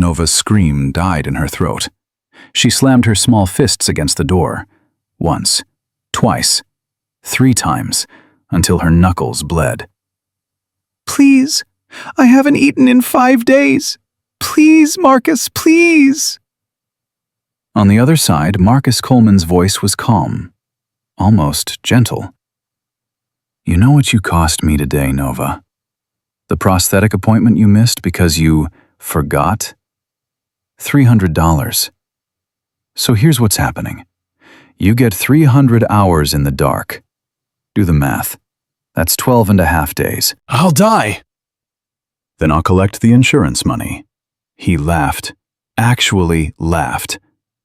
Nova's scream died in her throat. She slammed her small fists against the door. Once, twice, 3 times, until her knuckles bled. Please, I haven't eaten in 5 days. Please, Marcus, please. On the other side, Marcus Coleman's voice was calm, almost gentle. You know what you cost me today, Nova? The prosthetic appointment you missed because you forgot? $300. So here's what's happening. You get 300 hours in the dark. Do the math. That's 12.5 days. I'll die. Then I'll collect the insurance money. He laughed. Actually laughed.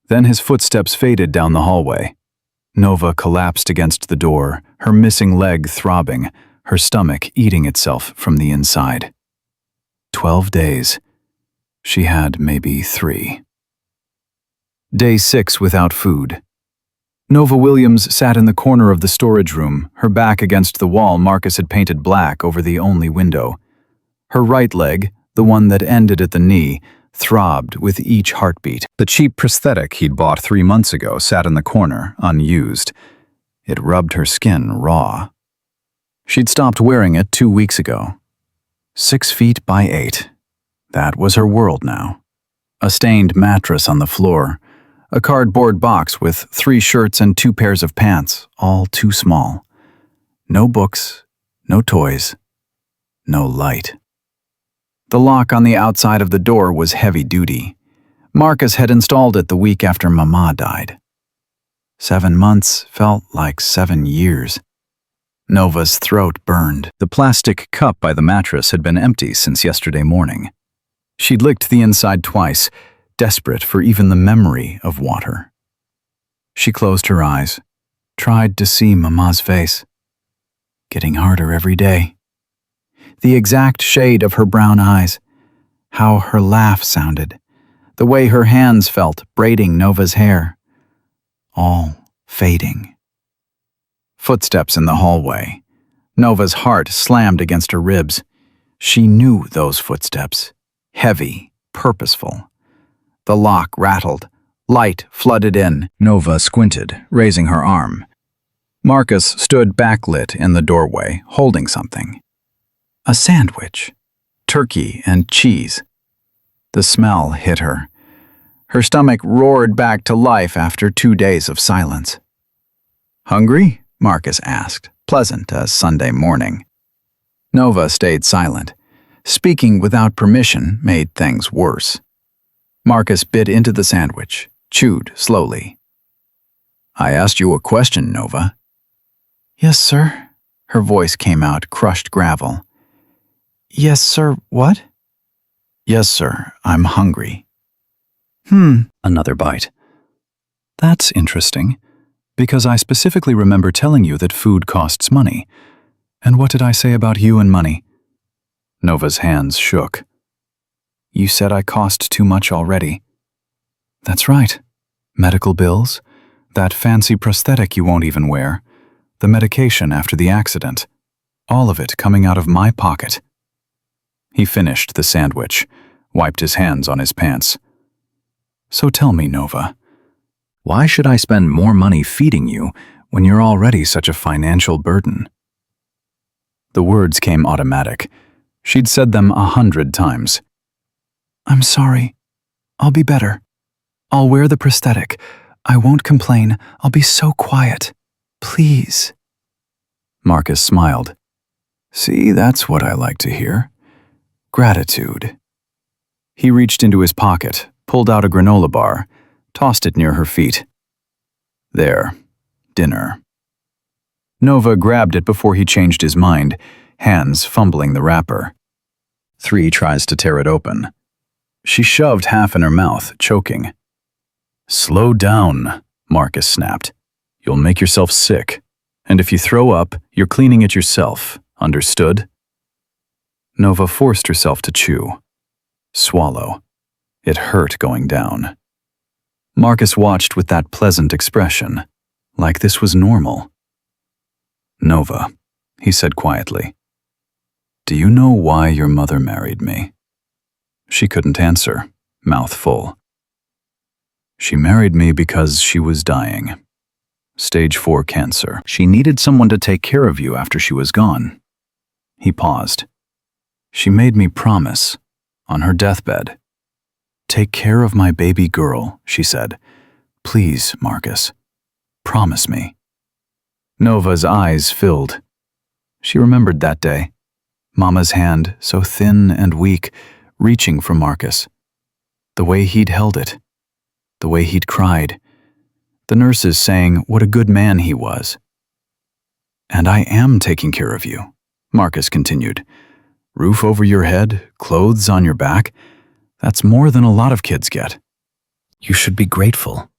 Then his footsteps faded down the hallway. Nova collapsed against the door, her missing leg throbbing, her stomach eating itself from the inside. 12 days. She had maybe 3. Day 6 without food. Nova Williams sat in the corner of the storage room, her back against the wall Marcus had painted black over the only window. Her right leg, the one that ended at the knee, throbbed with each heartbeat. The cheap prosthetic he'd bought 3 months ago sat in the corner, unused. It rubbed her skin raw. She'd stopped wearing it 2 weeks ago. 6 feet by 8. That was her world now. A stained mattress on the floor. A cardboard box with 3 shirts and 2 pairs of pants, all too small. No books, no toys, no light. The lock on the outside of the door was heavy-duty. Marcus had installed it the week after Mama died. 7 months felt like 7 years. Nova's throat burned. The plastic cup by the mattress had been empty since yesterday morning. She'd licked the inside twice, desperate for even the memory of water. She closed her eyes, tried to see Mama's face. Getting harder every day. The exact shade of her brown eyes, how her laugh sounded, the way her hands felt braiding Nova's hair. All fading. Footsteps in the hallway. Nova's heart slammed against her ribs. She knew those footsteps. Heavy, purposeful. The lock rattled. Light flooded in. Nova squinted, raising her arm. Marcus stood backlit in the doorway, holding something. A sandwich. Turkey and cheese. The smell hit her. Her stomach roared back to life after 2 days of silence. Hungry? Marcus asked, pleasant as Sunday morning. Nova stayed silent. Speaking without permission made things worse. Marcus bit into the sandwich, chewed slowly. I asked you a question, Nova. Yes, sir. Her voice came out crushed gravel. Yes, sir, what? Yes, sir, I'm hungry. Another bite. That's interesting, because I specifically remember telling you that food costs money. And what did I say about you and money? Nova's hands shook. You said I cost too much already. That's right. Medical bills, that fancy prosthetic you won't even wear, the medication after the accident, all of it coming out of my pocket. He finished the sandwich, wiped his hands on his pants. So tell me, Nova, why should I spend more money feeding you when you're already such a financial burden? The words came automatic. She'd said them 100 times. I'm sorry. I'll be better. I'll wear the prosthetic. I won't complain. I'll be so quiet. Please. Marcus smiled. See, that's what I like to hear. Gratitude. He reached into his pocket, pulled out a granola bar, tossed it near her feet. There. Dinner. Nova grabbed it before he changed his mind, hands fumbling the wrapper. 3 tries to tear it open. She shoved half in her mouth, choking. Slow down, Marcus snapped. You'll make yourself sick. And if you throw up, you're cleaning it yourself. Understood? Nova forced herself to chew. Swallow. It hurt going down. Marcus watched with that pleasant expression, like this was normal. Nova, he said quietly. Do you know why your mother married me? She couldn't answer. mouth full. She married me because she was dying. Stage 4 cancer. She needed someone to take care of you after she was gone. He paused. She made me promise, on her deathbed. Take care of my baby girl, she said. Please, Marcus. Promise me. Nova's eyes filled. She remembered that day. Mama's hand, so thin and weak, reaching for Marcus. The way he'd held it. The way he'd cried. The nurses saying what a good man he was. And I am taking care of you, Marcus continued. Roof over your head, clothes on your back. That's more than a lot of kids get. You should be grateful.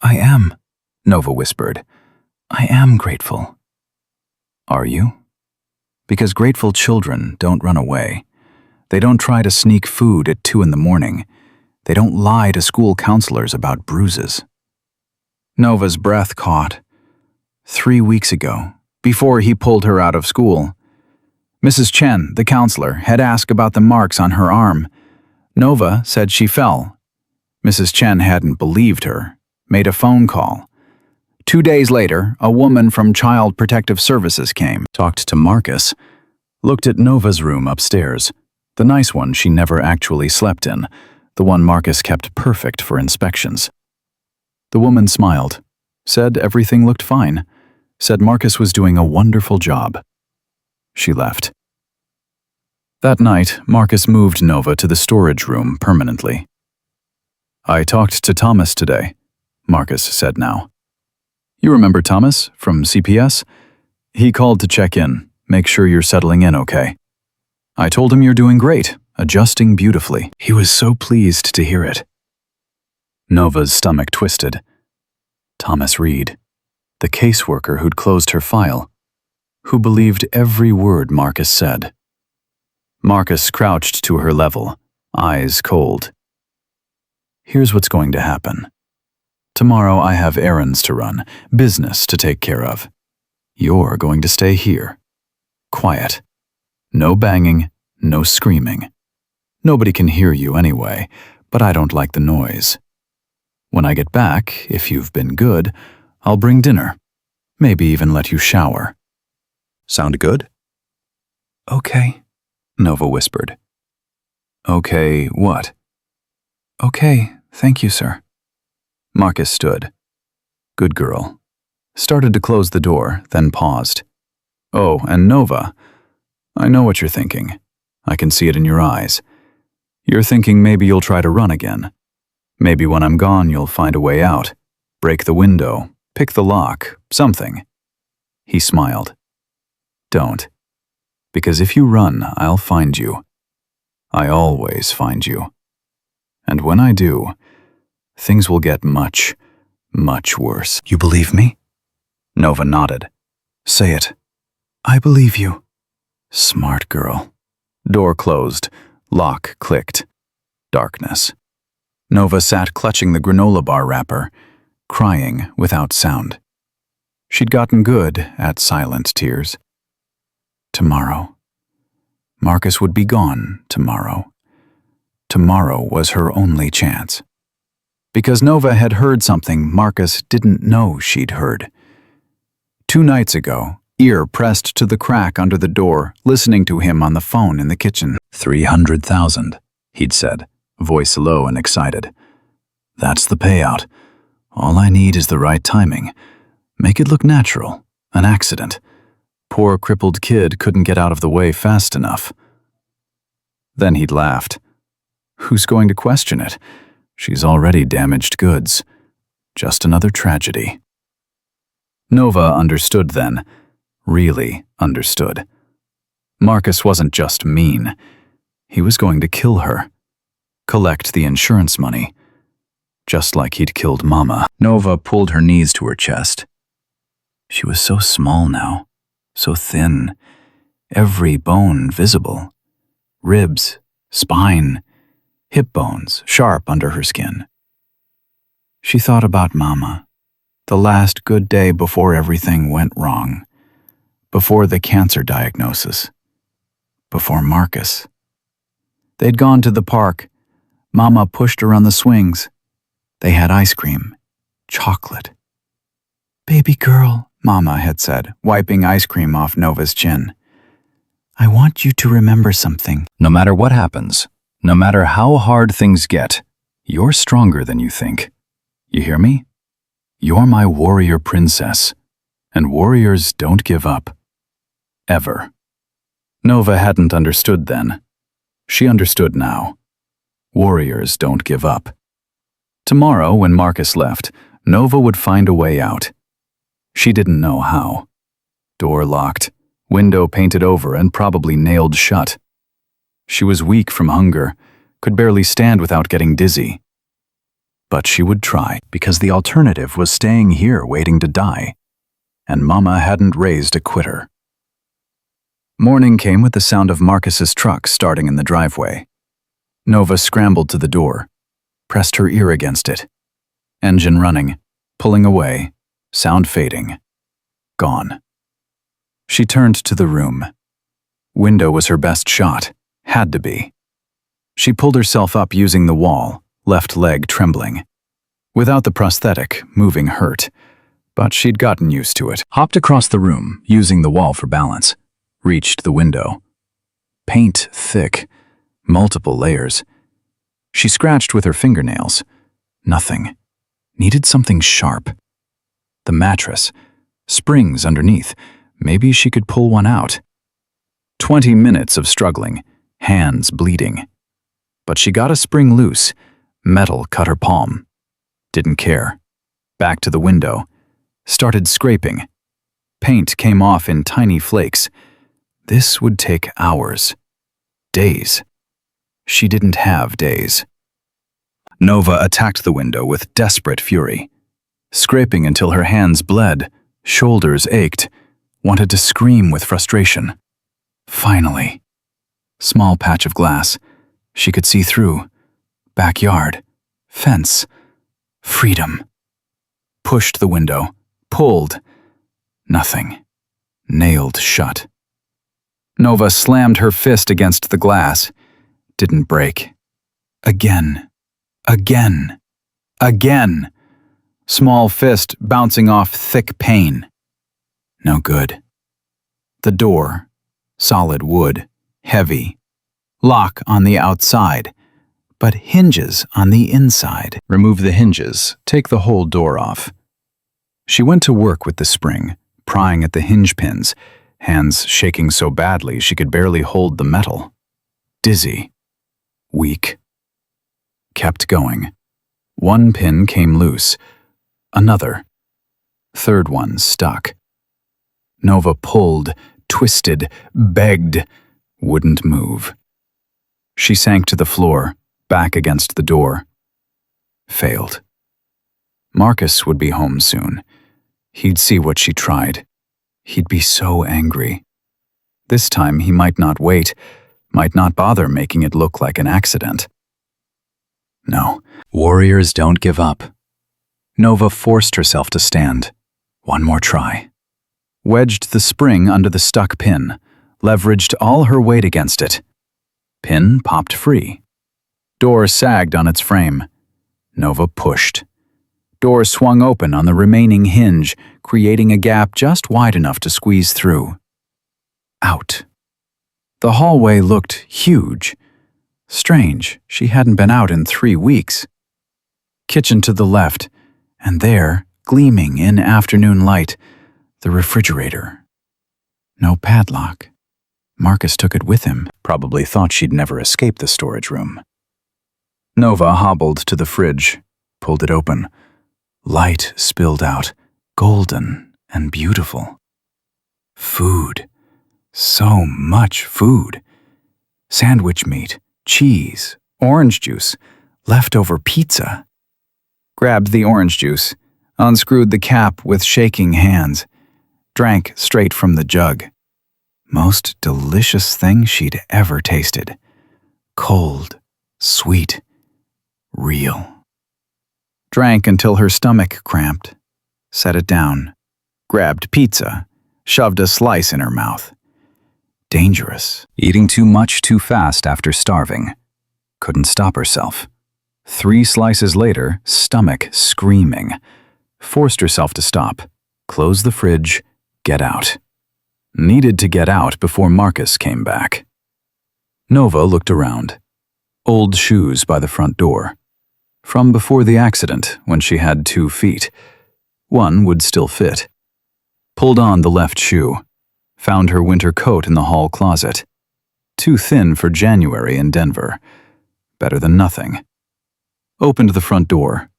I am, Nova whispered. I am grateful. Are you? Because grateful children don't run away. They don't try to sneak food at 2 a.m. They don't lie to school counselors about bruises. Nova's breath caught. 3 weeks ago, before he pulled her out of school, Mrs. Chen, the counselor, had asked about the marks on her arm. Nova said she fell. Mrs. Chen hadn't believed her, made a phone call. 2 days later, a woman from Child Protective Services came, talked to Marcus, looked at Nova's room upstairs, the nice one she never actually slept in, the one Marcus kept perfect for inspections. The woman smiled, said everything looked fine, said Marcus was doing a wonderful job. She left. That night, Marcus moved Nova to the storage room permanently. I talked to Thomas today, Marcus said now. You remember Thomas from CPS? He called to check in, make sure you're settling in okay. I told him you're doing great, adjusting beautifully. He was so pleased to hear it. Nova's stomach twisted. Thomas Reed, the caseworker who'd closed her file, who believed every word Marcus said. Marcus crouched to her level, eyes cold. Here's what's going to happen. Tomorrow I have errands to run, business to take care of. You're going to stay here. Quiet. No banging, no screaming. Nobody can hear you anyway, but I don't like the noise. When I get back, if you've been good, I'll bring dinner. Maybe even let you shower. Sound good? Okay, Nova whispered. Okay, what? Okay, thank you, sir. Marcus stood. Good girl. Started to close the door, then paused. Oh, and Nova, I know what you're thinking. I can see it in your eyes. You're thinking maybe you'll try to run again. Maybe when I'm gone you'll find a way out. Break the window, pick the lock, something. He smiled. Don't. Because if you run, I'll find you. I always find you. And when I do, things will get much, much worse. You believe me? Nova nodded. Say it. I believe you. Smart girl. Door closed. Lock clicked. Darkness. Nova sat clutching the granola bar wrapper, crying without sound. She'd gotten good at silent tears. Tomorrow. Marcus would be gone tomorrow. Tomorrow was her only chance. Because Nova had heard something Marcus didn't know she'd heard. 2 nights ago, ear pressed to the crack under the door, listening to him on the phone in the kitchen. 300,000, he'd said, voice low and excited. That's the payout. All I need is the right timing. Make it look natural, an accident. Poor crippled kid couldn't get out of the way fast enough. Then he'd laughed. Who's going to question it? She's already damaged goods. Just another tragedy. Nova understood then. Really understood. Marcus wasn't just mean. He was going to kill her. Collect the insurance money. Just like he'd killed Mama. Nova pulled her knees to her chest. She was so small now, so thin, every bone visible. Ribs, spine, hip bones sharp under her skin. She thought about Mama, the last good day before everything went wrong, before the cancer diagnosis, before Marcus. They'd gone to the park. Mama pushed her on the swings. They had ice cream, chocolate. "Baby girl," Mama had said, wiping ice cream off Nova's chin. "I want you to remember something." No matter what happens, no matter how hard things get, you're stronger than you think. You hear me? You're my warrior princess, and warriors don't give up. Ever. Nova hadn't understood then. She understood now. Warriors don't give up. Tomorrow, when Marcus left, Nova would find a way out. She didn't know how. Door locked, window painted over and probably nailed shut. She was weak from hunger, could barely stand without getting dizzy. But she would try, because the alternative was staying here waiting to die. And Mama hadn't raised a quitter. Morning came with the sound of Marcus's truck starting in the driveway. Nova scrambled to the door, pressed her ear against it. Engine running, pulling away, sound fading. Gone. She turned to the room. Window was her best shot, had to be. She pulled herself up using the wall, left leg trembling. Without the prosthetic, moving hurt, but she'd gotten used to it. Hopped across the room, using the wall for balance. Reached the window. Paint thick, multiple layers. She scratched with her fingernails. Nothing. Needed something sharp. The mattress. Springs underneath. Maybe she could pull one out. 20 minutes of struggling, hands bleeding. But she got a spring loose. Metal cut her palm. Didn't care. Back to the window. Started scraping. Paint came off in tiny flakes. This would take hours. Days. She didn't have days. Nova attacked the window with desperate fury. Scraping until her hands bled, shoulders ached, wanted to scream with frustration. Finally. Small patch of glass. She could see through. Backyard. Fence. Freedom. Pushed the window. Pulled. Nothing. Nailed shut. Nova slammed her fist against the glass. Didn't break. Again. Again. Again. Small fist bouncing off thick pane. No good. The door. Solid wood. Heavy. Lock on the outside, but hinges on the inside. Remove the hinges. Take the whole door off. She went to work with the spring, prying at the hinge pins, hands shaking so badly she could barely hold the metal. Dizzy. Weak. Kept going. One pin came loose. Another. Third one stuck. Nova pulled, twisted, begged, wouldn't move. She sank to the floor, back against the door. Failed. Marcus would be home soon. He'd see what she tried. He'd be so angry. This time he might not wait, might not bother making it look like an accident. No, warriors don't give up. Nova forced herself to stand. One more try. Wedged the spring under the stuck pin, leveraged all her weight against it. Pin popped free. Door sagged on its frame. Nova pushed. Door swung open on the remaining hinge, creating a gap just wide enough to squeeze through. Out. The hallway looked huge. Strange, she hadn't been out in 3 weeks. Kitchen to the left, and there, gleaming in afternoon light, the refrigerator. No padlock. Marcus took it with him, probably thought she'd never escape the storage room. Nova hobbled to the fridge, pulled it open. Light spilled out, golden and beautiful. Food. So much food. Sandwich meat, cheese, orange juice, leftover pizza. Grabbed the orange juice, unscrewed the cap with shaking hands, drank straight from the jug. Most delicious thing she'd ever tasted. Cold, sweet, real. Drank until her stomach cramped, set it down, grabbed pizza, shoved a slice in her mouth. Dangerous. Eating too much too fast after starving. Couldn't stop herself. 3 slices later, stomach screaming. Forced herself to stop. Close the fridge. Get out. Needed to get out before Marcus came back. Nova looked around. Old shoes by the front door. From before the accident, when she had 2 feet. One would still fit. Pulled on the left shoe. Found her winter coat in the hall closet. Too thin for January in Denver. Better than nothing. Opened the front door.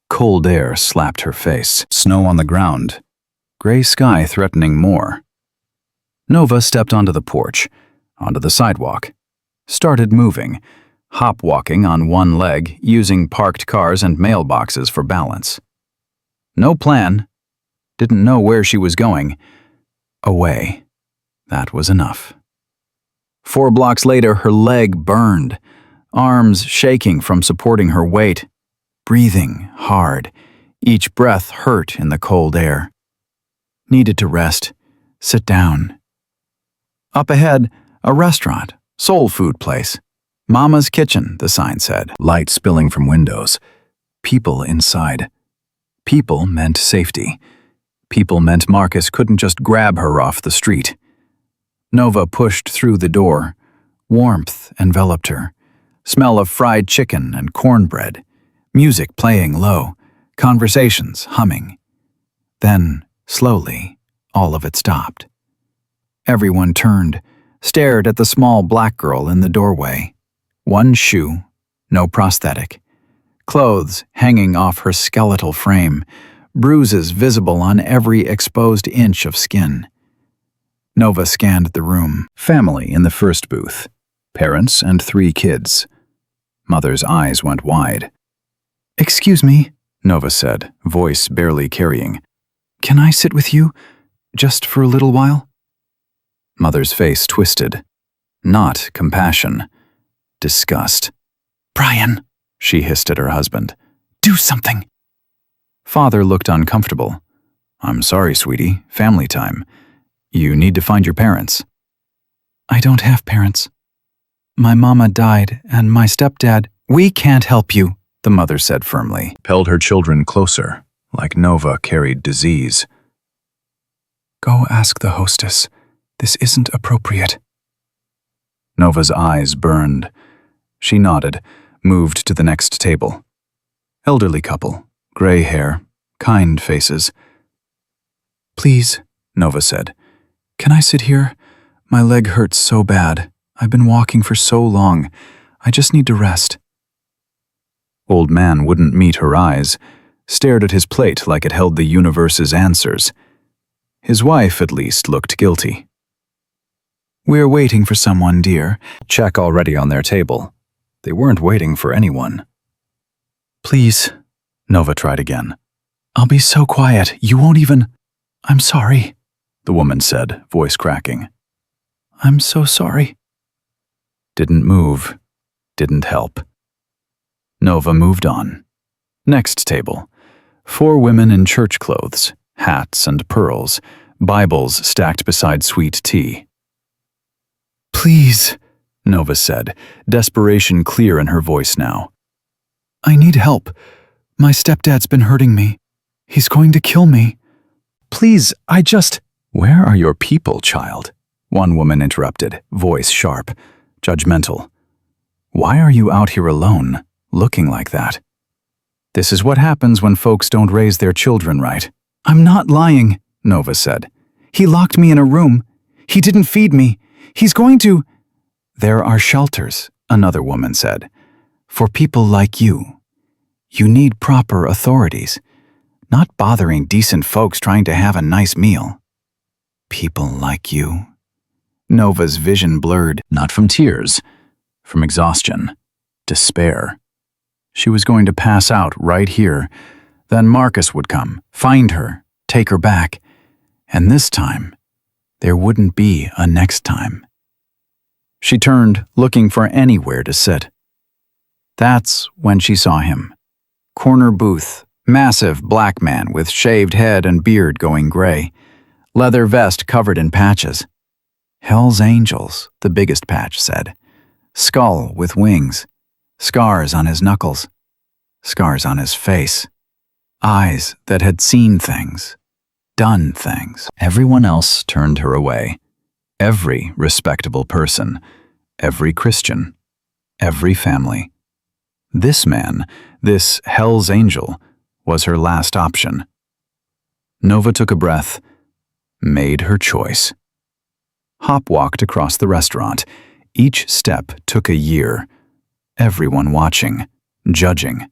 Cold air slapped her face. Snow on the ground. Gray sky threatening more. Nova stepped onto the porch, onto the sidewalk. Started moving, hop-walking on one leg, using parked cars and mailboxes for balance. No plan. Didn't know where she was going. Away. That was enough. 4 blocks later, her leg burned, arms shaking from supporting her weight, breathing hard. Each breath hurt in the cold air. Needed to rest, sit down. Up ahead, a restaurant, soul food place. Mama's Kitchen, the sign said. Light spilling from windows. People inside. People meant safety. People meant Marcus couldn't just grab her off the street. Nova pushed through the door. Warmth enveloped her. Smell of fried chicken and cornbread. Music playing low. Conversations humming. Then, slowly, all of it stopped. Everyone turned, stared at the small black girl in the doorway. One shoe, no prosthetic. Clothes hanging off her skeletal frame, bruises visible on every exposed inch of skin. Nova scanned the room. Family in the first booth. Parents and 3 kids. Mother's eyes went wide. "Excuse me," Nova said, voice barely carrying. "Can I sit with you, just for a little while?" Mother's face twisted. Not compassion. Disgust. "Brian," she hissed at her husband. "Do something." Father looked uncomfortable. "I'm sorry, sweetie. Family time. You need to find your parents." "I don't have parents. My mama died, and my stepdad—" "We can't help you," the mother said firmly. Held her children closer, like Nova carried disease. "Go ask the hostess. This isn't appropriate." Nova's eyes burned. She nodded, moved to the next table. Elderly couple, gray hair, kind faces. "Please," Nova said. "Can I sit here? My leg hurts so bad. I've been walking for so long. I just need to rest." Old man wouldn't meet her eyes, stared at his plate like it held the universe's answers. His wife, at least, looked guilty. "We're waiting for someone, dear." Check already on their table. They weren't waiting for anyone. "Please," Nova tried again. "I'll be so quiet, you won't even—" "I'm sorry," the woman said, voice cracking. "I'm so sorry." Didn't move. Didn't help. Nova moved on. Next table. 4 women in church clothes, hats and pearls, Bibles stacked beside sweet tea. "Please," Nova said, desperation clear in her voice now. "I need help. My stepdad's been hurting me. He's going to kill me. Please, I just—" "Where are your people, child?" One woman interrupted, voice sharp, judgmental. "Why are you out here alone, looking like that? This is what happens when folks don't raise their children right." "I'm not lying," Nova said. "He locked me in a room. He didn't feed me. He's going to—" "There are shelters," another woman said. "For people like you. You need proper authorities, not bothering decent folks trying to have a nice meal." "People like you." Nova's vision blurred, not from tears, from exhaustion, despair. She was going to pass out right here. Then Marcus would come, find her, take her back. And this time, there wouldn't be a next time. She turned, looking for anywhere to sit. That's when she saw him. Corner booth, massive black man with shaved head and beard going gray. Leather vest covered in patches. Hell's Angels, the biggest patch said. Skull with wings. Scars on his knuckles. scars on his face, eyes that had seen things, done things. Everyone else turned her away. Every respectable person, every Christian, every family. This man, this Hell's Angel, was her last option. Nova took a breath, made her choice. Hop walked across the restaurant. Each step took a year. Everyone watching, judging.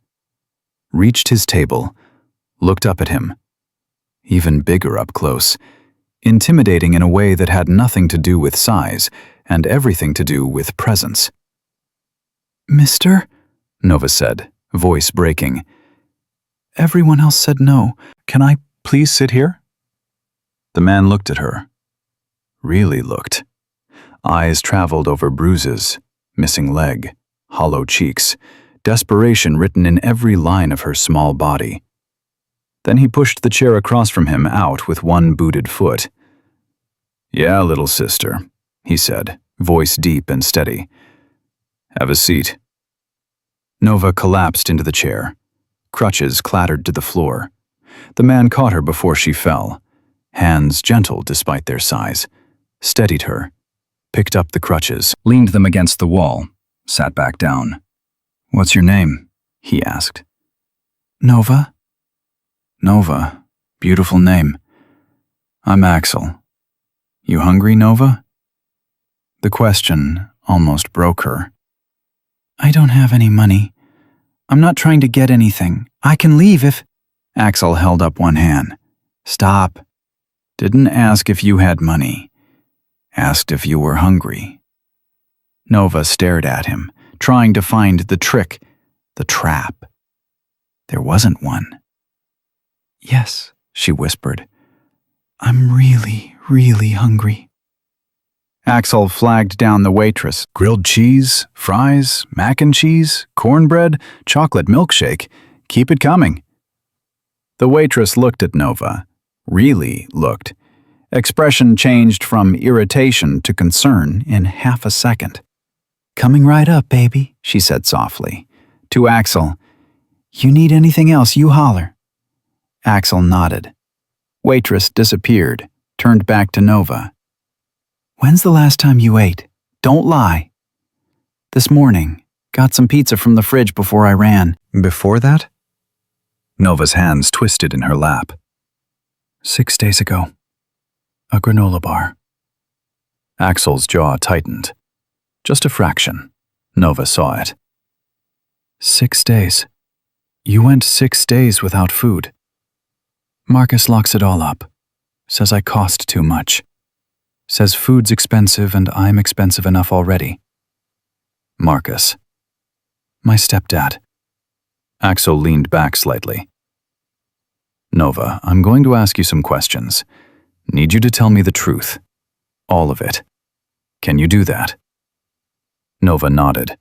Reached his table, looked up at him. Even bigger up close, intimidating in a way that had nothing to do with size and everything to do with presence. "Mister?" Nova said, voice breaking. Everyone else said no. Can I please sit here? The man looked at her. Really looked. Eyes traveled over bruises, missing leg, hollow cheeks, desperation written in every line of her small body. Then he pushed the chair across from him out with one booted foot. "Yeah, little sister," he said, voice deep and steady. "Have a seat." Nova collapsed into the chair. Crutches clattered to the floor. The man caught her before she fell. Hands gentle despite their size. Steadied her. Picked up the crutches, leaned them against the wall, sat back down. "What's your name?" he asked. "Nova." "Nova. Beautiful name. I'm Axel. You hungry, Nova?" The question almost broke her. "I don't have any money. I'm not trying to get anything. I can leave if—" Axel held up one hand. "Stop. Didn't ask if you had money. Asked if you were hungry." Nova stared at him, trying to find the trick, the trap. There wasn't one. "Yes," she whispered. "I'm really, really hungry." Axel flagged down the waitress. "Grilled cheese, fries, mac and cheese, cornbread, chocolate milkshake. Keep it coming." The waitress looked at Nova. Really looked. Expression changed from irritation to concern in half a second. "Coming right up, baby," she said softly. To Axel, "You need anything else, you holler." Axel nodded. Waitress disappeared, turned back to Nova. "When's the last time you ate? Don't lie." "This morning. Got some pizza from the fridge before I ran." "Before that?" Nova's hands twisted in her lap. 6 days ago. A granola bar." Axel's jaw tightened. Just a fraction. Nova saw it. 6 days. You went 6 days without food. Marcus locks it all up. Says I cost too much. Says food's expensive and I'm expensive enough already. Marcus. My stepdad. Axel leaned back slightly. "Nova, I'm going to ask you some questions. Need you to tell me the truth. All of it. Can you do that?" Nova nodded.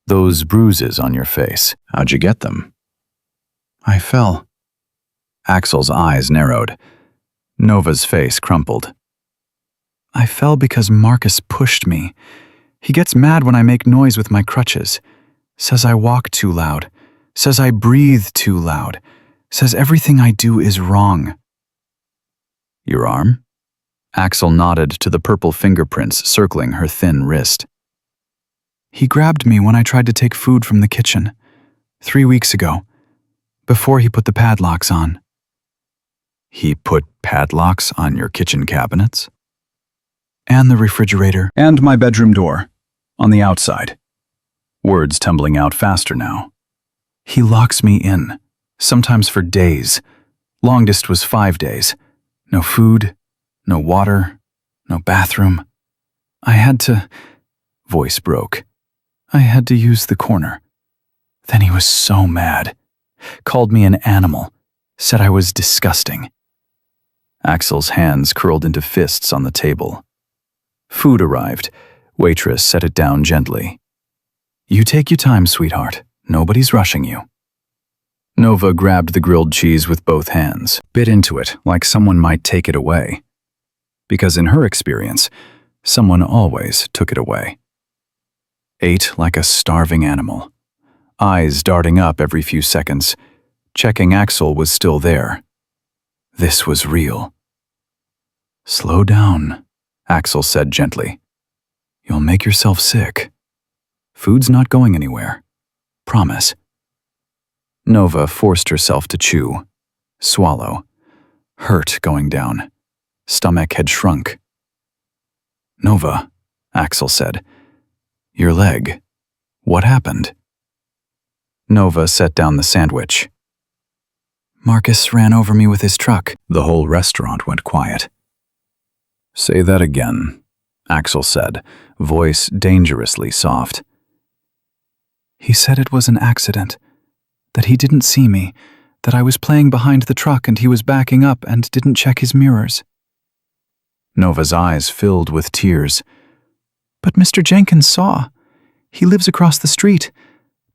"Those bruises on your face, how'd you get them?" "I fell." Axel's eyes narrowed. Nova's face crumpled. "I fell because Marcus pushed me. He gets mad when I make noise with my crutches. Says I walk too loud. Says I breathe too loud. Says everything I do is wrong." "Your arm?" Axel nodded to the purple fingerprints circling her thin wrist. "He grabbed me when I tried to take food from the kitchen. 3 weeks ago. Before he put the padlocks on." "He put padlocks on your kitchen cabinets?" "And the refrigerator." "And my bedroom door. On the outside." Words tumbling out faster now. "He locks me in, sometimes for days. Longest was 5 days. No food, no water, no bathroom. I had to—" Voice broke. "I had to use the corner." Then he was so mad. Called me an animal. Said I was disgusting. Axel's hands curled into fists on the table. Food arrived. Waitress set it down gently. "You take your time, sweetheart. Nobody's rushing you." Nova grabbed the grilled cheese with both hands, bit into it like someone might take it away. Because in her experience, someone always took it away. Ate like a starving animal. eyes darting up every few seconds, checking Axel was still there. This was real. "Slow down," Axel said gently. "You'll make yourself sick. Food's not going anywhere. Promise." Nova forced herself to chew, swallow, hurt going down. Stomach had shrunk. "Nova," Axel said, "your leg. What happened?" Nova set down the sandwich. "Marcus ran over me with his truck." The whole restaurant went quiet. "Say that again," Axel said, voice dangerously soft. "He said it was an accident, that he didn't see me, that I was playing behind the truck and he was backing up and didn't check his mirrors." Nova's eyes filled with tears. "But Mr. Jenkins saw. He lives across the street.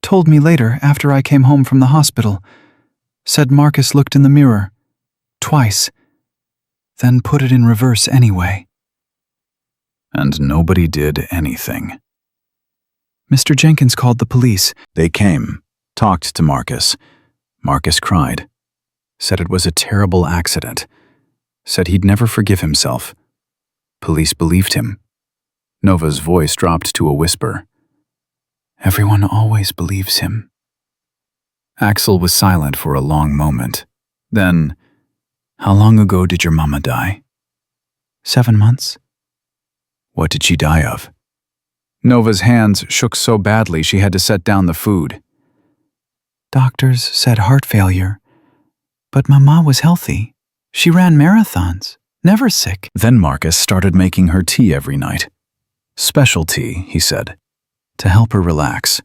Told me later, after I came home from the hospital. Said Marcus looked in the mirror. Twice. Then put it in reverse anyway." And nobody did anything. "Mr. Jenkins called the police. They came, talked to Marcus. Marcus cried. Said it was a terrible accident. Said he'd never forgive himself. Police believed him." Nova's voice dropped to a whisper. "Everyone always believes him." Axel was silent for a long moment. Then, "How long ago did your mama die?" 7 months. "What did she die of?" Nova's hands shook so badly she had to set down the food. "Doctors said heart failure. But Mama was healthy. She ran marathons, never sick." Then Marcus started making her tea every night. "Special tea," he said, to help her relax.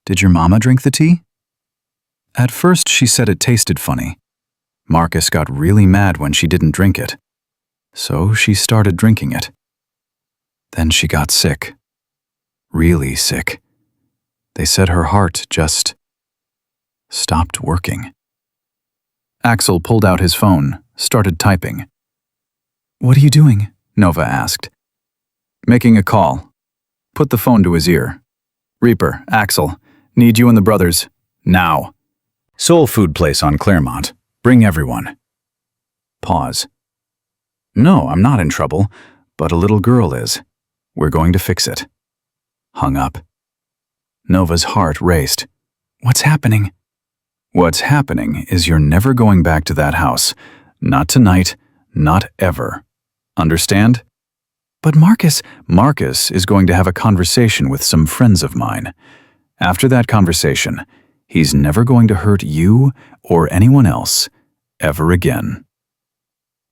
"Did your mama drink the tea?" At first she said it tasted funny. Marcus got really mad when she didn't drink it. So she started drinking it. Then she got sick. Really sick. They said her heart just stopped working. Axel pulled out his phone, started typing. "What are you doing?" Nova asked. "Making a call." Put the phone to his ear. "Reaper, Axel, need you and the brothers. Now. Soul food place on Claremont. Bring everyone." Pause. "No, I'm not in trouble, but a little girl is. We're going to fix it." Hung up. Nova's heart raced. "What's happening?" "What's happening is you're never going back to that house. Not tonight, not ever. Understand?" "But Marcus..." "Marcus is going to have a conversation with some friends of mine. After that conversation, he's never going to hurt you or anyone else ever again."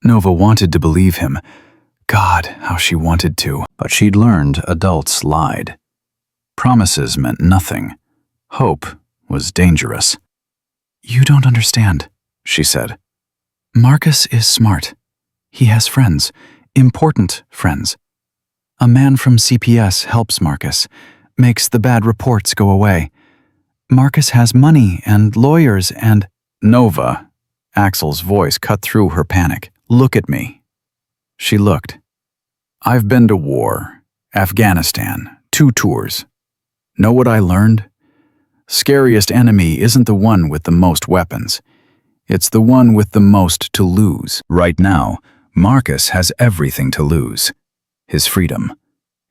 Nova wanted to believe him. God, how she wanted to. But she'd learned adults lied. Promises meant nothing. Hope was dangerous. "You don't understand," she said. "Marcus is smart. He has friends, important friends. A man from CPS helps Marcus, makes the bad reports go away. Marcus has money and lawyers and..." "Nova," Axel's voice cut through her panic. "Look at me." She looked. "I've been to war, Afghanistan, 2 tours. Know what I learned? Scariest enemy isn't the one with the most weapons. It's the one with the most to lose. Right now, Marcus has everything to lose. His freedom,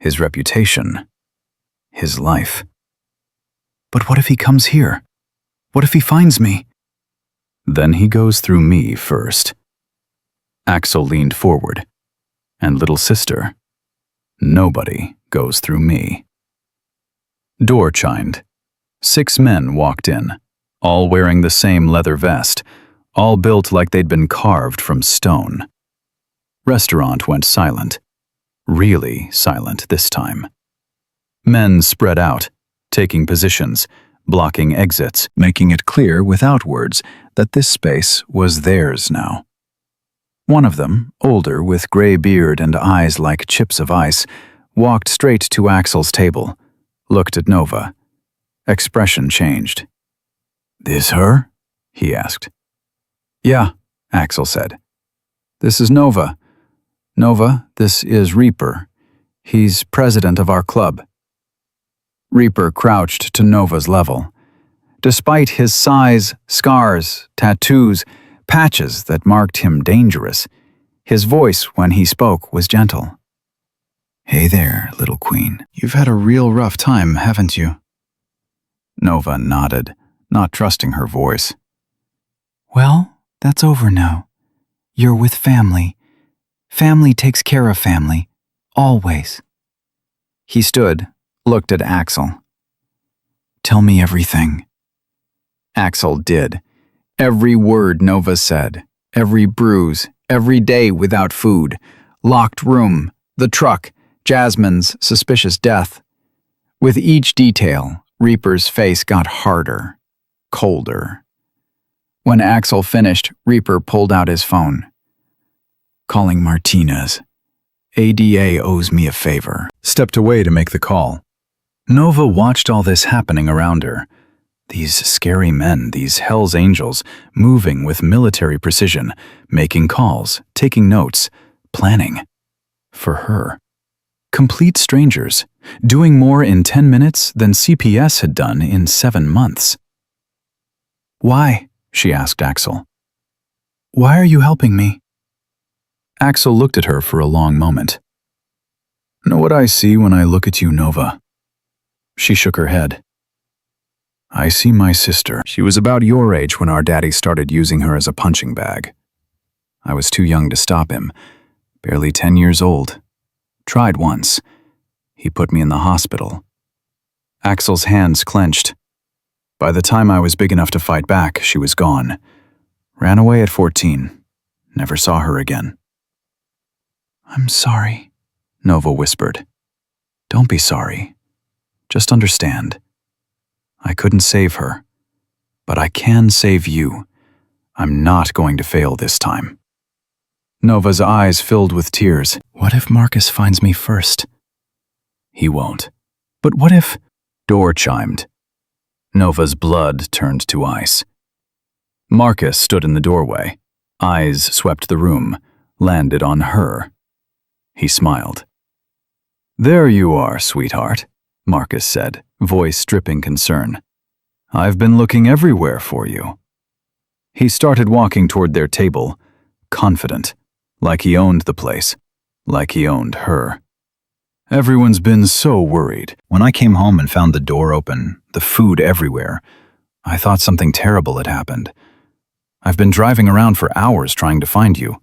his reputation, his life. But what if he comes here? What if he finds me?" "Then he goes through me first." Axel leaned forward. "And little sister, nobody goes through me." Door chimed. 6 men walked in, all wearing the same leather vest, all built like they'd been carved from stone. Restaurant went silent. Really silent this time. Men spread out, taking positions, blocking exits, making it clear without words that this space was theirs now. One of them, older with gray beard and eyes like chips of ice, walked straight to Axel's table, looked at Nova. Expression changed. "This her?" he asked. "Yeah," Axel said. "This is Nova. Nova, this is Reaper. He's president of our club." Reaper crouched to Nova's level. Despite his size, scars, tattoos, patches that marked him dangerous, his voice when he spoke was gentle. "Hey there, little queen. You've had a real rough time, haven't you?" Nova nodded, not trusting her voice. "Well, that's over now. You're with family. Family takes care of family. Always." He stood, looked at Axel. "Tell me everything." Axel did. Every word Nova said, every bruise, every day without food, locked room, the truck, Jasmine's suspicious death. With each detail, Reaper's face got harder, colder. When Axel finished, Reaper pulled out his phone. "Calling Martinez. ADA owes me a favor." Stepped away to make the call. Nova watched all this happening around her. These scary men, these Hell's Angels, moving with military precision, making calls, taking notes, planning. For her. Complete strangers, doing more in 10 minutes than CPS had done in 7 months. "Why?" she asked Axel. "Why are you helping me?" Axel looked at her for a long moment. "Know what I see when I look at you, Nova?" She shook her head. "I see my sister. She was about your age when our daddy started using her as a punching bag. I was too young to stop him, barely 10 years old. Tried once. He put me in the hospital." Axel's hands clenched. "By the time I was big enough to fight back, she was gone. Ran away at 14. Never saw her again." "I'm sorry," Nova whispered. "Don't be sorry. Just understand. I couldn't save her, but I can save you. I'm not going to fail this time." Nova's eyes filled with tears. "What if Marcus finds me first?" "He won't. But what if—" Door chimed. Nova's blood turned to ice. Marcus stood in the doorway. Eyes swept the room, landed on her. He smiled. "There you are, sweetheart," Marcus said, voice dripping concern. "I've been looking everywhere for you." He started walking toward their table, confident, like he owned the place, like he owned her. "Everyone's been so worried. When I came home and found the door open, the food everywhere, I thought something terrible had happened. I've been driving around for hours trying to find you."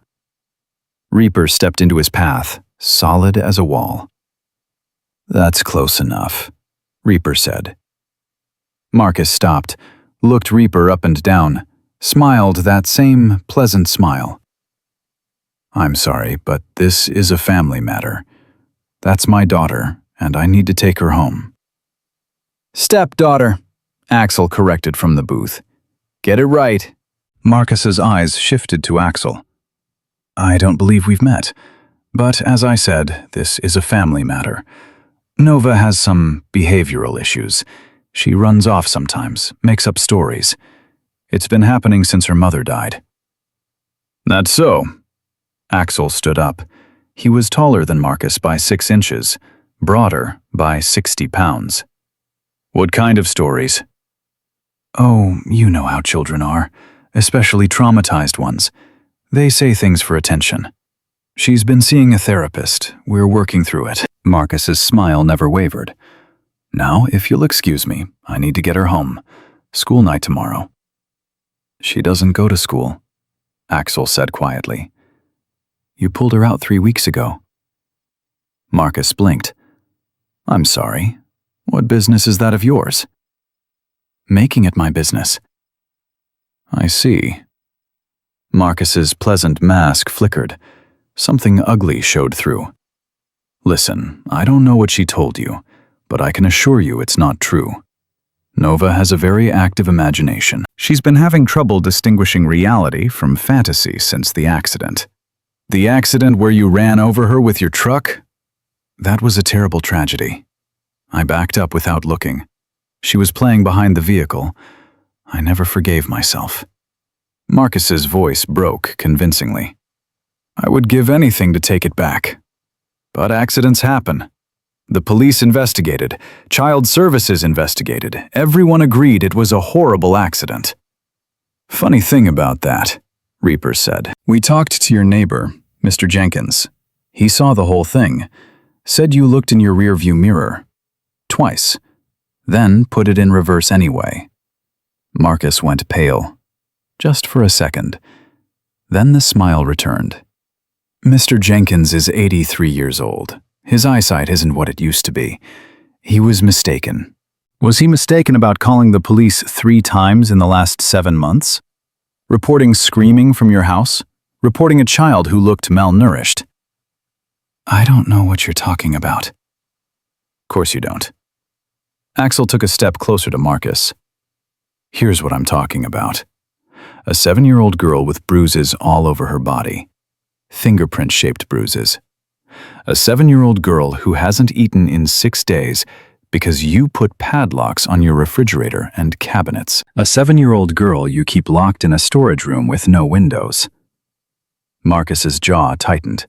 Reaper stepped into his path, solid as a wall. "That's close enough," Reaper said. Marcus stopped, looked Reaper up and down, smiled that same pleasant smile. "I'm sorry, but this is a family matter. That's my daughter, and I need to take her home." "Stepdaughter," Axel corrected from the booth. "Get it right." Marcus's eyes shifted to Axel. "I don't believe we've met, but as I said, this is a family matter. Nova has some behavioral issues. She runs off sometimes, makes up stories. It's been happening since her mother died." "That's so." Axel stood up. He was taller than Marcus by 6 inches, broader by 60 pounds. "What kind of stories?" "Oh, you know how children are, especially traumatized ones. They say things for attention. She's been seeing a therapist. We're working through it." Marcus's smile never wavered. "Now, if you'll excuse me, I need to get her home. School night tomorrow." "She doesn't go to school," Axel said quietly. "You pulled her out 3 weeks ago." Marcus blinked. "I'm sorry. What business is that of yours?" "Making it my business." "I see." Marcus's pleasant mask flickered. Something ugly showed through. "Listen, I don't know what she told you, but I can assure you it's not true. Nova has a very active imagination. She's been having trouble distinguishing reality from fantasy since the accident." "The accident where you ran over her with your truck?" "That was a terrible tragedy. I backed up without looking. She was playing behind the vehicle. I never forgave myself." Marcus's voice broke convincingly. "I would give anything to take it back. But accidents happen. The police investigated. Child services investigated. Everyone agreed it was a horrible accident. Funny thing about that, Reaper said. We talked to your neighbor, Mr. Jenkins. He saw the whole thing. Said you looked in your rearview mirror. Twice. Then put it in reverse anyway. Marcus went pale. Just for a second. Then the smile returned. Mr. Jenkins is 83 years old. His eyesight isn't what it used to be. He was mistaken. Was he mistaken about calling the police 3 times in the last 7 months? Reporting screaming from your house? Reporting a child who looked malnourished? I don't know what you're talking about. Of course you don't. Axel took a step closer to Marcus. Here's what I'm talking about. A 7-year-old girl with bruises all over her body. Fingerprint-shaped bruises. A 7-year-old girl who hasn't eaten in 6 days because you put padlocks on your refrigerator and cabinets. A 7-year-old girl you keep locked in a storage room with no windows. Marcus's jaw tightened.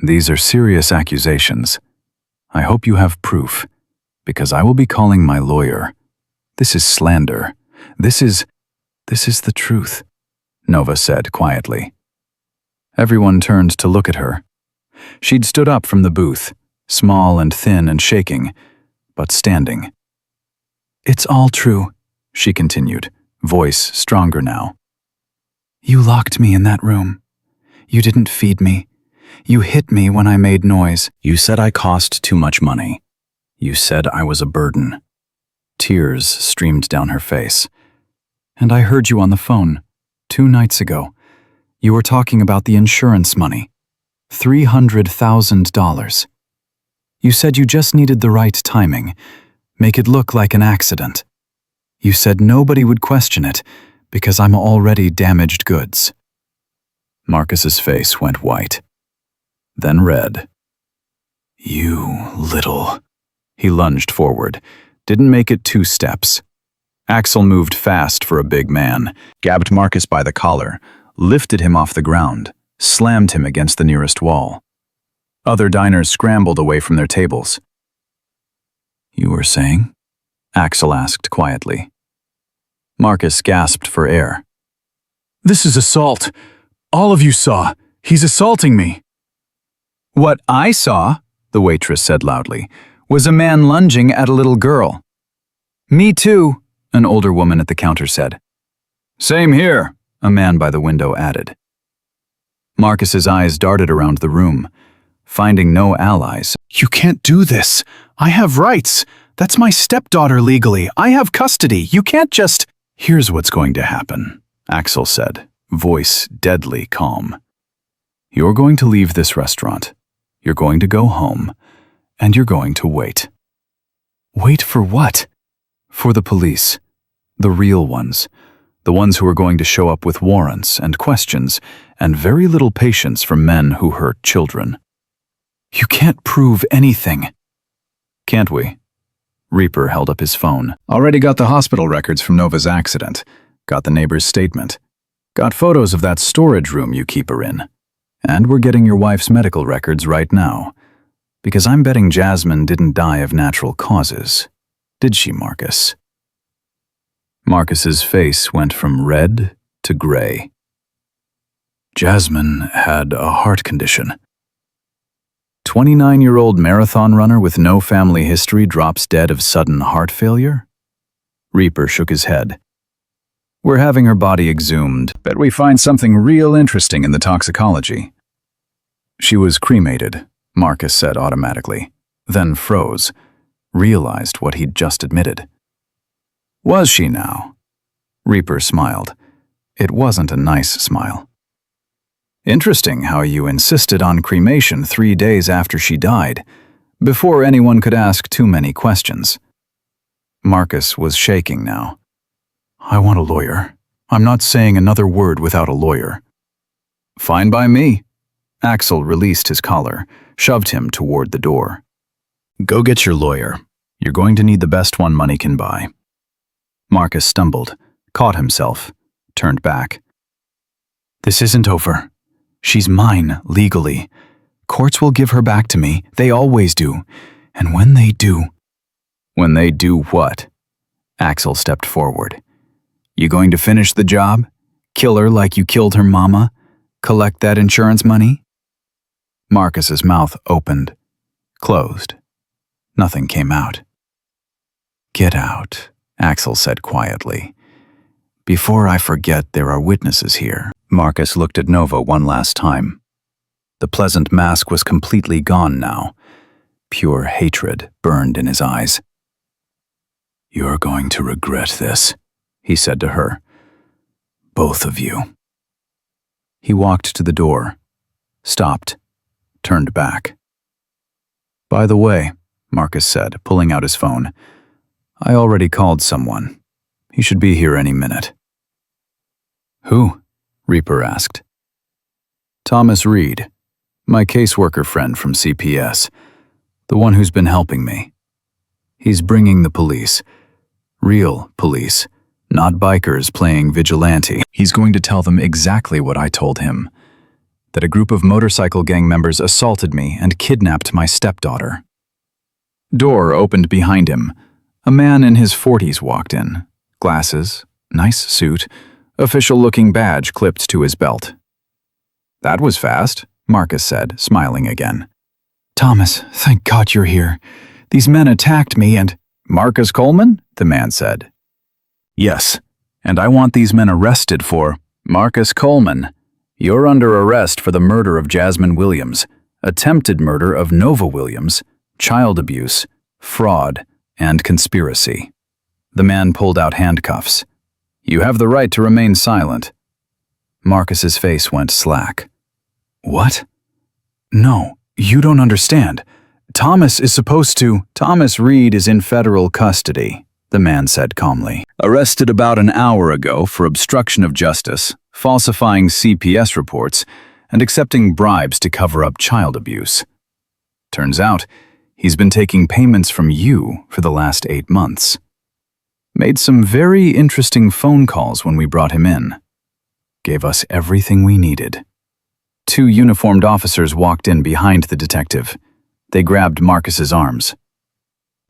These are serious accusations. I hope you have proof, because I will be calling my lawyer. This is slander. This is the truth, Nova said quietly. Everyone turned to look at her. She'd stood up from the booth, small and thin and shaking, but standing. It's all true, she continued, voice stronger now. You locked me in that room. You didn't feed me. You hit me when I made noise. You said I cost too much money. You said I was a burden. Tears streamed down her face. And I heard you on the phone, 2 nights ago. You were talking about the insurance money. $300,000. You said you just needed the right timing. Make it look like an accident. You said nobody would question it because I'm already damaged goods. Marcus's face went white, then red. You little... He lunged forward, didn't make it 2 steps. Axel moved fast for a big man, grabbed Marcus by the collar, lifted him off the ground, slammed him against the nearest wall. Other diners scrambled away from their tables. You were saying? Axel asked quietly. Marcus gasped for air. This is assault. All of you saw. He's assaulting me. What I saw, the waitress said loudly, was a man lunging at a little girl. Me too, an older woman at the counter said. Same here, a man by the window added. Marcus's eyes darted around the room, finding no allies. You can't do this. I have rights. That's my stepdaughter legally. I have custody. You can't just... Here's what's going to happen, Axel said, voice deadly calm. You're going to leave this restaurant. You're going to go home. And you're going to wait. Wait for what? For the police. The real ones. The ones who are going to show up with warrants and questions and very little patience from men who hurt children. You can't prove anything. Can't we? Reaper held up his phone. Already got the hospital records from Nova's accident. Got the neighbor's statement. Got photos of that storage room you keep her in. And we're getting your wife's medical records right now. Because I'm betting Jasmine didn't die of natural causes. Did she, Marcus? Marcus's face went from red to gray. Jasmine had a heart condition. 29-year-old marathon runner with no family history drops dead of sudden heart failure? Reaper shook his head. We're having her body exhumed. Bet we find something real interesting in the toxicology. She was cremated, Marcus said automatically, then froze, realized what he'd just admitted. Was she now? Reaper smiled. It wasn't a nice smile. Interesting how you insisted on cremation 3 days after she died, before anyone could ask too many questions. Marcus was shaking now. I want a lawyer. I'm not saying another word without a lawyer. Fine by me. Axel released his collar, shoved him toward the door. Go get your lawyer. You're going to need the best one money can buy. Marcus stumbled, caught himself, turned back. This isn't over. She's mine, legally. Courts will give her back to me. They always do. And when they do, When they do what? Axel stepped forward. You going to finish the job? Kill her like you killed her mama? Collect that insurance money? Marcus's mouth opened, closed. Nothing came out. Get out, Axel said quietly. Before I forget, there are witnesses here. Marcus looked at Nova one last time. The pleasant mask was completely gone now. Pure hatred burned in his eyes. You're going to regret this, he said to her. Both of you. He walked to the door, stopped, turned back. By the way, Marcus said, pulling out his phone, I already called someone. He should be here any minute. Who? Reaper asked. Thomas Reed, my caseworker friend from CPS, the one who's been helping me. He's bringing the police. Real police, not bikers playing vigilante. He's going to tell them exactly what I told him, that a group of motorcycle gang members assaulted me and kidnapped my stepdaughter. Door opened behind him. A man in his 40s walked in. Glasses, nice suit, official-looking badge clipped to his belt. That was fast, Marcus said, smiling again. Thomas, thank God you're here. These men attacked me and— Marcus Coleman? The man said. Yes, and I want these men arrested for— Marcus Coleman, you're under arrest for the murder of Jasmine Williams, attempted murder of Nova Williams, child abuse, fraud, and conspiracy. The man pulled out handcuffs. You have the right to remain silent. Marcus's face went slack. What? No, you don't understand. Thomas is supposed to— Thomas Reed is in federal custody, the man said calmly. Arrested about an hour ago for obstruction of justice, falsifying CPS reports, and accepting bribes to cover up child abuse. Turns out, he's been taking payments from you for the last 8 months. Made some very interesting phone calls when we brought him in. Gave us everything we needed. 2 uniformed officers walked in behind the detective. They grabbed Marcus's arms.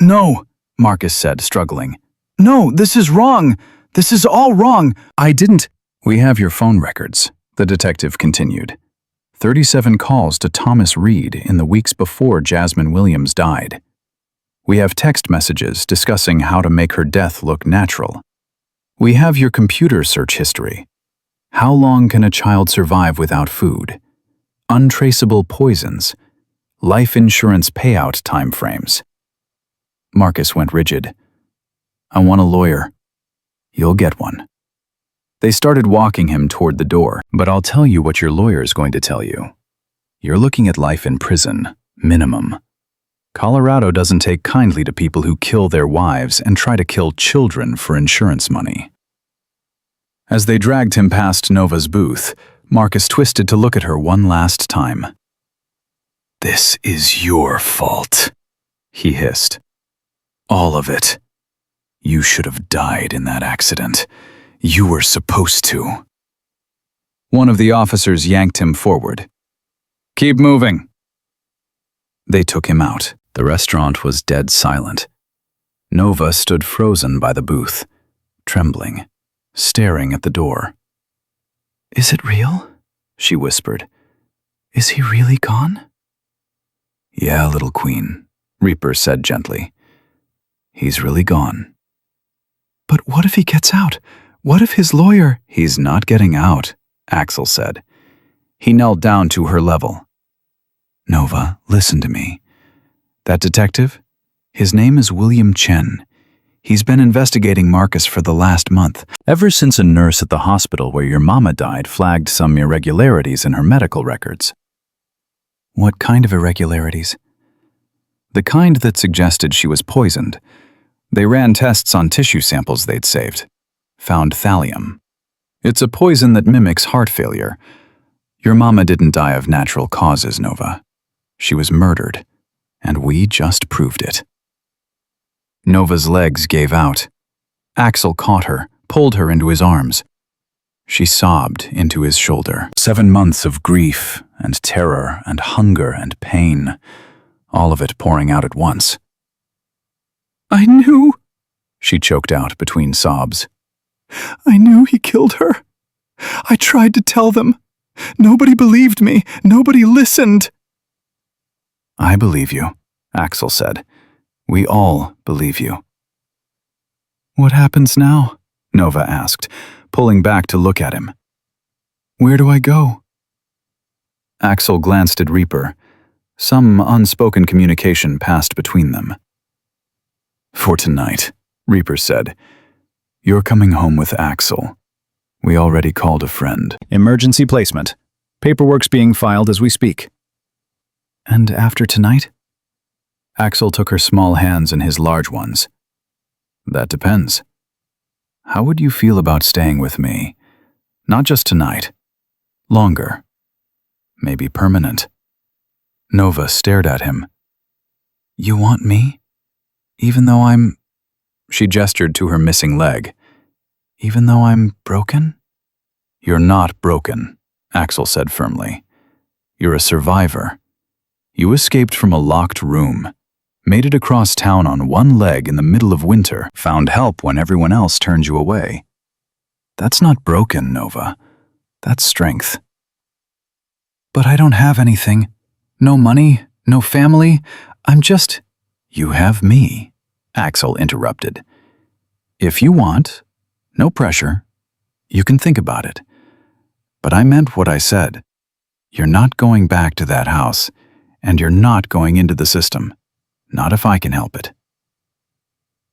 No, Marcus said, struggling. No, this is wrong. This is all wrong. I didn't— We have your phone records, the detective continued. 37 calls to Thomas Reed in the weeks before Jasmine Williams died. We have text messages discussing how to make her death look natural. We have your computer search history. How long can a child survive without food? Untraceable poisons. Life insurance payout timeframes. Marcus went rigid. I want a lawyer. You'll get one. They started walking him toward the door, but I'll tell you what your lawyer is going to tell you. You're looking at life in prison, minimum. Colorado doesn't take kindly to people who kill their wives and try to kill children for insurance money. As they dragged him past Nova's booth, Marcus twisted to look at her one last time. This is your fault, he hissed. All of it. You should have died in that accident. You were supposed to. One of the officers yanked him forward. Keep moving. They took him out. The restaurant was dead silent. Nova stood frozen by the booth, trembling, staring at the door. Is it real? She whispered. Is he really gone? Yeah, little queen, Reaper said gently. He's really gone. But what if he gets out? What if his lawyer— He's not getting out, Axel said. He knelt down to her level. Nova, listen to me. That detective? His name is William Chen. He's been investigating Marcus for the last month, ever since a nurse at the hospital where your mama died flagged some irregularities in her medical records. What kind of irregularities? The kind that suggested she was poisoned. They ran tests on tissue samples they'd saved. Found thallium. It's a poison that mimics heart failure. Your mama didn't die of natural causes, Nova. She was murdered, and we just proved it. Nova's legs gave out. Axel caught her, pulled her into his arms. She sobbed into his shoulder. 7 months of grief and terror and hunger and pain, all of it pouring out at once. I knew, She choked out between sobs. I knew he killed her. I tried to tell them. Nobody believed me. Nobody listened. I believe you, Axel said. We all believe you. What happens now? Nova asked, pulling back to look at him. Where do I go? Axel glanced at Reaper. Some unspoken communication passed between them. For tonight, Reaper said, you're coming home with Axel. We already called a friend. Emergency placement. Paperwork's being filed as we speak. And after tonight? Axel took her small hands in his large ones. That depends. How would you feel about staying with me? Not just tonight. Longer. Maybe permanent. Nova stared at him. You want me? Even though I'm... She gestured to her missing leg. Even though I'm broken? You're not broken, Axel said firmly. You're a survivor. You escaped from a locked room, made it across town on one leg in the middle of winter, found help when everyone else turned you away. That's not broken, Nova. That's strength. But I don't have anything. No money, no family. I'm just... You have me, Axel interrupted. If you want, no pressure. You can think about it. But I meant what I said. You're not going back to that house, and you're not going into the system. Not if I can help it.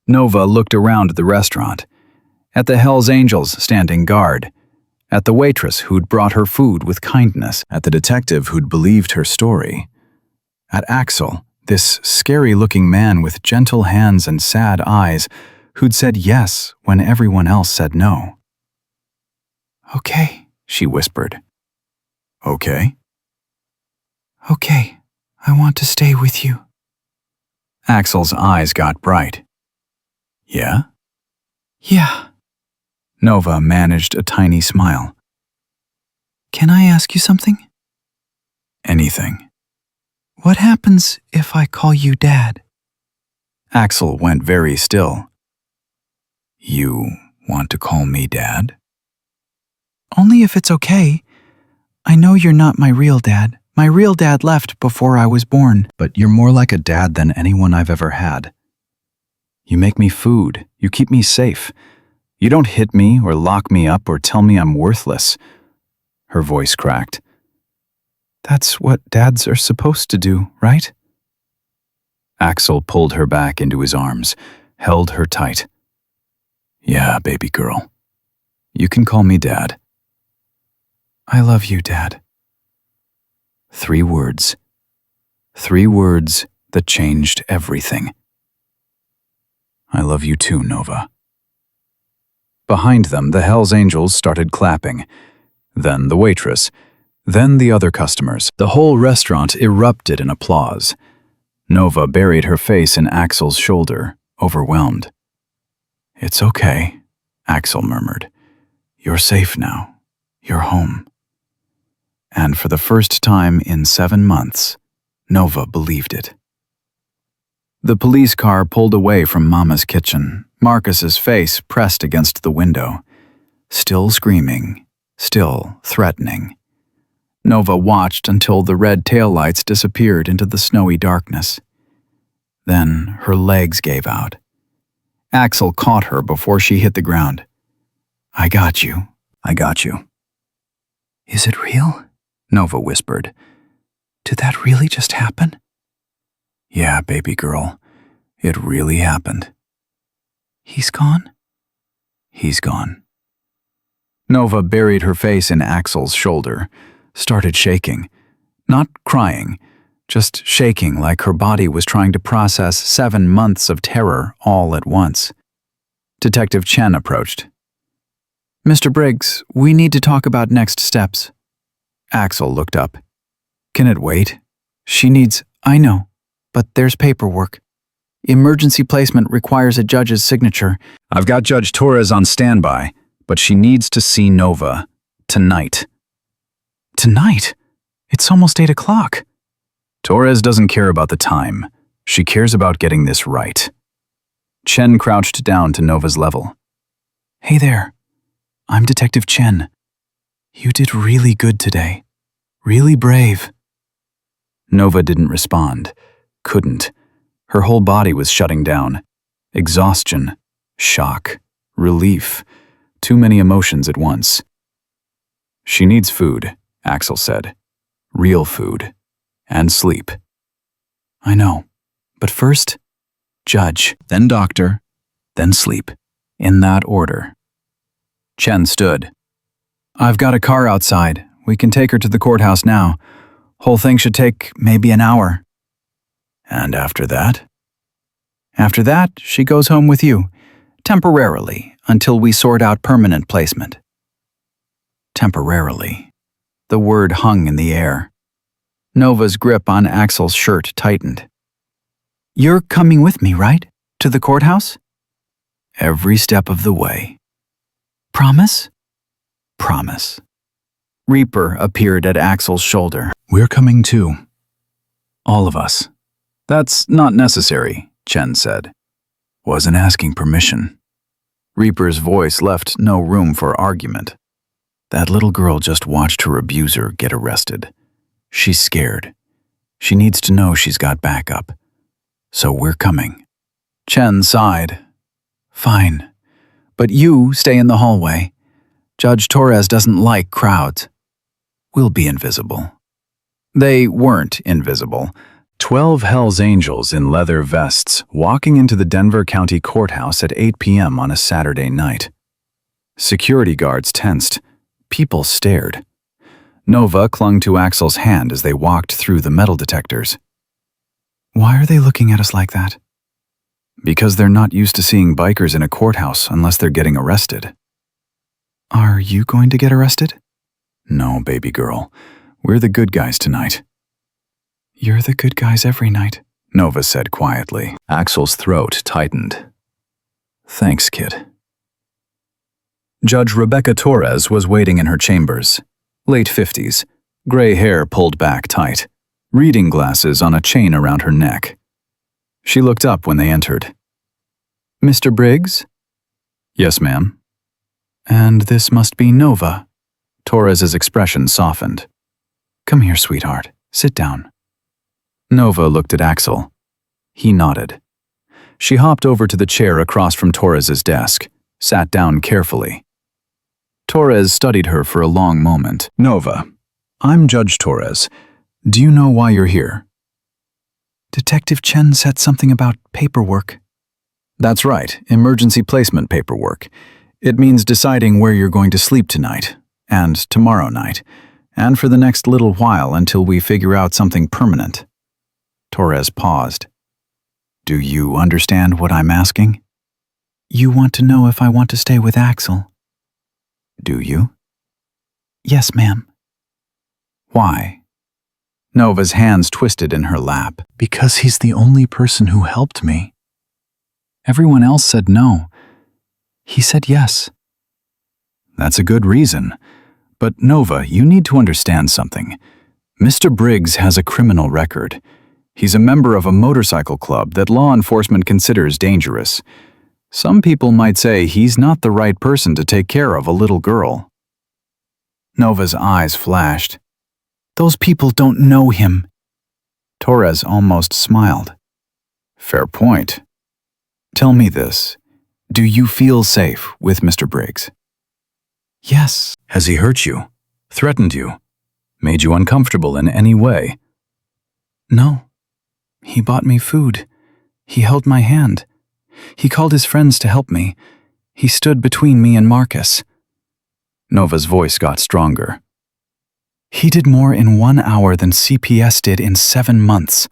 Nova looked around the restaurant, at the Hells Angels standing guard, at the waitress who'd brought her food with kindness, at the detective who'd believed her story, at Axel, this scary-looking man with gentle hands and sad eyes who'd said yes when everyone else said no. Okay, she whispered. Okay? Okay, I want to stay with you. Axel's eyes got bright. Yeah? Yeah. Nova managed a tiny smile. Can I ask you something? Anything. What happens if I call you Dad? Axel went very still. You want to call me Dad? Only if it's okay. I know you're not my real dad. My real dad left before I was born. But you're more like a dad than anyone I've ever had. You make me food. You keep me safe. You don't hit me or lock me up or tell me I'm worthless. Her voice cracked. That's what dads are supposed to do, right? Axel pulled her back into his arms, held her tight. Yeah, baby girl. You can call me Dad. I love you, Dad. 3 words. 3 words that changed everything. I love you too, Nova. Behind them, the Hells Angels started clapping. Then the waitress. Then the other customers. The whole restaurant erupted in applause. Nova buried her face in Axel's shoulder, overwhelmed. It's okay, Axel murmured. You're safe now. You're home. And for the first time in 7 months, Nova believed it. The police car pulled away from Mama's kitchen, Marcus's face pressed against the window. Still screaming, still threatening. Nova watched until the red taillights disappeared into the snowy darkness. Then her legs gave out. Axel caught her before she hit the ground. I got you. I got you. Is it real? Nova whispered. Did that really just happen? Yeah, baby girl. It really happened. He's gone? He's gone. Nova buried her face in Axel's shoulder, started shaking. Not crying, just shaking like her body was trying to process 7 months of terror all at once. Detective Chen approached. Mr. Briggs, we need to talk about next steps. Axel looked up. Can it wait? She needs... I know, but there's paperwork. Emergency placement requires a judge's signature. I've got Judge Torres on standby, but she needs to see Nova. Tonight. Tonight? It's almost 8 o'clock. Torres doesn't care about the time. She cares about getting this right. Chen crouched down to Nova's level. Hey there. I'm Detective Chen. You did really good today. Really brave. Nova didn't respond. Couldn't. Her whole body was shutting down. Exhaustion, shock, relief. Too many emotions at once. She needs food, Axel said. Real food. And sleep. I know. But first, judge, Then doctor, then sleep. In that order. Chen stood. I've got a car outside. We can take her to the courthouse now. Whole thing should take maybe an hour. And after that? After that, she goes home with you. Temporarily, until we sort out permanent placement. Temporarily. The word hung in the air. Nova's grip on Axel's shirt tightened. You're coming with me, right? To the courthouse? Every step of the way. Promise? Promise. Reaper appeared at Axel's shoulder. We're coming too. All of us. That's not necessary, Chen said. Wasn't asking permission. Reaper's voice left no room for argument. That little girl just watched her abuser get arrested. She's scared. She needs to know she's got backup. So we're coming. Chen sighed. Fine. But you stay in the hallway. Judge Torres doesn't like crowds. We'll be invisible. They weren't invisible. 12 Hell's Angels in leather vests walking into the Denver County Courthouse at 8 p.m. on a Saturday night. Security guards tensed. People stared. Nova clung to Axel's hand as they walked through the metal detectors. Why are they looking at us like that? Because they're not used to seeing bikers in a courthouse unless they're getting arrested. Are you going to get arrested? No, baby girl. We're the good guys tonight. You're the good guys every night, Nova said quietly. Axel's throat tightened. Thanks, kid. Judge Rebecca Torres was waiting in her chambers. Late 50s, gray hair pulled back tight, reading glasses on a chain around her neck. She looked up when they entered. Mr. Briggs? Yes, ma'am. And this must be Nova. Torres's expression softened. Come here, sweetheart. Sit down. Nova looked at Axel. He nodded. She hopped over to the chair across from Torres's desk, sat down carefully. Torres studied her for a long moment. Nova, I'm Judge Torres. Do you know why you're here? Detective Chen said something about paperwork. That's right, emergency placement paperwork. It means deciding where you're going to sleep tonight, and tomorrow night, and for the next little while until we figure out something permanent. Torres paused. Do you understand what I'm asking? You want to know if I want to stay with Axel? Do you? Yes, ma'am. Why? Nova's hands twisted in her lap. Because he's the only person who helped me. Everyone else said no. He said yes. That's a good reason. But Nova, you need to understand something. Mr. Briggs has a criminal record. He's a member of a motorcycle club that law enforcement considers dangerous. Some people might say he's not the right person to take care of a little girl. Nova's eyes flashed. Those people don't know him. Torres almost smiled. Fair point. Tell me this. Do you feel safe with Mr. Briggs? Yes. Has he hurt you? Threatened you? Made you uncomfortable in any way? No. He bought me food. He held my hand. He called his friends to help me. He stood between me and Marcus. Nova's voice got stronger. He did more in 1 hour than CPS did in 7 months.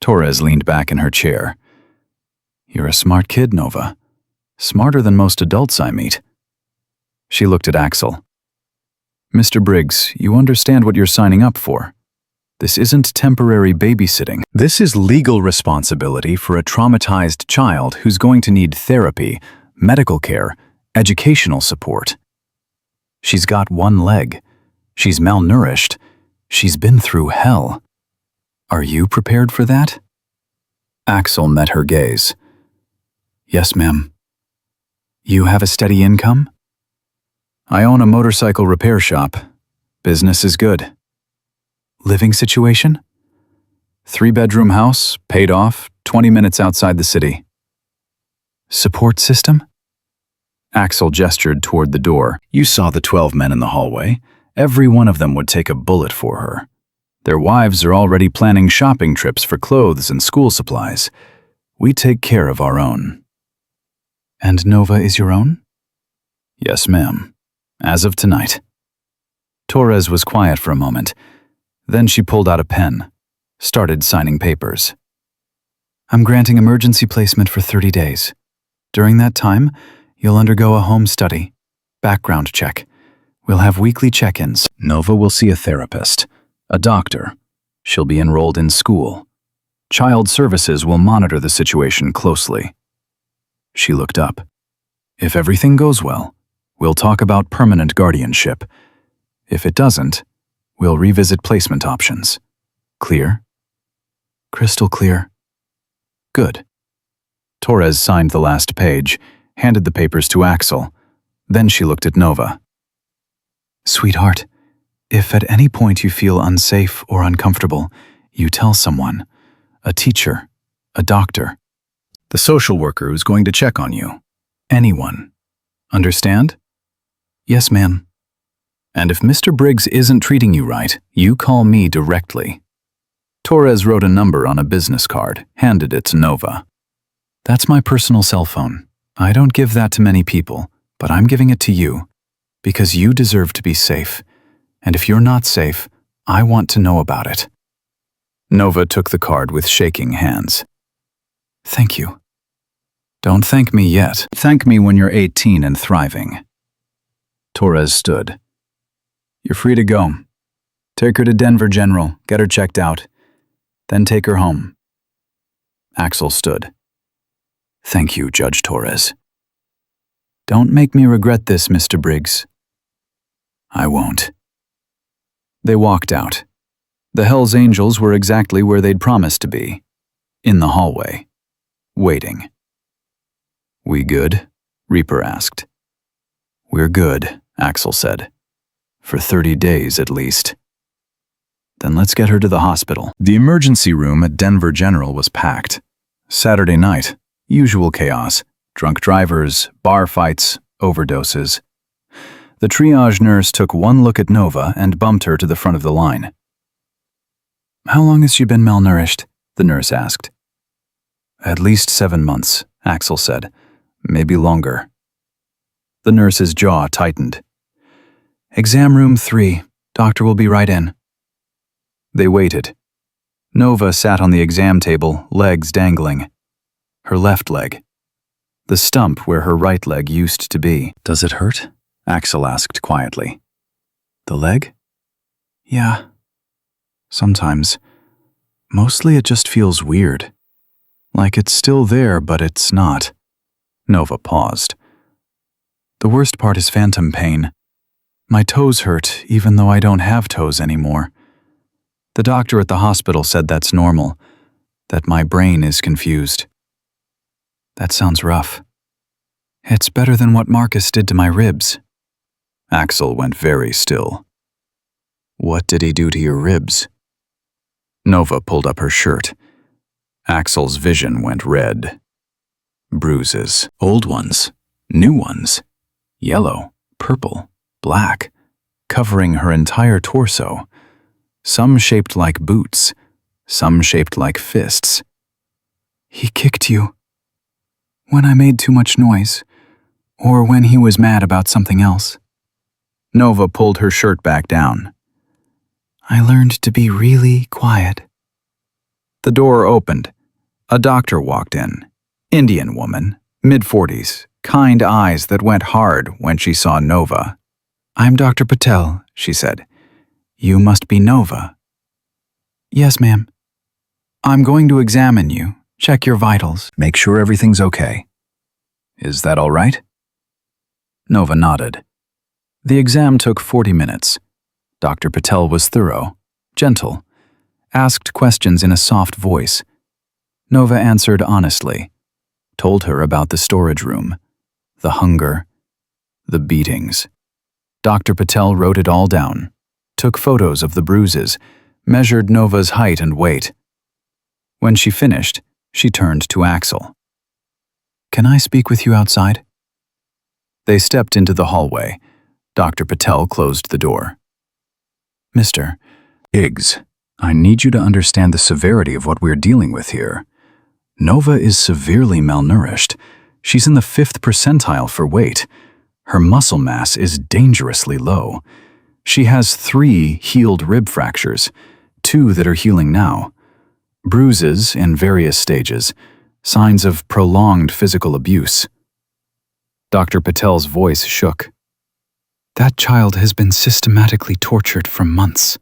Torres leaned back in her chair. You're a smart kid, Nova. Smarter than most adults I meet. She looked at Axel. Mr. Briggs, you understand what you're signing up for. This isn't temporary babysitting. This is legal responsibility for a traumatized child who's going to need therapy, medical care, educational support. She's got one leg. She's malnourished. She's been through hell. Are you prepared for that? Axel met her gaze. Yes, ma'am. You have a steady income? I own a motorcycle repair shop. Business is good. Living situation? 3-bedroom house, paid off, 20 minutes outside the city. Support system? Axel gestured toward the door. You saw the 12 men in the hallway. Every one of them would take a bullet for her. Their wives are already planning shopping trips for clothes and school supplies. We take care of our own. And Nova is your own? Yes, ma'am. As of tonight. Torres was quiet for a moment. Then she pulled out a pen, started signing papers. I'm granting emergency placement for 30 days. During that time, you'll undergo a home study, background check. We'll have weekly check-ins. Nova will see a therapist, a doctor. She'll be enrolled in school. Child Services will monitor the situation closely. She looked up. If everything goes well, we'll talk about permanent guardianship. If it doesn't, we'll revisit placement options. Clear? Crystal clear. Good. Torres signed the last page, handed the papers to Axel. Then she looked at Nova. Sweetheart, if at any point you feel unsafe or uncomfortable, you tell someone, a teacher, a doctor, the social worker who's going to check on you. Anyone. Understand? Yes, ma'am. And if Mr. Briggs isn't treating you right, you call me directly. Torres wrote a number on a business card, handed it to Nova. That's my personal cell phone. I don't give that to many people, but I'm giving it to you, because you deserve to be safe. And if you're not safe, I want to know about it. Nova took the card with shaking hands. Thank you. Don't thank me yet. Thank me when you're 18 and thriving. Torres stood. You're free to go. Take her to Denver General, get her checked out. Then take her home. Axel stood. Thank you, Judge Torres. Don't make me regret this, Mr. Briggs. I won't. They walked out. The Hells Angels were exactly where they'd promised to be. In the hallway. Waiting. We good? Reaper asked. We're good, Axel said. For 30 days at least. Then let's get her to the hospital. The emergency room at Denver General was packed. Saturday night, usual chaos. Drunk drivers, bar fights, overdoses. The triage nurse took one look at Nova and bumped her to the front of the line. How long has she been malnourished? The nurse asked. At least 7 months, Axel said. Maybe longer. The nurse's jaw tightened. Exam room 3. Doctor will be right in. They waited. Nova sat on the exam table, legs dangling. Her left leg. The stump where her right leg used to be. Does it hurt? Axel asked quietly. The leg? Yeah. Sometimes. Mostly it just feels weird. Like it's still there, but it's not. Nova paused. The worst part is phantom pain. My toes hurt, even though I don't have toes anymore. The doctor at the hospital said that's normal, that my brain is confused. That sounds rough. It's better than what Marcus did to my ribs. Axel went very still. What did he do to your ribs? Nova pulled up her shirt. Axel's vision went red. Bruises. Old ones. New ones. Yellow. Purple. Black. Covering her entire torso. Some shaped like boots. Some shaped like fists. He kicked you. When I made too much noise. Or when he was mad about something else. Nova pulled her shirt back down. I learned to be really quiet. The door opened. A doctor walked in. Indian woman, mid-40s, kind eyes that went hard when she saw Nova. I'm Dr. Patel, she said. You must be Nova. Yes, ma'am. I'm going to examine you, check your vitals. Make sure everything's okay. Is that all right? Nova nodded. The exam took 40 minutes. Dr. Patel was thorough, gentle, asked questions in a soft voice. Nova answered honestly, told her about the storage room, the hunger, the beatings. Dr. Patel wrote it all down, took photos of the bruises, measured Nova's height and weight. When she finished, she turned to Axel. "Can I speak with you outside?" They stepped into the hallway. Dr. Patel closed the door. "Mr. Higgs, I need you to understand the severity of what we're dealing with here. Nova is severely malnourished. She's in the 5th percentile for weight. Her muscle mass is dangerously low. She has 3 healed rib fractures, 2 that are healing now. Bruises in various stages, signs of prolonged physical abuse." Dr. Patel's voice shook. "That child has been systematically tortured for months."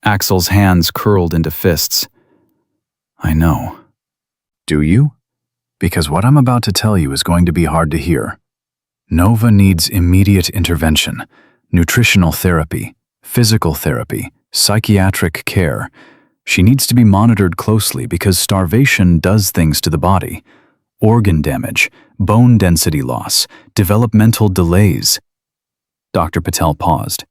Axel's hands curled into fists. "I know. Do you? Because what I'm about to tell you is going to be hard to hear. Nova needs immediate intervention, nutritional therapy, physical therapy, psychiatric care. She needs to be monitored closely because starvation does things to the body. Organ damage, bone density loss, developmental delays." Dr. Patel paused.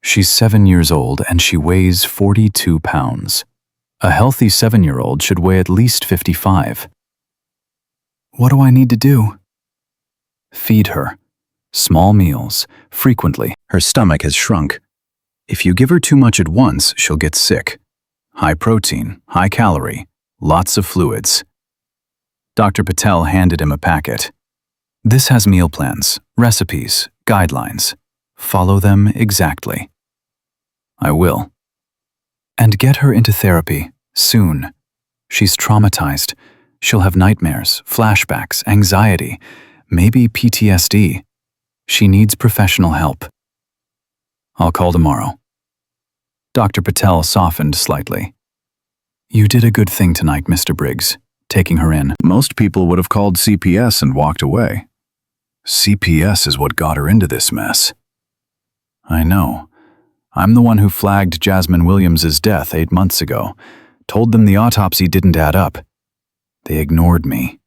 "She's 7 years old and she weighs 42 pounds. A healthy 7-year-old should weigh at least 55. What do I need to do?" "Feed her. Small meals, frequently. Her stomach has shrunk. If you give her too much at once, she'll get sick. High protein, high calorie, lots of fluids." Dr. Patel handed him a packet. "This has meal plans, recipes, guidelines. Follow them exactly." "I will." "And get her into therapy, soon. She's traumatized. She'll have nightmares, flashbacks, anxiety, maybe PTSD. She needs professional help." "I'll call tomorrow." Dr. Patel softened slightly. "You did a good thing tonight, Mr. Briggs, taking her in. Most people would have called CPS and walked away. CPS is what got her into this mess." "I know. I'm the one who flagged Jasmine Williams's death 8 months ago, told them the autopsy didn't add up. They ignored me."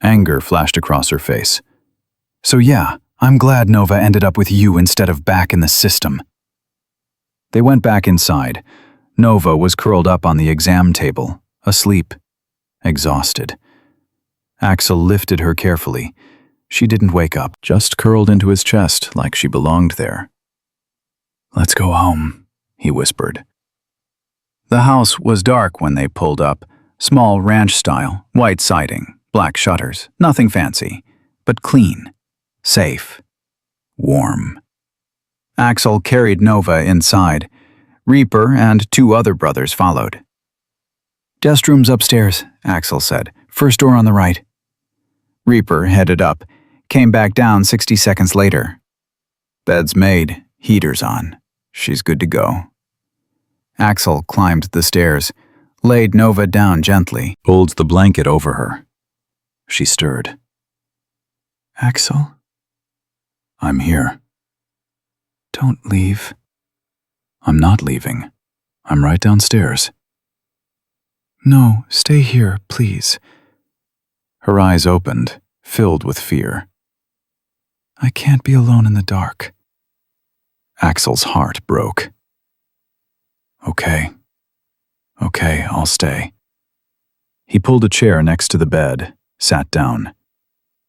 Anger flashed across her face. "So yeah, I'm glad Nova ended up with you instead of back in the system." They went back inside. Nova was curled up on the exam table, asleep, exhausted. Axel lifted her carefully. She didn't wake up, just curled into his chest like she belonged there. "Let's go home," he whispered. The house was dark when they pulled up, small ranch style, white siding, black shutters, nothing fancy, but clean, safe, warm. Axel carried Nova inside. Reaper and 2 other brothers followed. "Guest room's upstairs," Axel said. "First door on the right." Reaper headed up, came back down 60 seconds later. "Bed's made, heater's on. She's good to go." Axel climbed the stairs, laid Nova down gently, pulled the blanket over her. She stirred. "Axel?" "I'm here." "Don't leave." "I'm not leaving. I'm right downstairs." "No, stay here, please." Her eyes opened, filled with fear. "I can't be alone in the dark." Axel's heart broke. Okay, I'll stay." He pulled a chair next to the bed, sat down.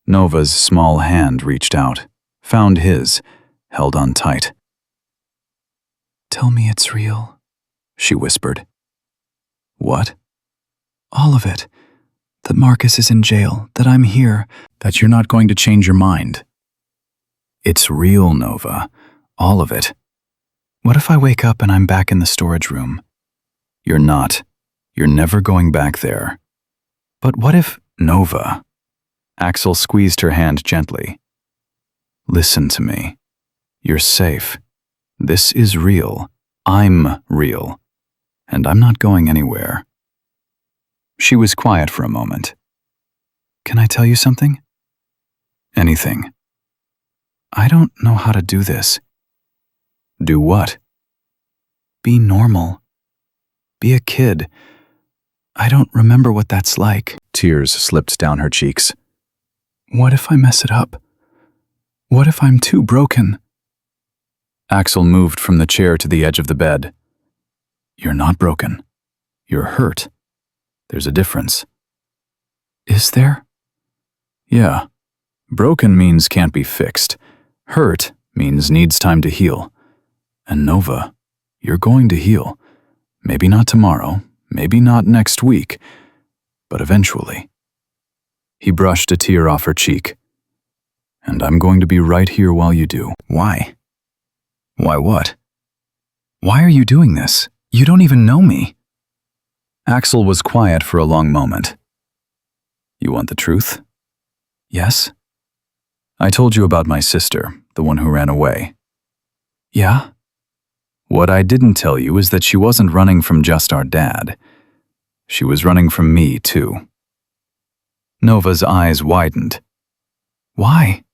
Nova's small hand reached out, found his, held on tight. "Tell me it's real," she whispered. "What?" "All of it. That Marcus is in jail, that I'm here, that you're not going to change your mind." "It's real, Nova. All of it." "What if I wake up and I'm back in the storage room?" "You're not. You're never going back there." "But what if—" "Nova." Axel squeezed her hand gently. "Listen to me. You're safe. This is real. I'm real. And I'm not going anywhere." She was quiet for a moment. "Can I tell you something?" "Anything." "I don't know how to do this." "Do what?" "Be normal. Be a kid. I don't remember what that's like. Tears slipped down her cheeks. What if I mess it up? What if I'm too broken? Axel moved from the chair to the edge of the bed. You're not broken. You're hurt. There's a difference. Is there? Yeah. Broken means can't be fixed. Hurt means needs time to heal. And Nova, you're going to heal. Maybe not tomorrow, maybe not next week, but eventually. He brushed a tear off her cheek. And I'm going to be right here while you do. Why? Why what? Why are you doing this? You don't even know me. Axel was quiet for a long moment. You want the truth? Yes? I told you about my sister, the one who ran away. Yeah? What I didn't tell you is that she wasn't running from just our dad. She was running from me, too. Nova's eyes widened. Why?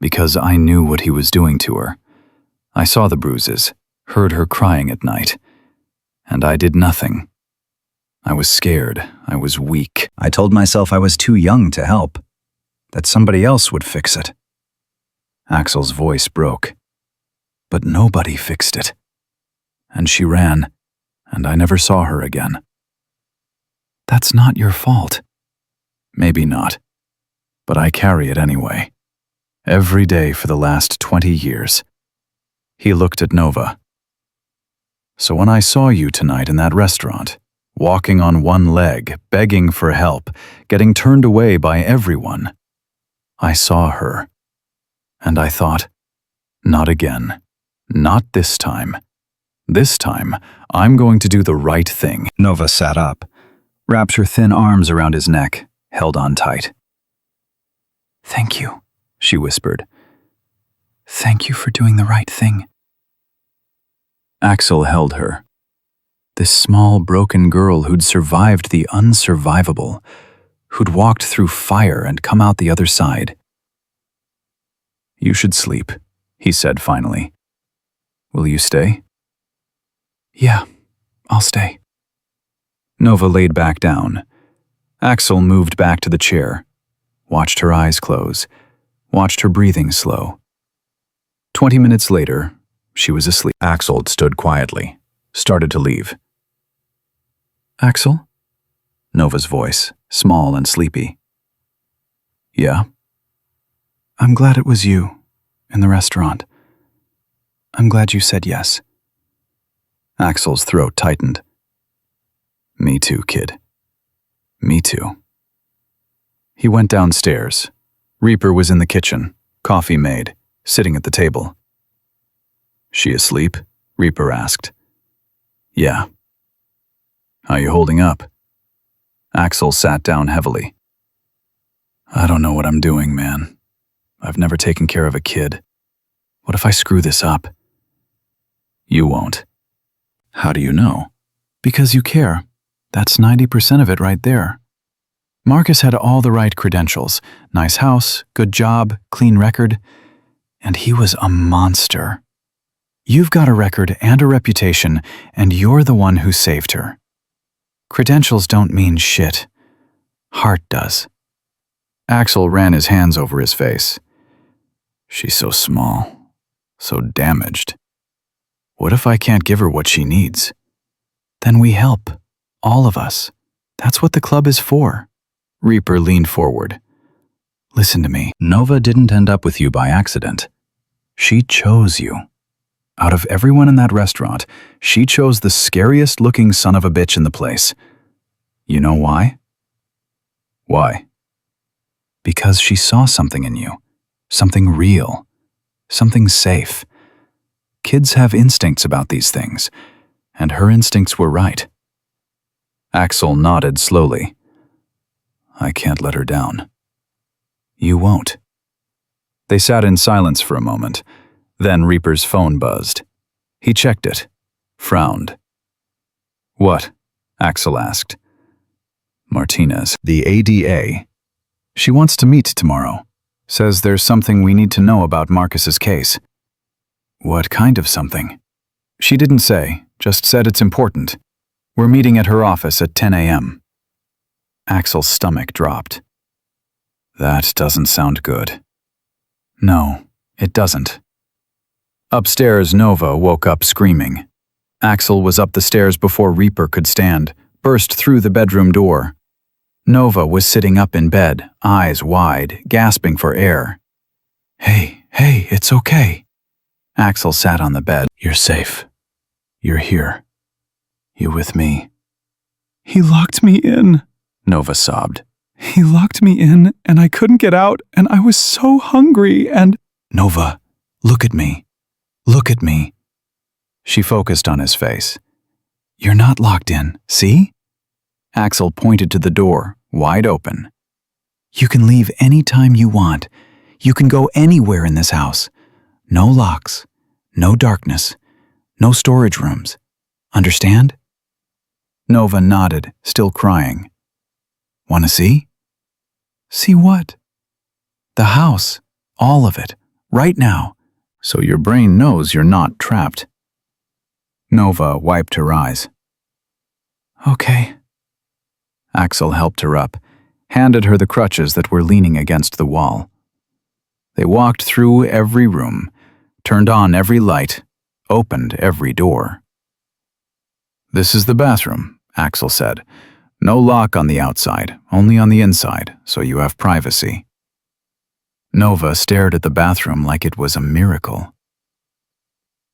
Because I knew what he was doing to her. I saw the bruises, heard her crying at night, and I did nothing. I was scared. I was weak. I told myself I was too young to help, that somebody else would fix it. Axel's voice broke. But nobody fixed it. And she ran, and I never saw her again. That's not your fault. Maybe not, but I carry it anyway. Every day for the last 20 years. He looked at Nova. So when I saw you tonight in that restaurant, walking on one leg, begging for help, getting turned away by everyone, I saw her. And I thought, not again. Not this time. This time, I'm going to do the right thing. Nova sat up, wrapped her thin arms around his neck, held on tight. Thank you, she whispered. Thank you for doing the right thing. Axel held her. This small, broken girl who'd survived the unsurvivable, who'd walked through fire and come out the other side. You should sleep, he said finally. Will you stay? Yeah, I'll stay. Nova laid back down. Axel moved back to the chair, watched her eyes close, watched her breathing slow. 20 minutes later, she was asleep. Axel stood quietly, started to leave. Axel? Nova's voice, small and sleepy. Yeah? I'm glad it was you, in the restaurant. I'm glad you said yes. Axel's throat tightened. Me too, kid. Me too. He went downstairs. Reaper was in the kitchen, coffee made, sitting at the table. She asleep? Reaper asked. Yeah. How you holding up? Axel sat down heavily. I don't know what I'm doing, man. I've never taken care of a kid. What if I screw this up? You won't. How do you know? Because you care. That's 90% of it right there. Marcus had all the right credentials. Nice house, good job, clean record. And he was a monster. You've got a record and a reputation, and you're the one who saved her. Credentials don't mean shit. Heart does. Axel ran his hands over his face. She's so small, so damaged. What if I can't give her what she needs? Then we help, all of us. That's what the club is for. Reaper leaned forward. Listen to me. Nova didn't end up with you by accident. She chose you. Out of everyone in that restaurant, she chose the scariest-looking son of a bitch in the place. You know why? Why? Because she saw something in you. Something real. Something safe. Kids have instincts about these things, and her instincts were right. Axel nodded slowly. I can't let her down. You won't. They sat in silence for a moment. Then Reaper's phone buzzed. He checked it, frowned. What? Axel asked. Martinez, the ADA. She wants to meet tomorrow. Says there's something we need to know about Marcus's case. What kind of something? She didn't say, just said it's important. We're meeting at her office at 10 a.m. Axel's stomach dropped. That doesn't sound good. No, it doesn't. Upstairs, Nova woke up screaming. Axel was up the stairs before Reaper could stand, burst through the bedroom door. Nova was sitting up in bed, eyes wide, gasping for air. Hey, it's okay. Axel sat on the bed. You're safe. You're here. You with me. He locked me in, Nova sobbed. He locked me in, and I couldn't get out, and I was so hungry, and… Nova, look at me. Look at me. She focused on his face. You're not locked in, see? Axel pointed to the door, wide open. You can leave any time you want. You can go anywhere in this house. No locks, no darkness, no storage rooms. Understand? Nova nodded, still crying. Want to see? See what? The house, all of it, right now, so your brain knows you're not trapped. Nova wiped her eyes. Okay. Axel helped her up, handed her the crutches that were leaning against the wall. They walked through every room, turned on every light, opened every door. This is the bathroom, Axel said. No lock on the outside, only on the inside, so you have privacy. Nova stared at the bathroom like it was a miracle.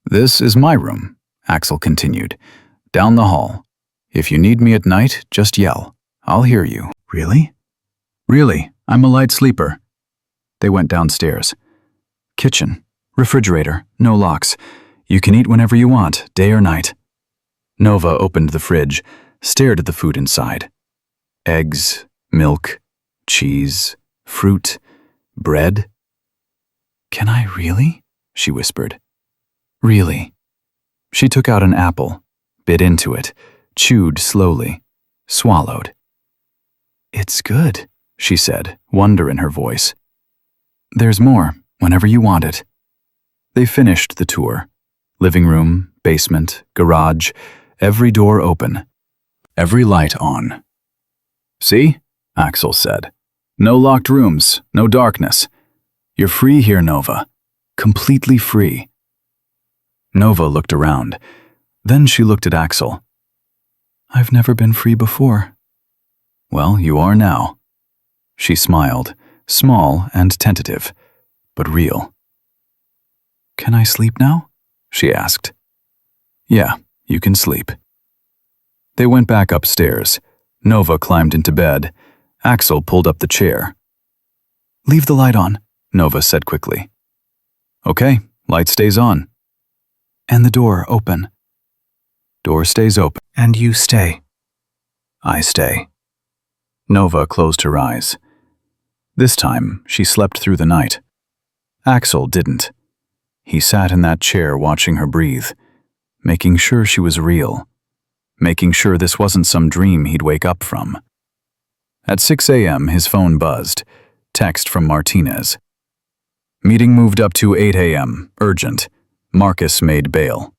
This is my room, Axel continued. Down the hall. If you need me at night, just yell. I'll hear you. Really? Really, I'm a light sleeper. They went downstairs. Kitchen. Refrigerator. No locks. You can eat whenever you want, day or night. Nova opened the fridge, stared at the food inside. Eggs, milk, cheese, fruit, bread. Can I really? She whispered. Really. She took out an apple, bit into it, chewed slowly, swallowed. It's good, she said, wonder in her voice. There's more, whenever you want it. They finished the tour. Living room, basement, garage, every door open. Every light on. See? Axel said. No locked rooms, no darkness. You're free here, Nova. Completely free. Nova looked around. Then she looked at Axel. I've never been free before. Well, you are now. She smiled, small and tentative, but real. Can I sleep now? She asked. Yeah, you can sleep. They went back upstairs. Nova climbed into bed. Axel pulled up the chair. Leave the light on, Nova said quickly. Okay, light stays on. And the door open. Door stays open. And you stay. I stay. Nova closed her eyes. This time, she slept through the night. Axel didn't. He sat in that chair watching her breathe, making sure she was real, making sure this wasn't some dream he'd wake up from. At 6 a.m., his phone buzzed. Text from Martinez. Meeting moved up to 8 a.m., urgent. Marcus made bail.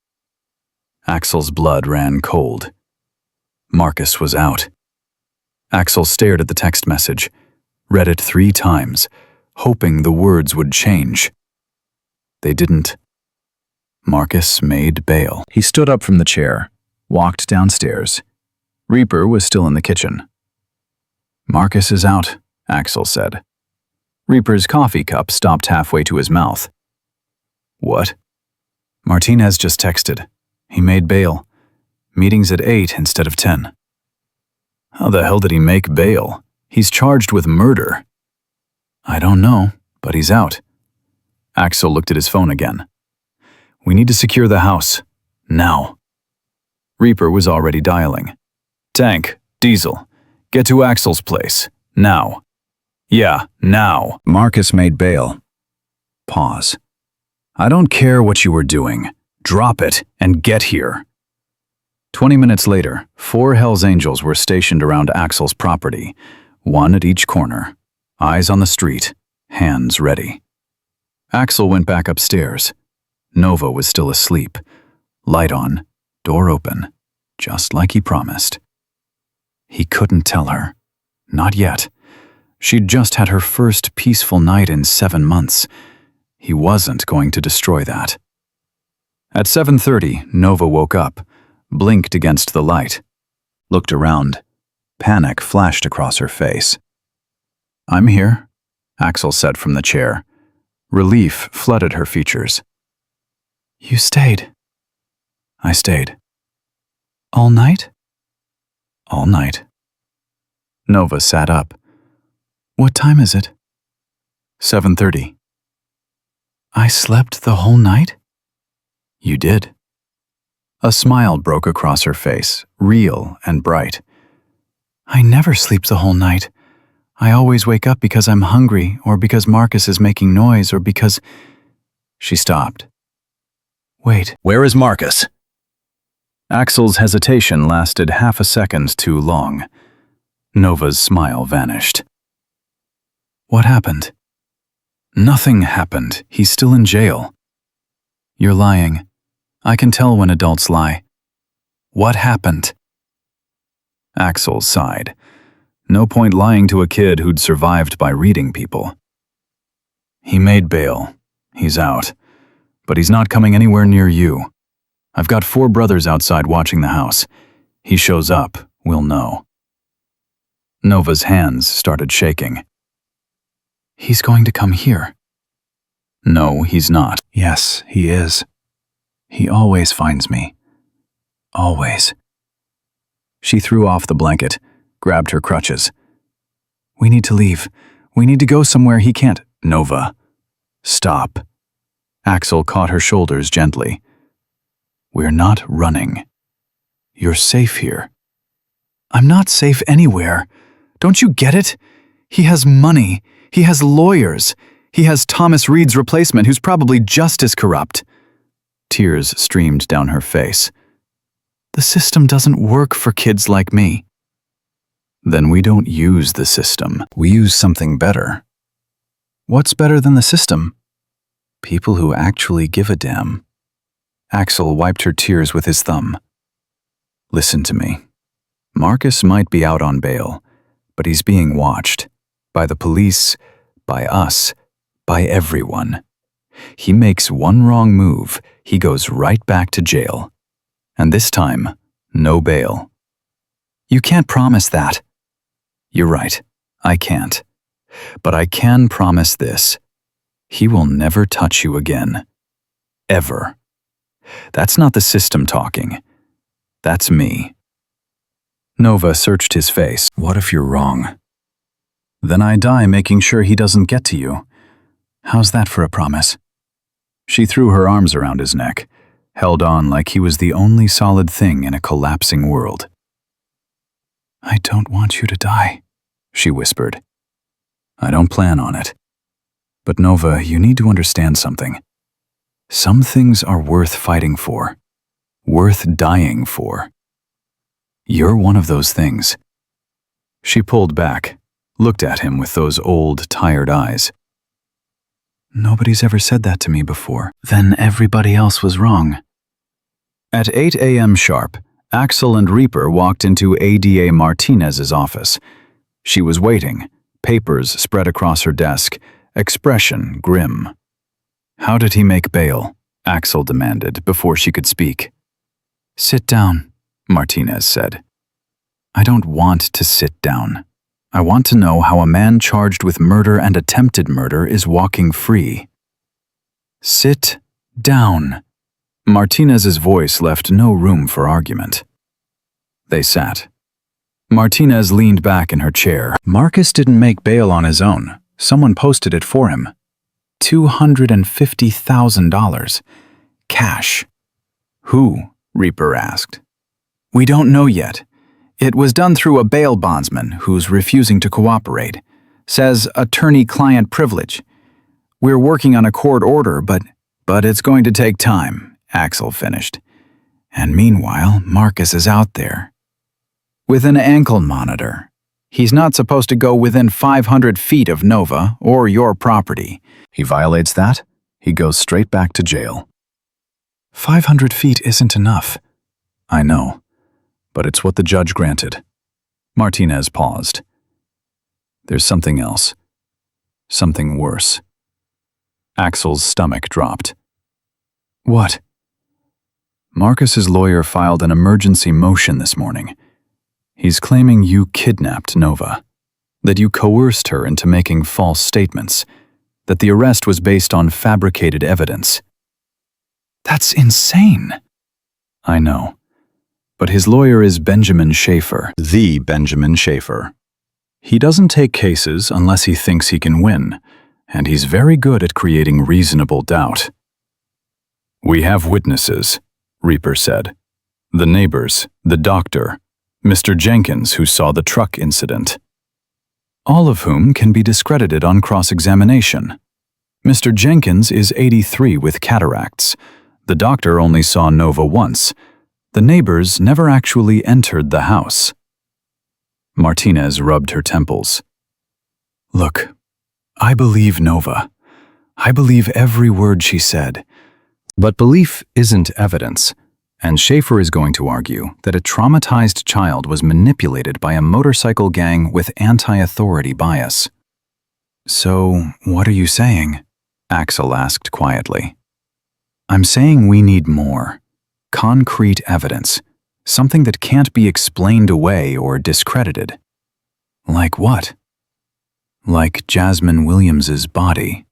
Axel's blood ran cold. Marcus was out. Axel stared at the text message, read it 3 times, hoping the words would change. They didn't. Marcus made bail. He stood up from the chair, walked downstairs. Reaper was still in the kitchen. Marcus is out, Axel said. Reaper's coffee cup stopped halfway to his mouth. What? Martinez just texted. He made bail. Meeting's at 8 instead of 10. How the hell did he make bail? He's charged with murder. I don't know, but he's out. Axel looked at his phone again. We need to secure the house. Now. Reaper was already dialing. Tank, Diesel, get to Axel's place. Now. Yeah, now. Marcus made bail. Pause. I don't care what you were doing. Drop it and get here. 20 minutes later, 4 Hells Angels were stationed around Axel's property, 1 at each corner, eyes on the street, hands ready. Axel went back upstairs. Nova was still asleep. Light on, door open. just like he promised. He couldn't tell her. Not yet. She'd just had her first peaceful night in 7 months. He wasn't going to destroy that. At 7:30, Nova woke up, blinked against the light, looked around. Panic flashed across her face. "I'm here," Axel said from the chair. Relief flooded her features. "You stayed?" "I stayed." "All night?" "All night." Nova sat up. "What time is it?" 7:30. "I slept the whole night?" "You did." A smile broke across her face, real and bright. "I never sleep the whole night. I always wake up because I'm hungry, or because Marcus is making noise, or because—" She stopped. "Wait, Where is Marcus?" Axel's hesitation lasted half a second too long. Nova's smile vanished. "What happened?" "Nothing happened. He's still in jail." "You're lying. I can tell when adults lie. What happened?" Axel sighed. No point lying to a kid who'd survived by reading people. "He made bail. He's out. But he's not coming anywhere near you. I've got 4 brothers outside watching the house. He shows up, we'll know." Nova's hands started shaking. "He's going to come here." "No, he's not." "Yes, he is. He always finds me. Always." She threw off the blanket, grabbed her crutches. "We need to leave. We need to go somewhere he can't—" "Nova, stop." Axel caught her shoulders gently. "We're not running. You're safe here." "I'm not safe anywhere. Don't you get it? He has money. He has lawyers. He has Thomas Reed's replacement, who's probably just as corrupt." Tears streamed down her face. "The system doesn't work for kids like me." "Then we don't use the system. We use something better." "What's better than the system?" "People who actually give a damn." Axel wiped her tears with his thumb. "Listen to me. Marcus might be out on bail, but he's being watched. By the police, by us, by everyone. He makes one wrong move, he goes right back to jail. And this time, no bail." "You can't promise that." "You're right, I can't. But I can promise this. He will never touch you again. Ever. That's not the system talking. That's me." Nova searched his face. "What if you're wrong? Then I die making sure he doesn't get to you. How's that for a promise?" She threw her arms around his neck, held on like he was the only solid thing in a collapsing world. "I don't want you to die," she whispered. "I don't plan on it. But Nova, you need to understand something. Some things are worth fighting for, worth dying for. You're one of those things." She pulled back, looked at him with those old, tired eyes. "Nobody's ever said that to me before." "Then everybody else was wrong." At 8 a.m. sharp, Axel and Reaper walked into ADA Martinez's office. She was waiting, papers spread across her desk, expression grim. "How did he make bail?" Axel demanded before she could speak. "Sit down," Martinez said. "I don't want to sit down. I want to know how a man charged with murder and attempted murder is walking free." "Sit down." Martinez's voice left no room for argument. They sat. Martinez leaned back in her chair. "Marcus didn't make bail on his own. Someone posted it for him. $250,000. Cash." "Who?" Reaper asked. "We don't know yet. It was done through a bail bondsman who's refusing to cooperate. Says attorney-client privilege. We're working on a court order, but it's going to take time," Axel finished. "And meanwhile, Marcus is out there. With an ankle monitor. He's not supposed to go within 500 feet of Nova or your property. He violates that, he goes straight back to jail." 500 feet isn't enough." "I know. but it's what the judge granted. Martinez paused. There's something else. Something worse. Axel's stomach dropped. What? Marcus's lawyer filed an emergency motion this morning. He's claiming you kidnapped Nova, that you coerced her into making false statements, that the arrest was based on fabricated evidence. That's insane. I know. But his lawyer is Benjamin Schaefer. The Benjamin Schaefer. He doesn't take cases unless he thinks he can win, and he's very good at creating reasonable doubt. We have witnesses, Reaper said. The neighbors, the doctor, Mr. Jenkins, who saw the truck incident. All of whom can be discredited on cross-examination. Mr. Jenkins is 83 with cataracts. The doctor only saw Nova once. The neighbors never actually entered the house. Martinez rubbed her temples. Look, I believe Nova. I believe every word she said. But belief isn't evidence, and Schaefer is going to argue that a traumatized child was manipulated by a motorcycle gang with anti-authority bias. So, what are you saying? Axel asked quietly. I'm saying we need more. Concrete evidence. Something that can't be explained away or discredited. Like what? Like Jasmine Williams's body.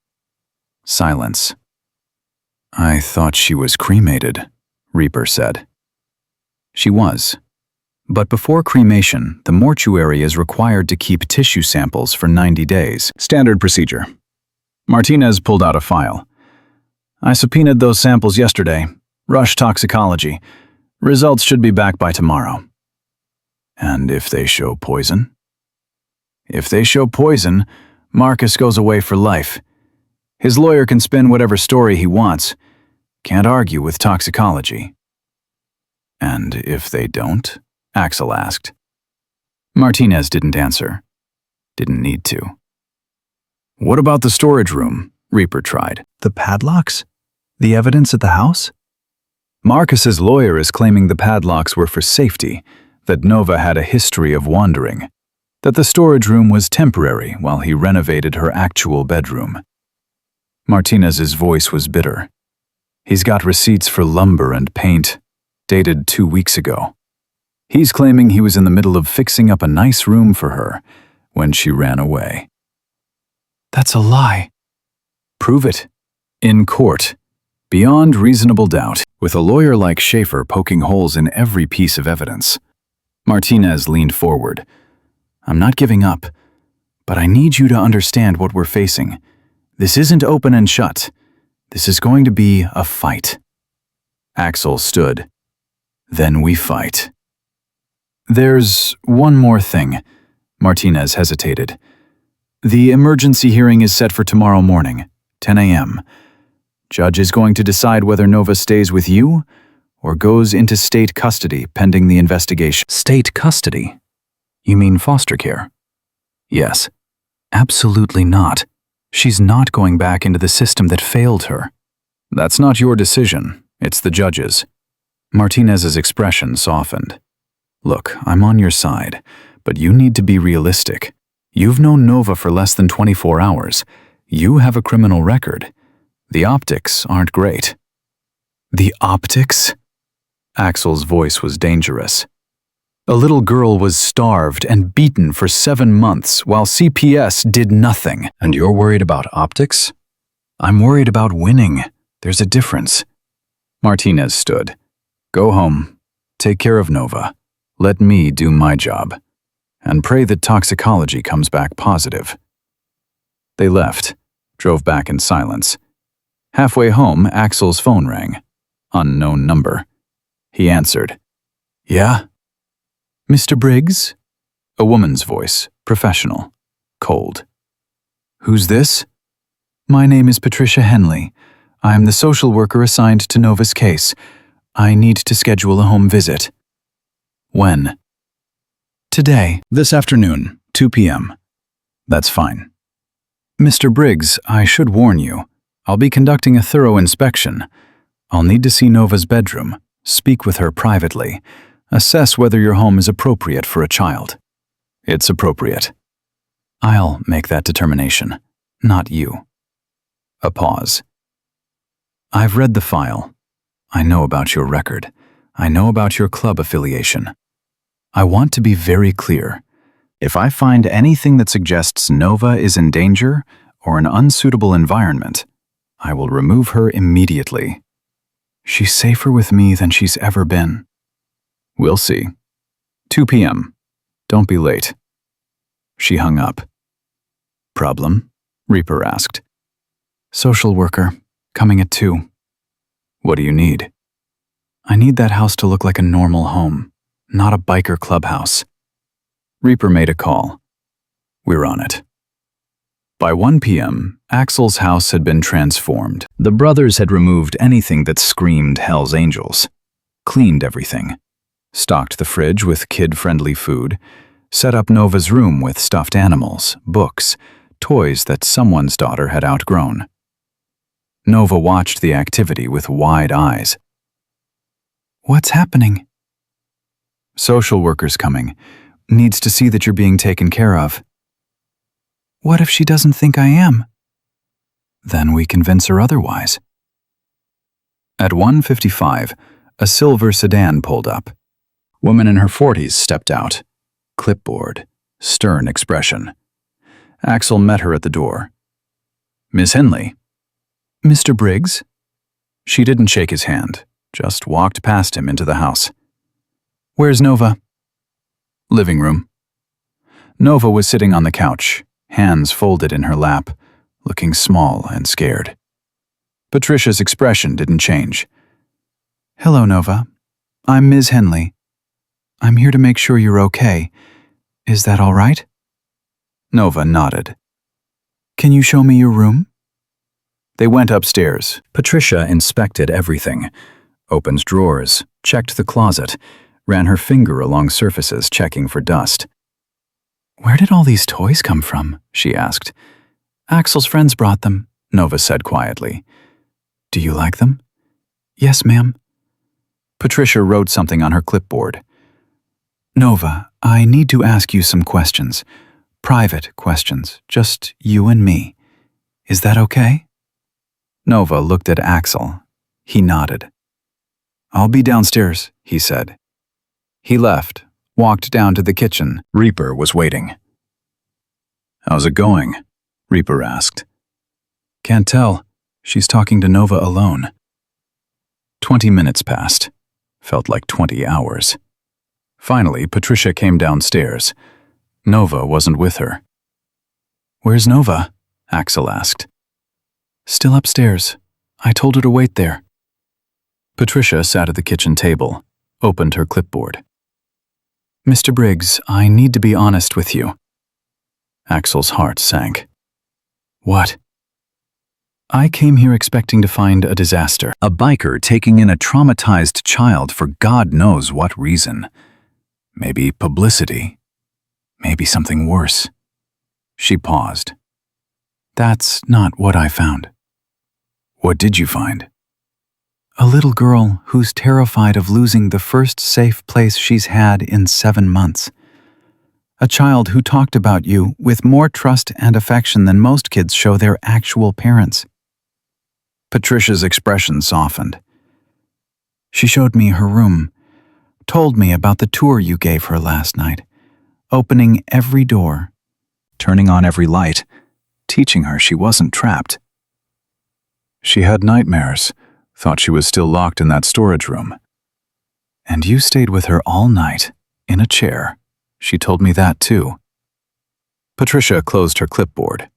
Silence. I thought she was cremated, Reaper said. She was. But before cremation, the mortuary is required to keep tissue samples for 90 days. Standard procedure. Martinez pulled out a file. I subpoenaed those samples yesterday. Rush toxicology. Results should be back by tomorrow. And if they show poison? If they show poison, Marcus goes away for life. His lawyer can spin whatever story he wants. Can't argue with toxicology. And if they don't? Axel asked. Martinez didn't answer. Didn't need to. What about the storage room? Reaper tried. The padlocks? The evidence at the house? Marcus's lawyer is claiming the padlocks were for safety, that Nova had a history of wandering, that the storage room was temporary while he renovated her actual bedroom. Martinez's voice was bitter. He's got receipts for lumber and paint, dated 2 weeks ago. He's claiming he was in the middle of fixing up a nice room for her when she ran away. That's a lie. Prove it. In court. Beyond reasonable doubt, with a lawyer like Schaefer poking holes in every piece of evidence. Martinez leaned forward. I'm not giving up, but I need you to understand what we're facing. This isn't open and shut. This is going to be a fight. Axel stood. Then we fight. There's one more thing. Martinez hesitated. The emergency hearing is set for tomorrow morning, 10 a.m. Judge is going to decide whether Nova stays with you or goes into state custody pending the investigation. State custody? You mean foster care? Yes. Absolutely not. She's not going back into the system that failed her. That's not your decision. It's the judge's. Martinez's expression softened. Look, I'm on your side, but you need to be realistic. You've known Nova for less than 24 hours. You have a criminal record. The optics aren't great. The optics? Axel's voice was dangerous. A little girl was starved and beaten for 7 months while CPS did nothing. And you're worried about optics? I'm worried about winning. There's a difference. Martinez stood. Go home. Take care of Nova. Let me do my job. And pray that toxicology comes back positive. They left, drove back in silence. Halfway home, Axel's phone rang. Unknown number. He answered. Yeah? Mr. Briggs? A woman's voice, professional, cold. Who's this? My name is Patricia Henley. I'm the social worker assigned to Nova's case. I need to schedule a home visit. When? Today. This afternoon, 2 p.m. That's fine. Mr. Briggs, I should warn you. I'll be conducting a thorough inspection. I'll need to see Nova's bedroom, speak with her privately. Assess whether your home is appropriate for a child. It's appropriate. I'll make that determination, not you. A pause. I've read the file. I know about your record. I know about your club affiliation. I want to be very clear. If I find anything that suggests Nova is in danger or an unsuitable environment, I will remove her immediately. She's safer with me than she's ever been. We'll see. 2 p.m. Don't be late. She hung up. Problem? Reaper asked. Social worker, coming at 2. What do you need? I need that house to look like a normal home, not a biker clubhouse. Reaper made a call. We're on it. By 1 p.m., Axel's house had been transformed. The brothers had removed anything that screamed Hell's Angels, cleaned everything, stocked the fridge with kid-friendly food, set up Nova's room with stuffed animals, books, toys that someone's daughter had outgrown. Nova watched the activity with wide eyes. What's happening? Social worker's coming. Needs to see that you're being taken care of. What if she doesn't think I am? Then we convince her otherwise. At 1:55, a silver sedan pulled up. Woman in her 40s stepped out. Clipboard, stern expression. Axel met her at the door. Miss Henley. Mr. Briggs? She didn't shake his hand, just walked past him into the house. Where's Nova? Living room. Nova was sitting on the couch, hands folded in her lap, looking small and scared. Patricia's expression didn't change. Hello, Nova. I'm Ms. Henley. I'm here to make sure you're okay. Is that all right? Nova nodded. Can you show me your room? They went upstairs. Patricia inspected everything. Opened drawers, checked the closet, ran her finger along surfaces checking for dust. Where did all these toys come from? She asked. Axel's friends brought them, Nova said quietly. Do you like them? Yes, ma'am. Patricia wrote something on her clipboard. Nova, I need to ask you some questions. Private questions, just you and me. Is that okay? Nova looked at Axel. He nodded. I'll be downstairs, he said. He left, walked down to the kitchen. Reaper was waiting. How's it going? Reaper asked. Can't tell. She's talking to Nova alone. 20 minutes passed. Felt like 20 hours. Finally, Patricia came downstairs. Nova wasn't with her. Where's Nova? Axel asked. Still upstairs. I told her to wait there. Patricia sat at the kitchen table, opened her clipboard. Mr. Briggs, I need to be honest with you. Axel's heart sank. What? I came here expecting to find a disaster. A biker taking in a traumatized child for God knows what reason. Maybe publicity. Maybe something worse. She paused. That's not what I found. What did you find? A little girl who's terrified of losing the first safe place she's had in 7 months. A child who talked about you with more trust and affection than most kids show their actual parents. Patricia's expression softened. She showed me her room, told me about the tour you gave her last night, opening every door, turning on every light, teaching her she wasn't trapped. She had nightmares, thought she was still locked in that storage room. And you stayed with her all night, in a chair. She told me that too. Patricia closed her clipboard.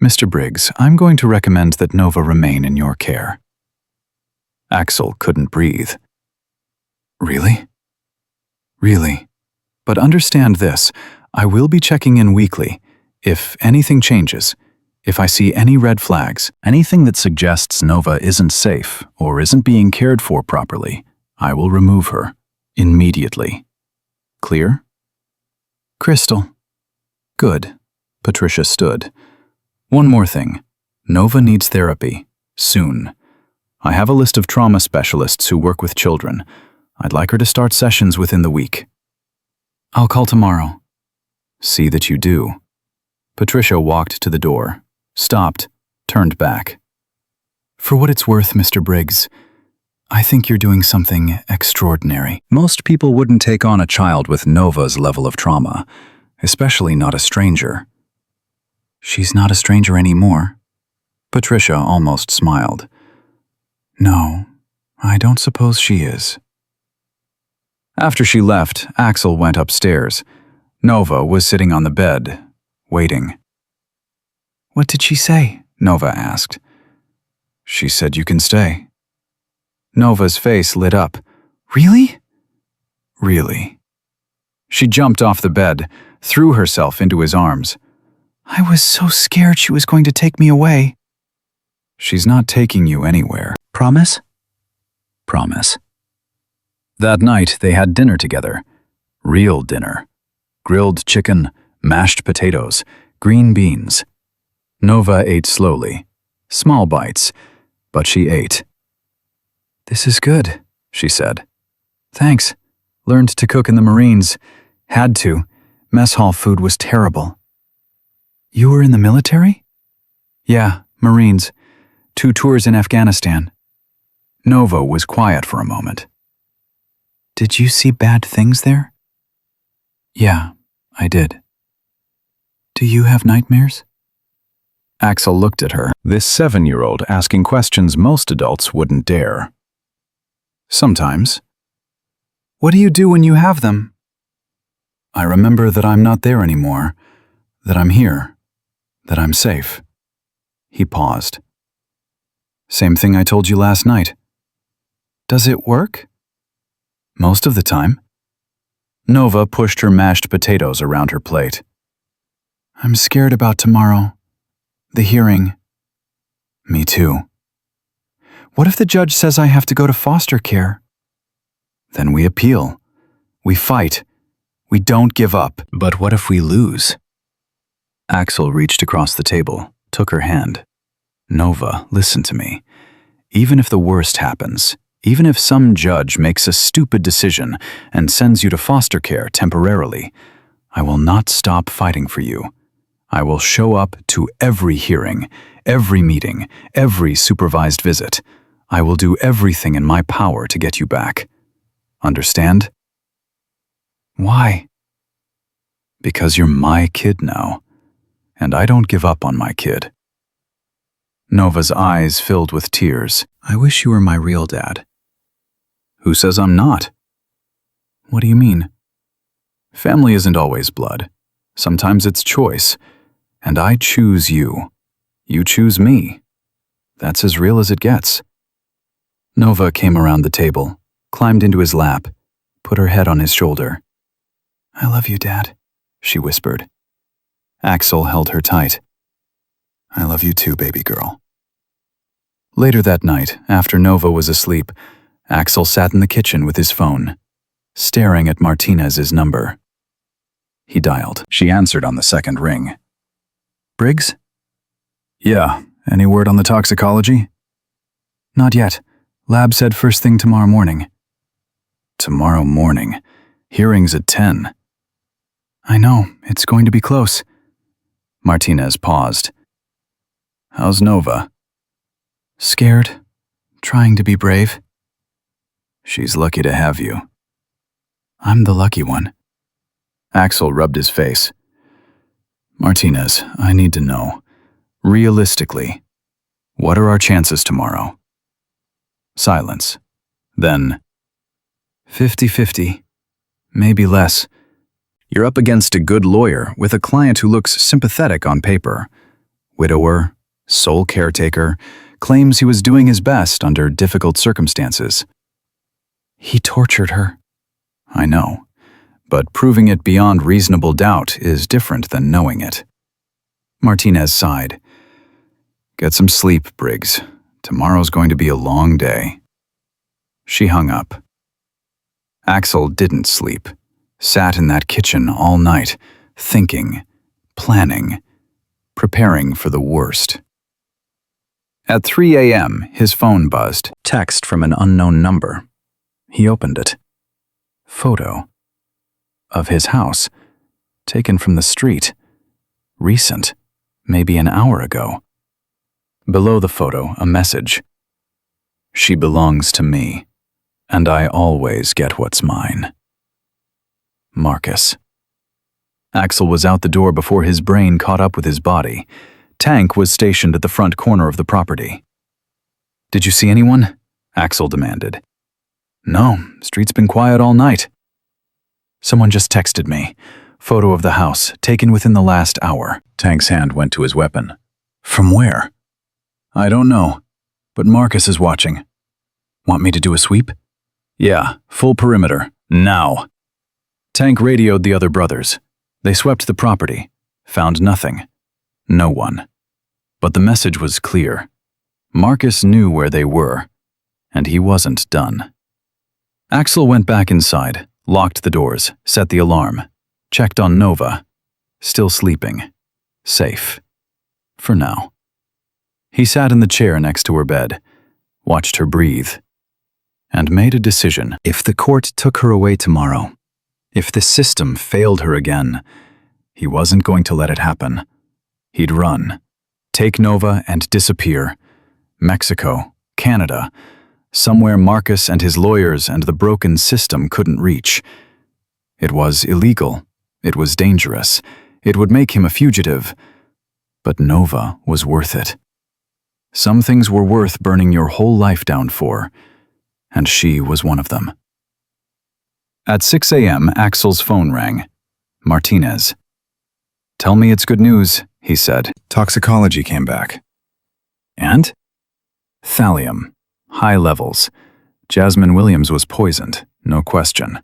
Mr. Briggs, I'm going to recommend that Nova remain in your care. Axel couldn't breathe. Really? Really. But understand this, I will be checking in weekly. If anything changes, if I see any red flags, anything that suggests Nova isn't safe or isn't being cared for properly, I will remove her immediately. Clear? Crystal. Good. Patricia stood. One more thing. Nova needs therapy. Soon. I have a list of trauma specialists who work with children. I'd like her to start sessions within the week. I'll call tomorrow. See that you do. Patricia walked to the door, stopped, turned back. For what it's worth, Mr. Briggs, I think you're doing something extraordinary. Most people wouldn't take on a child with Nova's level of trauma, especially not a stranger. She's not a stranger anymore. Patricia almost smiled. No, I don't suppose she is. After she left, Axel went upstairs. Nova was sitting on the bed, waiting. What did she say? Nova asked. She said you can stay. Nova's face lit up. Really? Really. She jumped off the bed, threw herself into his arms. I was so scared she was going to take me away. She's not taking you anywhere. Promise? Promise. That night, they had dinner together. Real dinner. Grilled chicken, mashed potatoes, green beans. Nova ate slowly. Small bites, but she ate. This is good, she said. Thanks. Learned to cook in the Marines. Had to. Mess hall food was terrible. You were in the military? Yeah, Marines. 2 tours in Afghanistan. Nova was quiet for a moment. Did you see bad things there? Yeah, I did. Do you have nightmares? Axel looked at her, this 7-year-old asking questions most adults wouldn't dare. Sometimes. What do you do when you have them? I remember that I'm not there anymore, that I'm here, that I'm safe. He paused. Same thing I told you last night. Does it work? Most of the time. Nova pushed her mashed potatoes around her plate. I'm scared about tomorrow. The hearing. Me too. What if the judge says I have to go to foster care? Then we appeal. We fight. We don't give up. But what if we lose? Axel reached across the table, took her hand. Nova, listen to me. Even if the worst happens, even if some judge makes a stupid decision and sends you to foster care temporarily, I will not stop fighting for you. I will show up to every hearing, every meeting, every supervised visit. I will do everything in my power to get you back. Understand? Why? Because you're my kid now, and I don't give up on my kid. Nova's eyes filled with tears. I wish you were my real dad. Who says I'm not? What do you mean? Family isn't always blood. Sometimes it's choice. And I choose you. You choose me. That's as real as it gets. Nova came around the table, climbed into his lap, put her head on his shoulder. I love you, Dad, she whispered. Axel held her tight. I love you too, baby girl. Later that night, after Nova was asleep, Axel sat in the kitchen with his phone, staring at Martinez's number. He dialed. She answered on the second ring. Briggs? Yeah, any word on the toxicology? Not yet. Lab said first thing tomorrow morning. Tomorrow morning? Hearing's at 10. I know, it's going to be close. Martinez paused. How's Nova? Scared. Trying to be brave. She's lucky to have you. I'm the lucky one. Axel rubbed his face. Martinez, I need to know, realistically, what are our chances tomorrow? Silence. Then, 50-50. Maybe less. You're up against a good lawyer with a client who looks sympathetic on paper. Widower, sole caretaker, claims he was doing his best under difficult circumstances. He tortured her. I know. But proving it beyond reasonable doubt is different than knowing it. Martinez sighed. Get some sleep, Briggs. Tomorrow's going to be a long day. She hung up. Axel didn't sleep. Sat in that kitchen all night, thinking, planning, preparing for the worst. At 3 a.m., his phone buzzed. Text from an unknown number. He opened it. Photo. Of his house. Taken from the street. Recent. Maybe an hour ago. Below the photo, a message. She belongs to me, and I always get what's mine. Marcus. Axel was out the door before his brain caught up with his body. Tank was stationed at the front corner of the property. Did you see anyone? Axel demanded. No, street's been quiet all night. Someone just texted me. Photo of the house, taken within the last hour. Tank's hand went to his weapon. From where? I don't know, but Marcus is watching. Want me to do a sweep? Yeah, full perimeter, now. Tank radioed the other brothers. They swept the property, found nothing. No one. But the message was clear. Marcus knew where they were, and he wasn't done. Axel went back inside, locked the doors, set the alarm, checked on Nova. Still sleeping. Safe. For now. He sat in the chair next to her bed, watched her breathe, and made a decision. If the court took her away tomorrow, if the system failed her again, he wasn't going to let it happen. He'd run, take Nova and disappear. Mexico, Canada, somewhere Marcus and his lawyers and the broken system couldn't reach. It was illegal. It was dangerous. It would make him a fugitive. But Nova was worth it. Some things were worth burning your whole life down for, and she was one of them. At 6 a.m., Axel's phone rang. Martinez. Tell me it's good news, he said. Toxicology came back. And? Thallium. High levels. Jasmine Williams was poisoned, no question.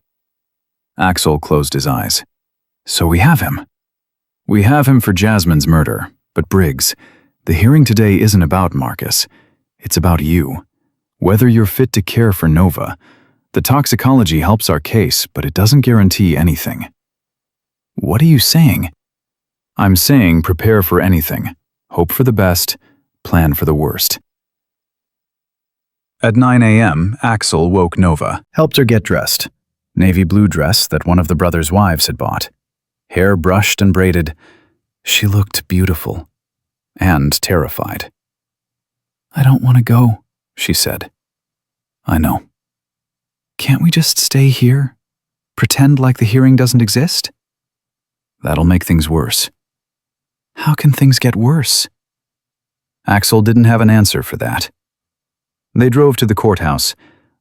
Axel closed his eyes. So we have him. We have him for Jasmine's murder, but Briggs, the hearing today isn't about Marcus. It's about you. Whether you're fit to care for Nova. The toxicology helps our case, but it doesn't guarantee anything. What are you saying? I'm saying prepare for anything. Hope for the best, plan for the worst. At 9 a.m., Axel woke Nova, helped her get dressed. Navy blue dress that one of the brothers' wives had bought. Hair brushed and braided. She looked beautiful. And terrified. I don't want to go, she said. I know. Can't we just stay here? Pretend like the hearing doesn't exist? That'll make things worse. How can things get worse? Axel didn't have an answer for that. They drove to the courthouse.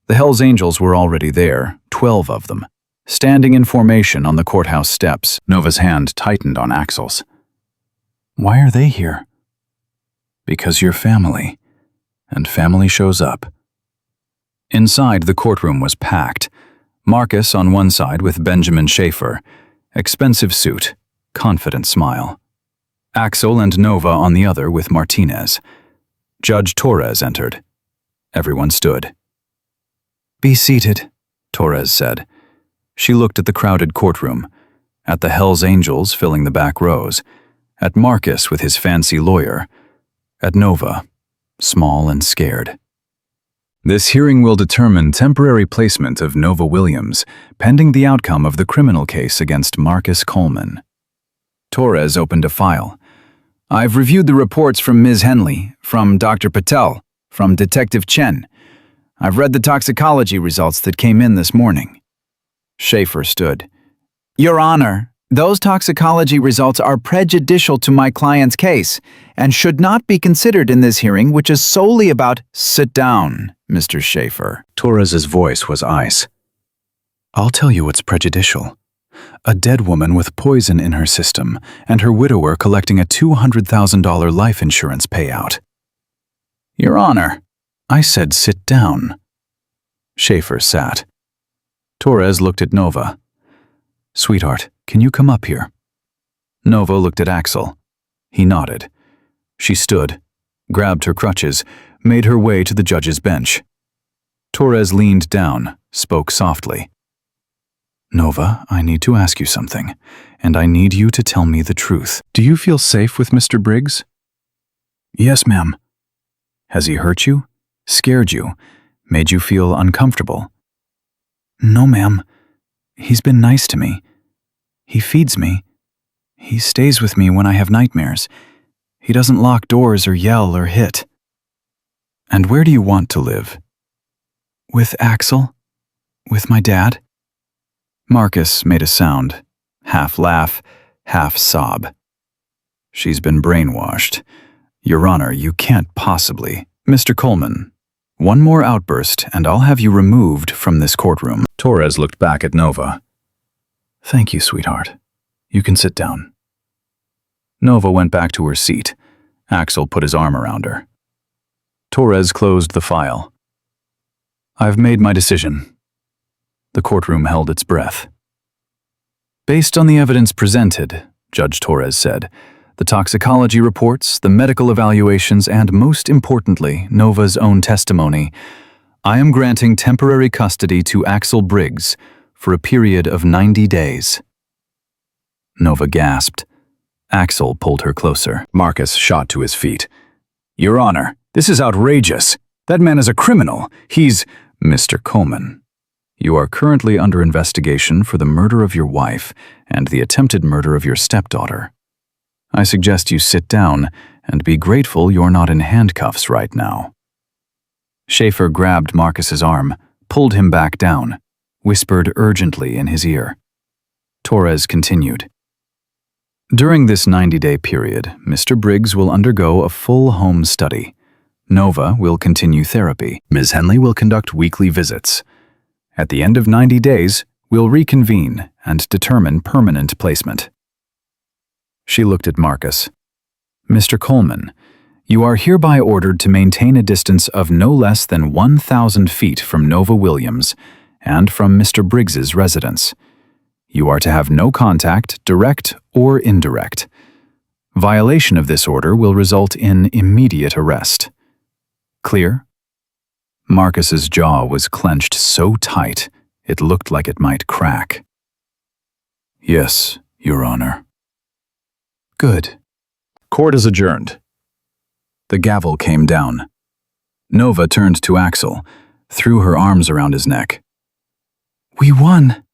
The Hells Angels were already there, 12 of them, standing in formation on the courthouse steps. Nova's hand tightened on Axel's. Why are they here? Because you're family, and family shows up. Inside, the courtroom was packed. Marcus on one side with Benjamin Schaefer, expensive suit, confident smile. Axel and Nova on the other with Martinez. Judge Torres entered. Everyone stood. Be seated, Torres said. She looked at the crowded courtroom, at the Hells Angels filling the back rows, at Marcus with his fancy lawyer, at Nova, small and scared. This hearing will determine temporary placement of Nova Williams, pending the outcome of the criminal case against Marcus Coleman. Torres opened a file. I've reviewed the reports from Ms. Henley, from Dr. Patel, from Detective Chen. I've read the toxicology results that came in this morning. Schaefer stood. Your Honor, those toxicology results are prejudicial to my client's case and should not be considered in this hearing, which is solely about— Sit down, Mr. Schaefer. Torres's voice was ice. I'll tell you what's prejudicial. A dead woman with poison in her system and her widower collecting a $200,000 life insurance payout. Your Honor, I said sit down. Schaefer sat. Torres looked at Nova. Sweetheart, can you come up here? Nova looked at Axel. He nodded. She stood, grabbed her crutches, made her way to the judge's bench. Torres leaned down, spoke softly. Nova, I need to ask you something, and I need you to tell me the truth. Do you feel safe with Mr. Briggs? Yes, ma'am. Has he hurt you? Scared you? Made you feel uncomfortable? No, ma'am. He's been nice to me. He feeds me. He stays with me when I have nightmares. He doesn't lock doors or yell or hit. And where do you want to live? With Axel? With my dad? Marcus made a sound, half laugh, half sob. She's been brainwashed. Your Honor, you can't possibly. Mr. Coleman, one more outburst and I'll have you removed from this courtroom. Torres looked back at Nova. Thank you, sweetheart. You can sit down. Nova went back to her seat. Axel put his arm around her. Torres closed the file. I've made my decision. The courtroom held its breath. Based on the evidence presented, Judge Torres said, the toxicology reports, the medical evaluations, and most importantly, Nova's own testimony, I am granting temporary custody to Axel Briggs for a period of 90 days. Nova gasped. Axel pulled her closer. Marcus shot to his feet. Your Honor, this is outrageous. That man is a criminal. He's... Mr. Coleman, you are currently under investigation for the murder of your wife and the attempted murder of your stepdaughter. I suggest you sit down and be grateful you're not in handcuffs right now. Schaefer grabbed Marcus's arm, pulled him back down, whispered urgently in his ear. Torres continued. During this 90-day period, Mr. Briggs will undergo a full home study. Nova will continue therapy. Ms. Henley will conduct weekly visits. At the end of 90 days, we'll reconvene and determine permanent placement. She looked at Marcus. Mr. Coleman, you are hereby ordered to maintain a distance of no less than 1,000 feet from Nova Williams and from Mr. Briggs's residence. You are to have no contact, direct or indirect. Violation of this order will result in immediate arrest. Clear? Marcus's jaw was clenched so tight, it looked like it might crack. Yes, Your Honor. Good. Court is adjourned. The gavel came down. Nova turned to Axel, threw her arms around his neck. We won.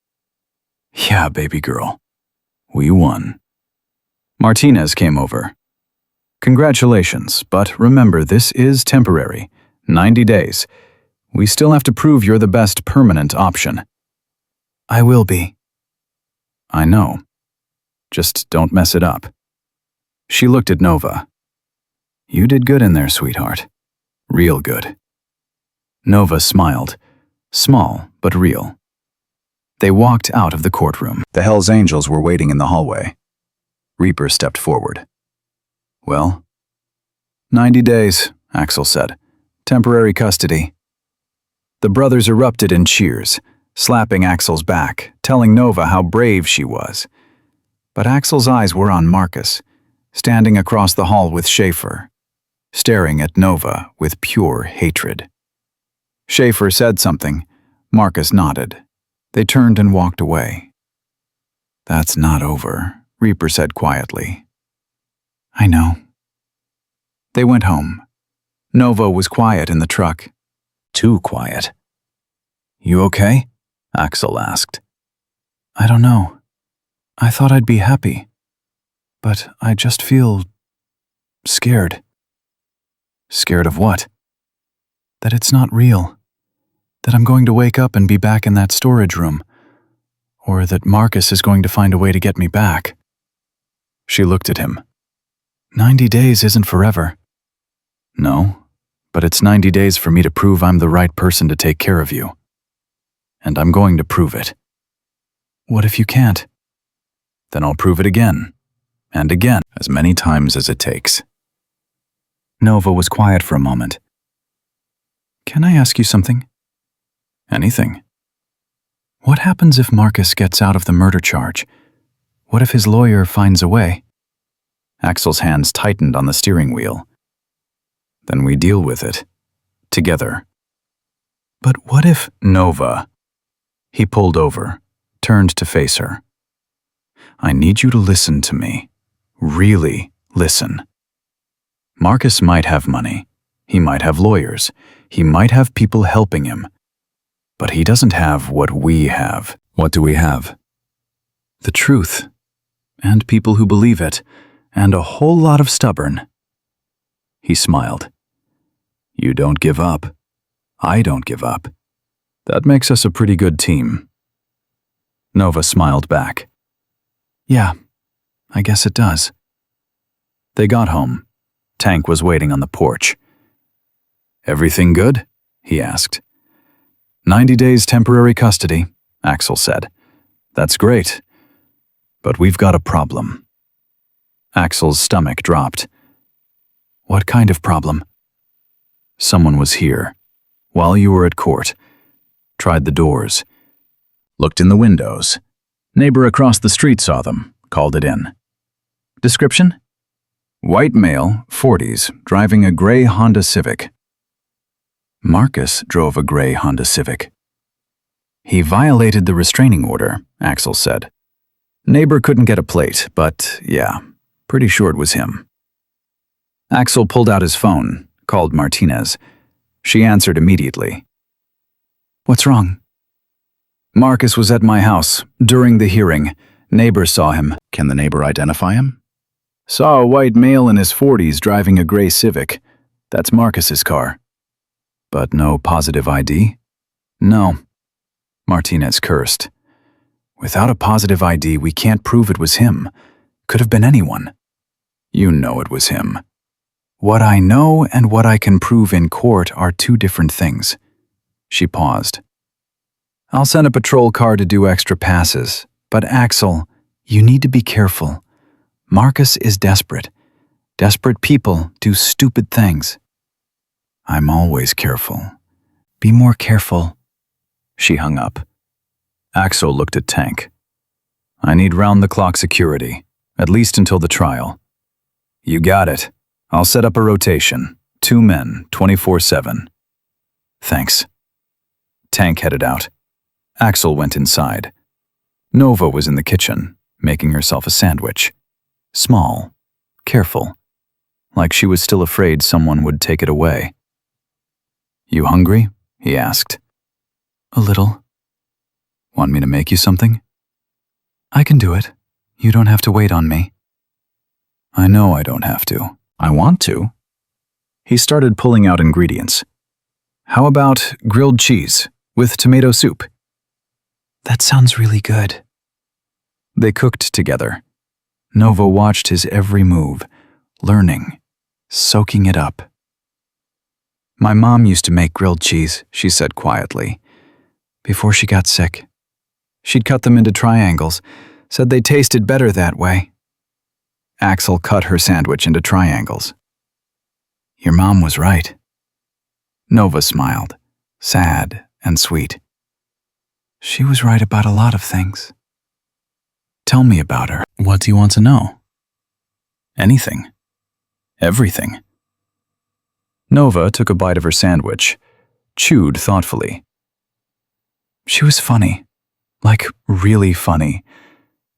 Yeah, baby girl. We won. Martinez came over. Congratulations, but remember this is temporary. 90 days. We still have to prove you're the best permanent option. I will be. I know. Just don't mess it up. She looked at Nova. You did good in there, sweetheart. Real good. Nova smiled. Small, but real. They walked out of the courtroom. The Hells Angels were waiting in the hallway. Reaper stepped forward. Well? 90 days, Axel said. Temporary custody. The brothers erupted in cheers, slapping Axel's back, telling Nova how brave she was. But Axel's eyes were on Marcus, standing across the hall with Schaefer, staring at Nova with pure hatred. Schaefer said something. Marcus nodded. They turned and walked away. That's not over, Reaper said quietly. I know. They went home. Nova was quiet in the truck. Too quiet. You okay? Axel asked. I don't know. I thought I'd be happy. But I just feel scared. Scared of what? That it's not real. That I'm going to wake up and be back in that storage room. Or that Marcus is going to find a way to get me back. She looked at him. 90 days isn't forever. No, but it's 90 days for me to prove I'm the right person to take care of you. And I'm going to prove it. What if you can't? Then I'll prove it again. And again, as many times as it takes. Nova was quiet for a moment. Can I ask you something? Anything. What happens if Marcus gets out of the murder charge? What if his lawyer finds a way? Axel's hands tightened on the steering wheel. Then we deal with it. Together. But what if... Nova. He pulled over, turned to face her. I need you to listen to me. Really listen. Marcus might have money. He might have lawyers. He might have people helping him. But he doesn't have what we have. What do we have? The truth. And people who believe it. And a whole lot of stubborn. He smiled. You don't give up. I don't give up. That makes us a pretty good team. Nova smiled back. Yeah, I guess it does. They got home. Tank was waiting on the porch. Everything good? He asked. 90 days temporary custody, Axel said. That's great. But we've got a problem. Axel's stomach dropped. What kind of problem? Someone was here, while you were at court. Tried the doors. Looked in the windows. Neighbor across the street saw them, called it in. Description? White male, 40s, driving a gray Honda Civic. Marcus drove a gray Honda Civic. He violated the restraining order, Axel said. Neighbor couldn't get a plate, but yeah, pretty sure it was him. Axel pulled out his phone, called Martinez. She answered immediately. What's wrong? Marcus was at my house during the hearing. Neighbor saw him. Can the neighbor identify him? Saw a white male in his 40s driving a gray Civic. That's Marcus's car. But no positive ID? No. Martinez cursed. Without a positive ID, we can't prove it was him. Could have been anyone. You know it was him. What I know and what I can prove in court are two different things. She paused. I'll send a patrol car to do extra passes, but Axel, you need to be careful. Marcus is desperate. Desperate people do stupid things. I'm always careful. Be more careful. She hung up. Axel looked at Tank. I need round-the-clock security, at least until the trial. You got it. I'll set up a rotation. 2 men, 24/7. Thanks. Tank headed out. Axel went inside. Nova was in the kitchen, making herself a sandwich. Small, careful, like she was still afraid someone would take it away. You hungry? He asked. A little. Want me to make you something? I can do it. You don't have to wait on me. I know I don't have to. I want to. He started pulling out ingredients. How about grilled cheese with tomato soup? That sounds really good. They cooked together. Nova watched his every move, learning, soaking it up. My mom used to make grilled cheese, she said quietly, before she got sick. She'd cut them into triangles, said they tasted better that way. Axel cut her sandwich into triangles. Your mom was right. Nova smiled, sad and sweet. She was right about a lot of things. Tell me about her. What do you want to know? Anything. Everything. Nova took a bite of her sandwich, chewed thoughtfully. She was funny. Like, really funny.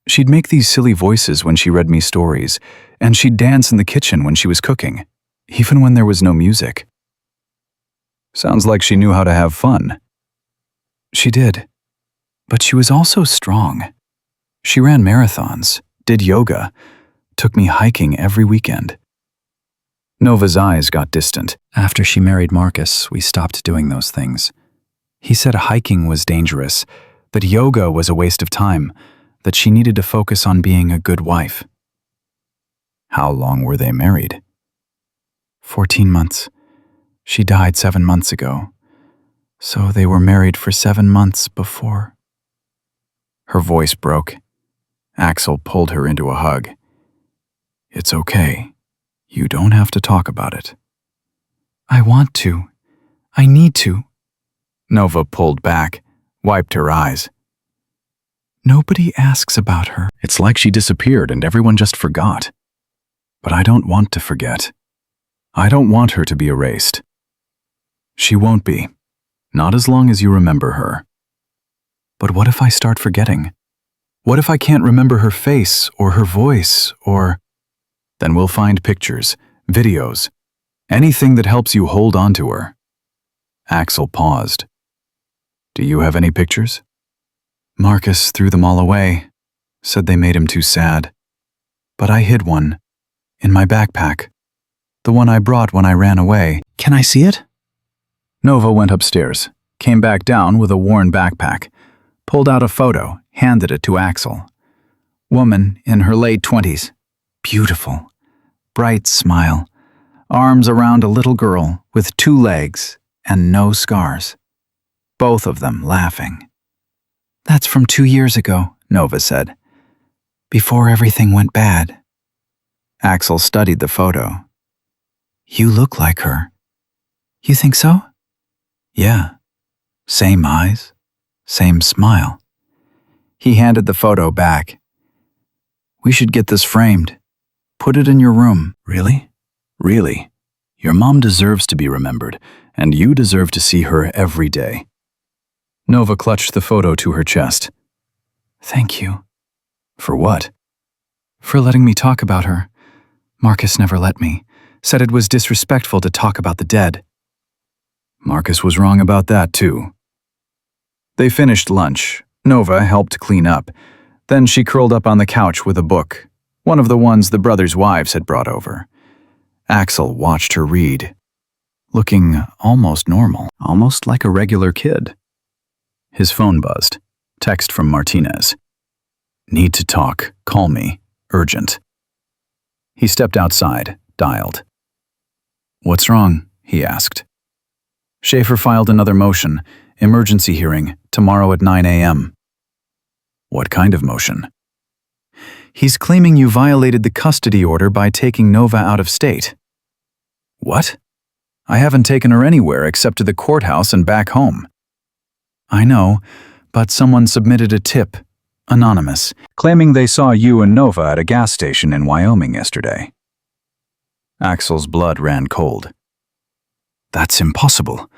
She'd make these silly voices when she read me stories, and she'd dance in the kitchen when she was cooking, even when there was no music. Sounds like she knew how to have fun. She did. But she was also strong. She ran marathons, did yoga, took me hiking every weekend. Nova's eyes got distant. After she married Marcus, we stopped doing those things. He said hiking was dangerous, that yoga was a waste of time, that she needed to focus on being a good wife. How long were they married? 14 months. She died 7 months ago. So they were married for 7 months before. Her voice broke. Axel pulled her into a hug. It's okay. You don't have to talk about it. I want to. I need to. Nova pulled back, wiped her eyes. Nobody asks about her. It's like she disappeared and everyone just forgot. But I don't want to forget. I don't want her to be erased. She won't be. Not as long as you remember her. But what if I start forgetting? What if I can't remember her face or her voice or... Then we'll find pictures, videos, anything that helps you hold on to her. Axel paused. Do you have any pictures? Marcus threw them all away, said they made him too sad. But I hid one, in my backpack, the one I brought when I ran away. Can I see it? Nova went upstairs, came back down with a worn backpack, pulled out a photo, handed it to Axel. Woman in her late 20s. Beautiful. Bright smile. Arms around a little girl with 2 legs and no scars. Both of them laughing. That's from 2 years ago, Nova said. Before everything went bad. Axel studied the photo. You look like her. You think so? Yeah. Same eyes, same smile. He handed the photo back. We should get this framed. Put it in your room. Really? Really. Your mom deserves to be remembered, and you deserve to see her every day. Nova clutched the photo to her chest. Thank you. For what? For letting me talk about her. Marcus never let me. Said it was disrespectful to talk about the dead. Marcus was wrong about that, too. They finished lunch. Nova helped clean up. Then she curled up on the couch with a book, one of the ones the brothers' wives had brought over. Axel watched her read, looking almost normal, almost like a regular kid. His phone buzzed. Text from Martinez. Need to talk. Call me. Urgent. He stepped outside, dialed. What's wrong? He asked. Schaefer filed another motion. Emergency hearing, tomorrow at 9 a.m. What kind of motion? He's claiming you violated the custody order by taking Nova out of state. What? I haven't taken her anywhere except to the courthouse and back home. I know, but someone submitted a tip, anonymous, claiming they saw you and Nova at a gas station in Wyoming yesterday. Axel's blood ran cold. That's impossible.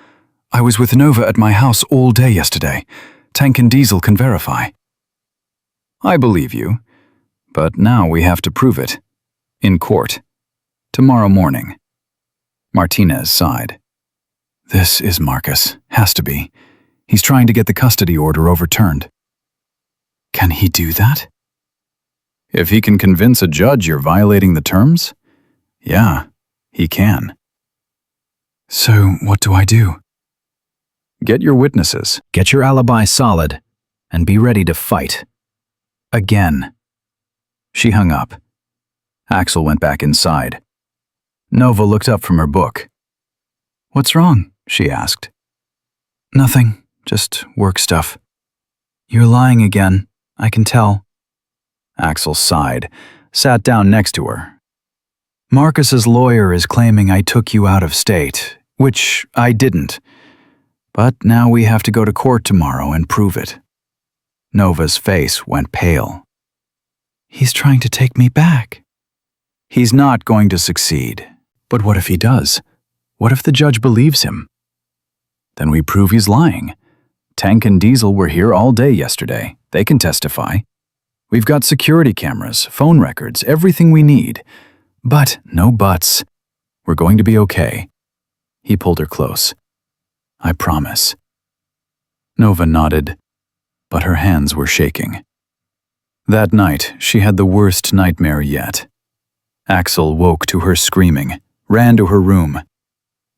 I was with Nova at my house all day yesterday. Tank and Diesel can verify. I believe you, but now we have to prove it. In court. Tomorrow morning. Martinez sighed. This is Marcus. Has to be. He's trying to get the custody order overturned. Can he do that? If he can convince a judge you're violating the terms? Yeah, he can. So what do I do? Get your witnesses, get your alibi solid, and be ready to fight. Again. She hung up. Axel went back inside. Nova looked up from her book. What's wrong? She asked. Nothing, just work stuff. You're lying again, I can tell. Axel sighed, sat down next to her. Marcus's lawyer is claiming I took you out of state, which I didn't. But now we have to go to court tomorrow and prove it. Nova's face went pale. He's trying to take me back. He's not going to succeed. But what if he does? What if the judge believes him? Then we prove he's lying. Tank and Diesel were here all day yesterday. They can testify. We've got security cameras, phone records, everything we need. But no buts. We're going to be okay. He pulled her close. I promise. Nova nodded, but her hands were shaking. That night, she had the worst nightmare yet. Axel woke to her screaming, ran to her room.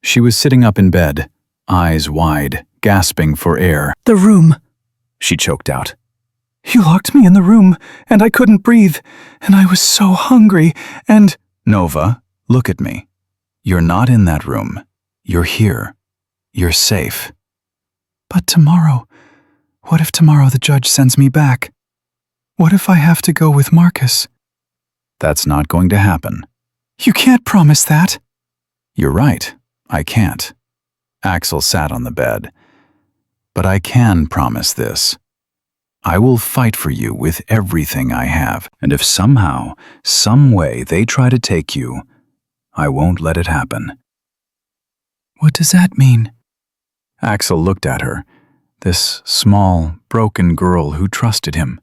She was sitting up in bed, eyes wide, gasping for air. The room, she choked out. You locked me in the room, and I couldn't breathe, and I was so hungry, and… Nova, look at me. You're not in that room. You're here. You're safe. But tomorrow, what if tomorrow the judge sends me back? What if I have to go with Marcus? That's not going to happen. You can't promise that. You're right. I can't. Axel sat on the bed. But I can promise this. I will fight for you with everything I have, and if somehow, some way they try to take you, I won't let it happen. What does that mean? Axel looked at her, this small, broken girl who trusted him.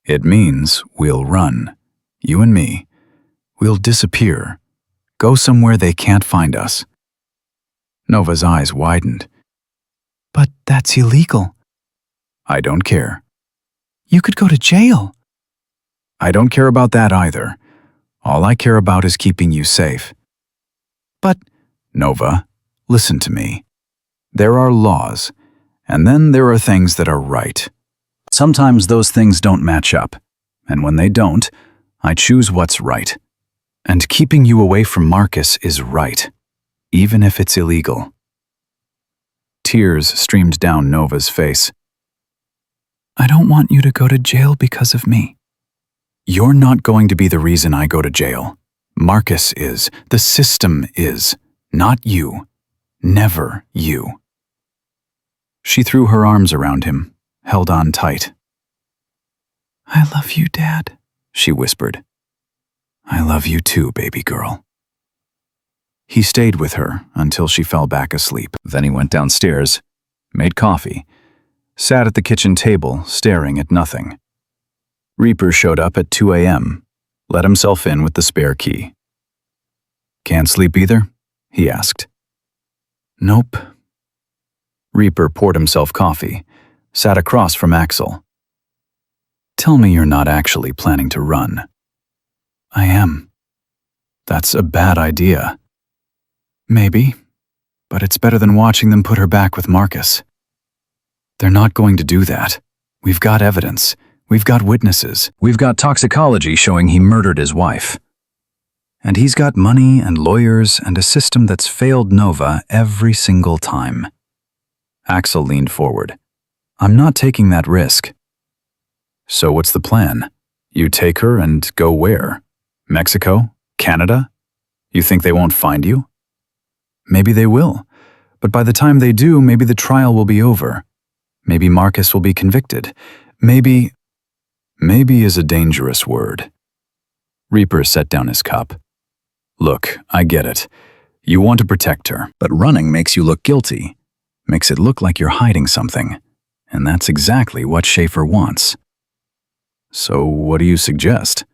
It means we'll run, you and me. We'll disappear, go somewhere they can't find us. Nova's eyes widened. But that's illegal. I don't care. You could go to jail. I don't care about that either. All I care about is keeping you safe. But, Nova, listen to me. There are laws, and then there are things that are right. Sometimes those things don't match up, and when they don't, I choose what's right. And keeping you away from Marcus is right, even if it's illegal. Tears streamed down Nova's face. I don't want you to go to jail because of me. You're not going to be the reason I go to jail. Marcus is. The system is. Not you. Never you. She threw her arms around him, held on tight. I love you, Dad, she whispered. I love you too, baby girl. He stayed with her until she fell back asleep. Then he went downstairs, made coffee, sat at the kitchen table staring at nothing. Reaper showed up at 2 a.m., let himself in with the spare key. Can't sleep either? He asked. Nope. Reaper poured himself coffee, sat across from Axel. Tell me you're not actually planning to run. I am. That's a bad idea. Maybe, but it's better than watching them put her back with Marcus. They're not going to do that. We've got evidence. We've got witnesses. We've got toxicology showing he murdered his wife. And he's got money and lawyers and a system that's failed Nova every single time. Axel leaned forward. I'm not taking that risk. So what's the plan? You take her and go where? Mexico? Canada? You think they won't find you? Maybe they will, but by the time they do, maybe the trial will be over. Maybe Marcus will be convicted. Maybe is a dangerous word. Reaper set down his cup. Look, I get it. You want to protect her, but running makes you look guilty. Makes it look like you're hiding something. And that's exactly what Schaefer wants. So what do you suggest?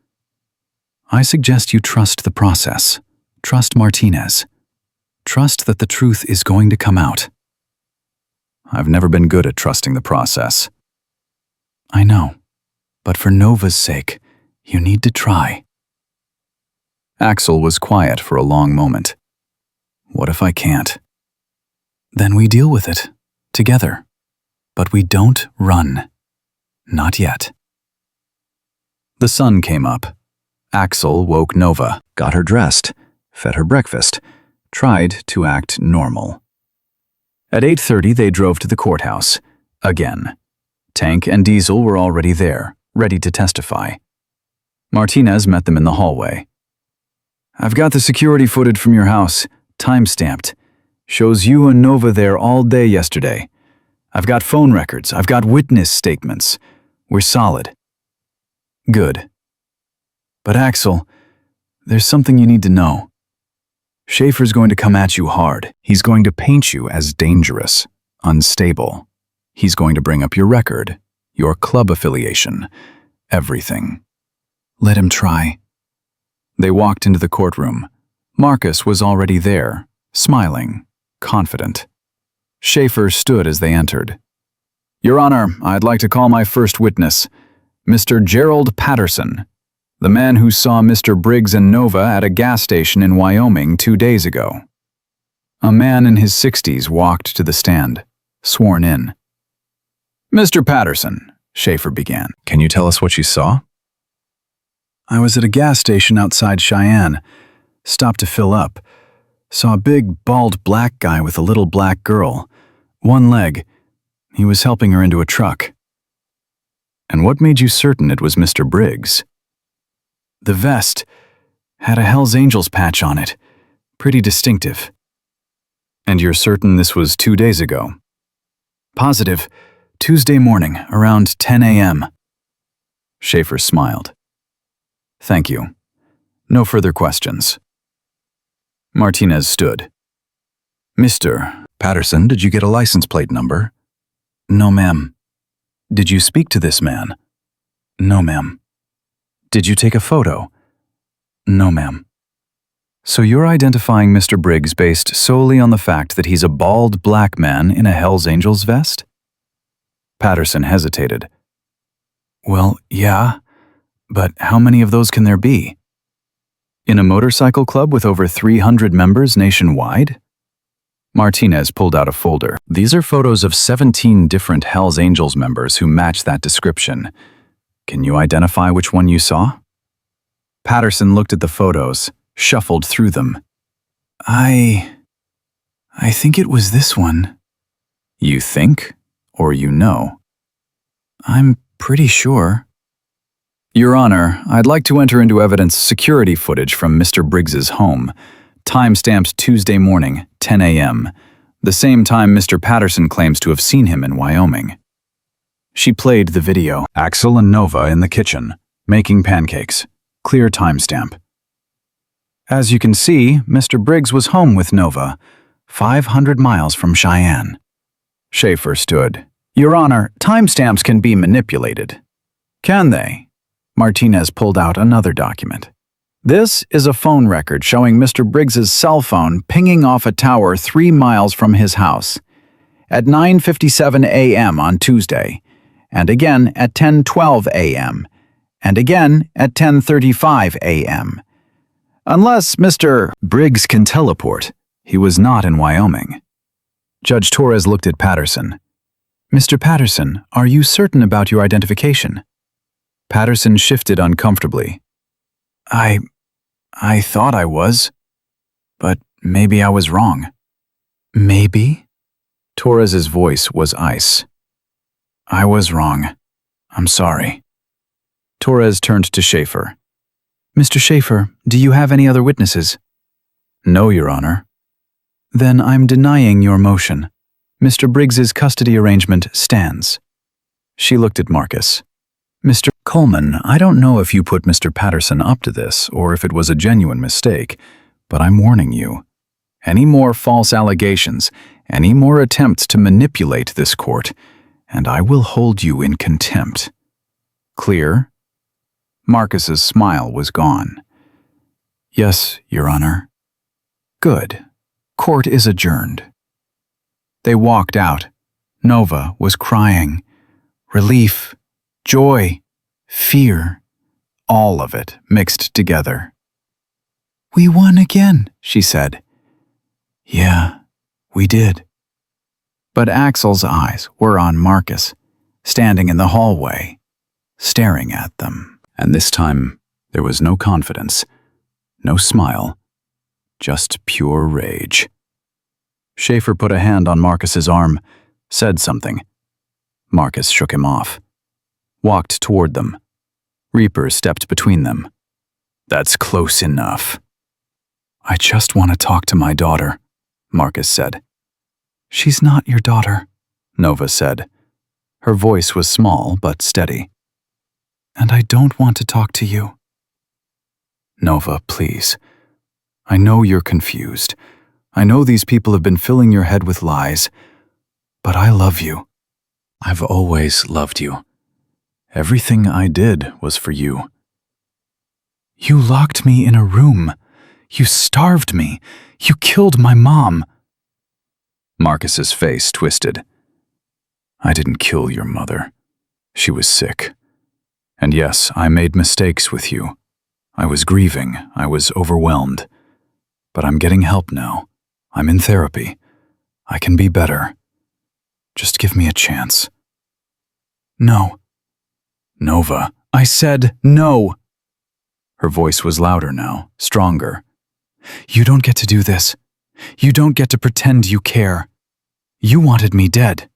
I suggest you trust the process. Trust Martinez. Trust that the truth is going to come out. I've never been good at trusting the process. I know, but for Nova's sake, you need to try. Axel was quiet for a long moment. What if I can't? Then we deal with it, together. But we don't run. Not yet. The sun came up. Axel woke Nova, got her dressed, fed her breakfast, tried to act normal. At 8:30 they drove to the courthouse. Again. Tank and Diesel were already there, ready to testify. Martinez met them in the hallway. I've got the security footage from your house, time-stamped. Shows you and Nova there all day yesterday. I've got phone records, I've got witness statements. We're solid. Good. But Axel, there's something you need to know. Schaefer's going to come at you hard. He's going to paint you as dangerous, unstable. He's going to bring up your record, your club affiliation, everything. Let him try. They walked into the courtroom. Marcus was already there, smiling, confident. Schaefer stood as they entered. Your Honor, I'd like to call my first witness, Mr. Gerald Patterson, the man who saw Mr. Briggs and Nova at a gas station in Wyoming 2 days ago. A man in his 60s walked to the stand, sworn in. Mr. Patterson, Schaefer began. Can you tell us what you saw? I was at a gas station outside Cheyenne, stopped to fill up. Saw a big, bald black guy with a little black girl. One leg. He was helping her into a truck. And what made you certain it was Mr. Briggs? The vest had a Hell's Angels patch on it. Pretty distinctive. And you're certain this was 2 days ago? Positive. Tuesday morning, around 10 a.m. Schaefer smiled. Thank you. No further questions. Martinez stood. Mr. Patterson, did you get a license plate number? No, ma'am. Did you speak to this man? No, ma'am. Did you take a photo? No, ma'am. So you're identifying Mr. Briggs based solely on the fact that he's a bald black man in a Hell's Angels vest? Patterson hesitated. Well, yeah, but how many of those can there be? In a motorcycle club with over 300 members nationwide? Martinez pulled out a folder. These are photos of 17 different Hells Angels members who match that description. Can you identify which one you saw? Patterson looked at the photos, shuffled through them. I think it was this one. You think, or you know? I'm pretty sure. Your Honor, I'd like to enter into evidence security footage from Mr. Briggs's home, time-stamped Tuesday morning, 10 a.m., the same time Mr. Patterson claims to have seen him in Wyoming. She played the video. Axel and Nova in the kitchen, making pancakes. Clear timestamp. As you can see, Mr. Briggs was home with Nova, 500 miles from Cheyenne. Schaefer stood. Your Honor, timestamps can be manipulated. Can they? Martinez pulled out another document. This is a phone record showing Mr. Briggs's cell phone pinging off a tower 3 miles from his house at 9:57 a.m. on Tuesday, and again at 10:12 a.m., and again at 10:35 a.m. Unless Mr. Briggs can teleport, he was not in Wyoming. Judge Torres looked at Patterson. Mr. Patterson, are you certain about your identification? Patterson shifted uncomfortably. I thought I was, but maybe I was wrong. Maybe? Torres's voice was ice. I was wrong. I'm sorry. Torres turned to Schaefer. Mr. Schaefer, do you have any other witnesses? No, Your Honor. Then I'm denying your motion. Mr. Briggs's custody arrangement stands. She looked at Marcus. Mr. Coleman, I don't know if you put Mr. Patterson up to this or if it was a genuine mistake, but I'm warning you. Any more false allegations, any more attempts to manipulate this court, and I will hold you in contempt. Clear? Marcus's smile was gone. Yes, Your Honor. Good. Court is adjourned. They walked out. Nova was crying. Relief, joy, fear, all of it mixed together. We won again, she said. Yeah, we did. But Axel's eyes were on Marcus, standing in the hallway, staring at them. And this time, there was no confidence, no smile, just pure rage. Schaefer put a hand on Marcus's arm, said something. Marcus shook him off, walked toward them. Reaper stepped between them. That's close enough. I just want to talk to my daughter, Marcus said. She's not your daughter, Nova said. Her voice was small but steady. And I don't want to talk to you. Nova, please. I know you're confused. I know these people have been filling your head with lies, but I love you. I've always loved you. Everything I did was for you. You locked me in a room. You starved me. You killed my mom. Marcus's face twisted. I didn't kill your mother. She was sick. And yes, I made mistakes with you. I was grieving. I was overwhelmed. But I'm getting help now. I'm in therapy. I can be better. Just give me a chance. No. Nova, I said no. Her voice was louder now, stronger. You don't get to do this. You don't get to pretend you care. You wanted me dead.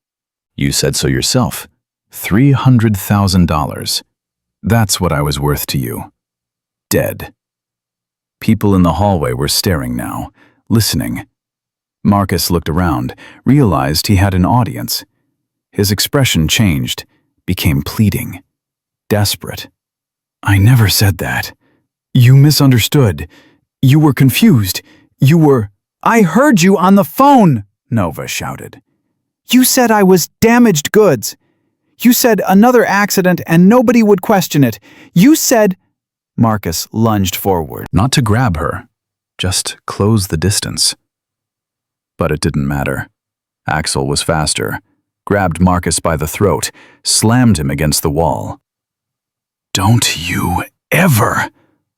You said so yourself. $300,000. That's what I was worth to you. Dead. People in the hallway were staring now, listening. Marcus looked around, realized he had an audience. His expression changed, became pleading, desperate. I never said that. You misunderstood. You were confused. You were... I heard you on the phone, Nova shouted. You said I was damaged goods. You said another accident and nobody would question it. You said... Marcus lunged forward. Not to grab her, just close the distance. But it didn't matter. Axel was faster. grabbed Marcus by the throat, slammed him against the wall. "Don't you ever,"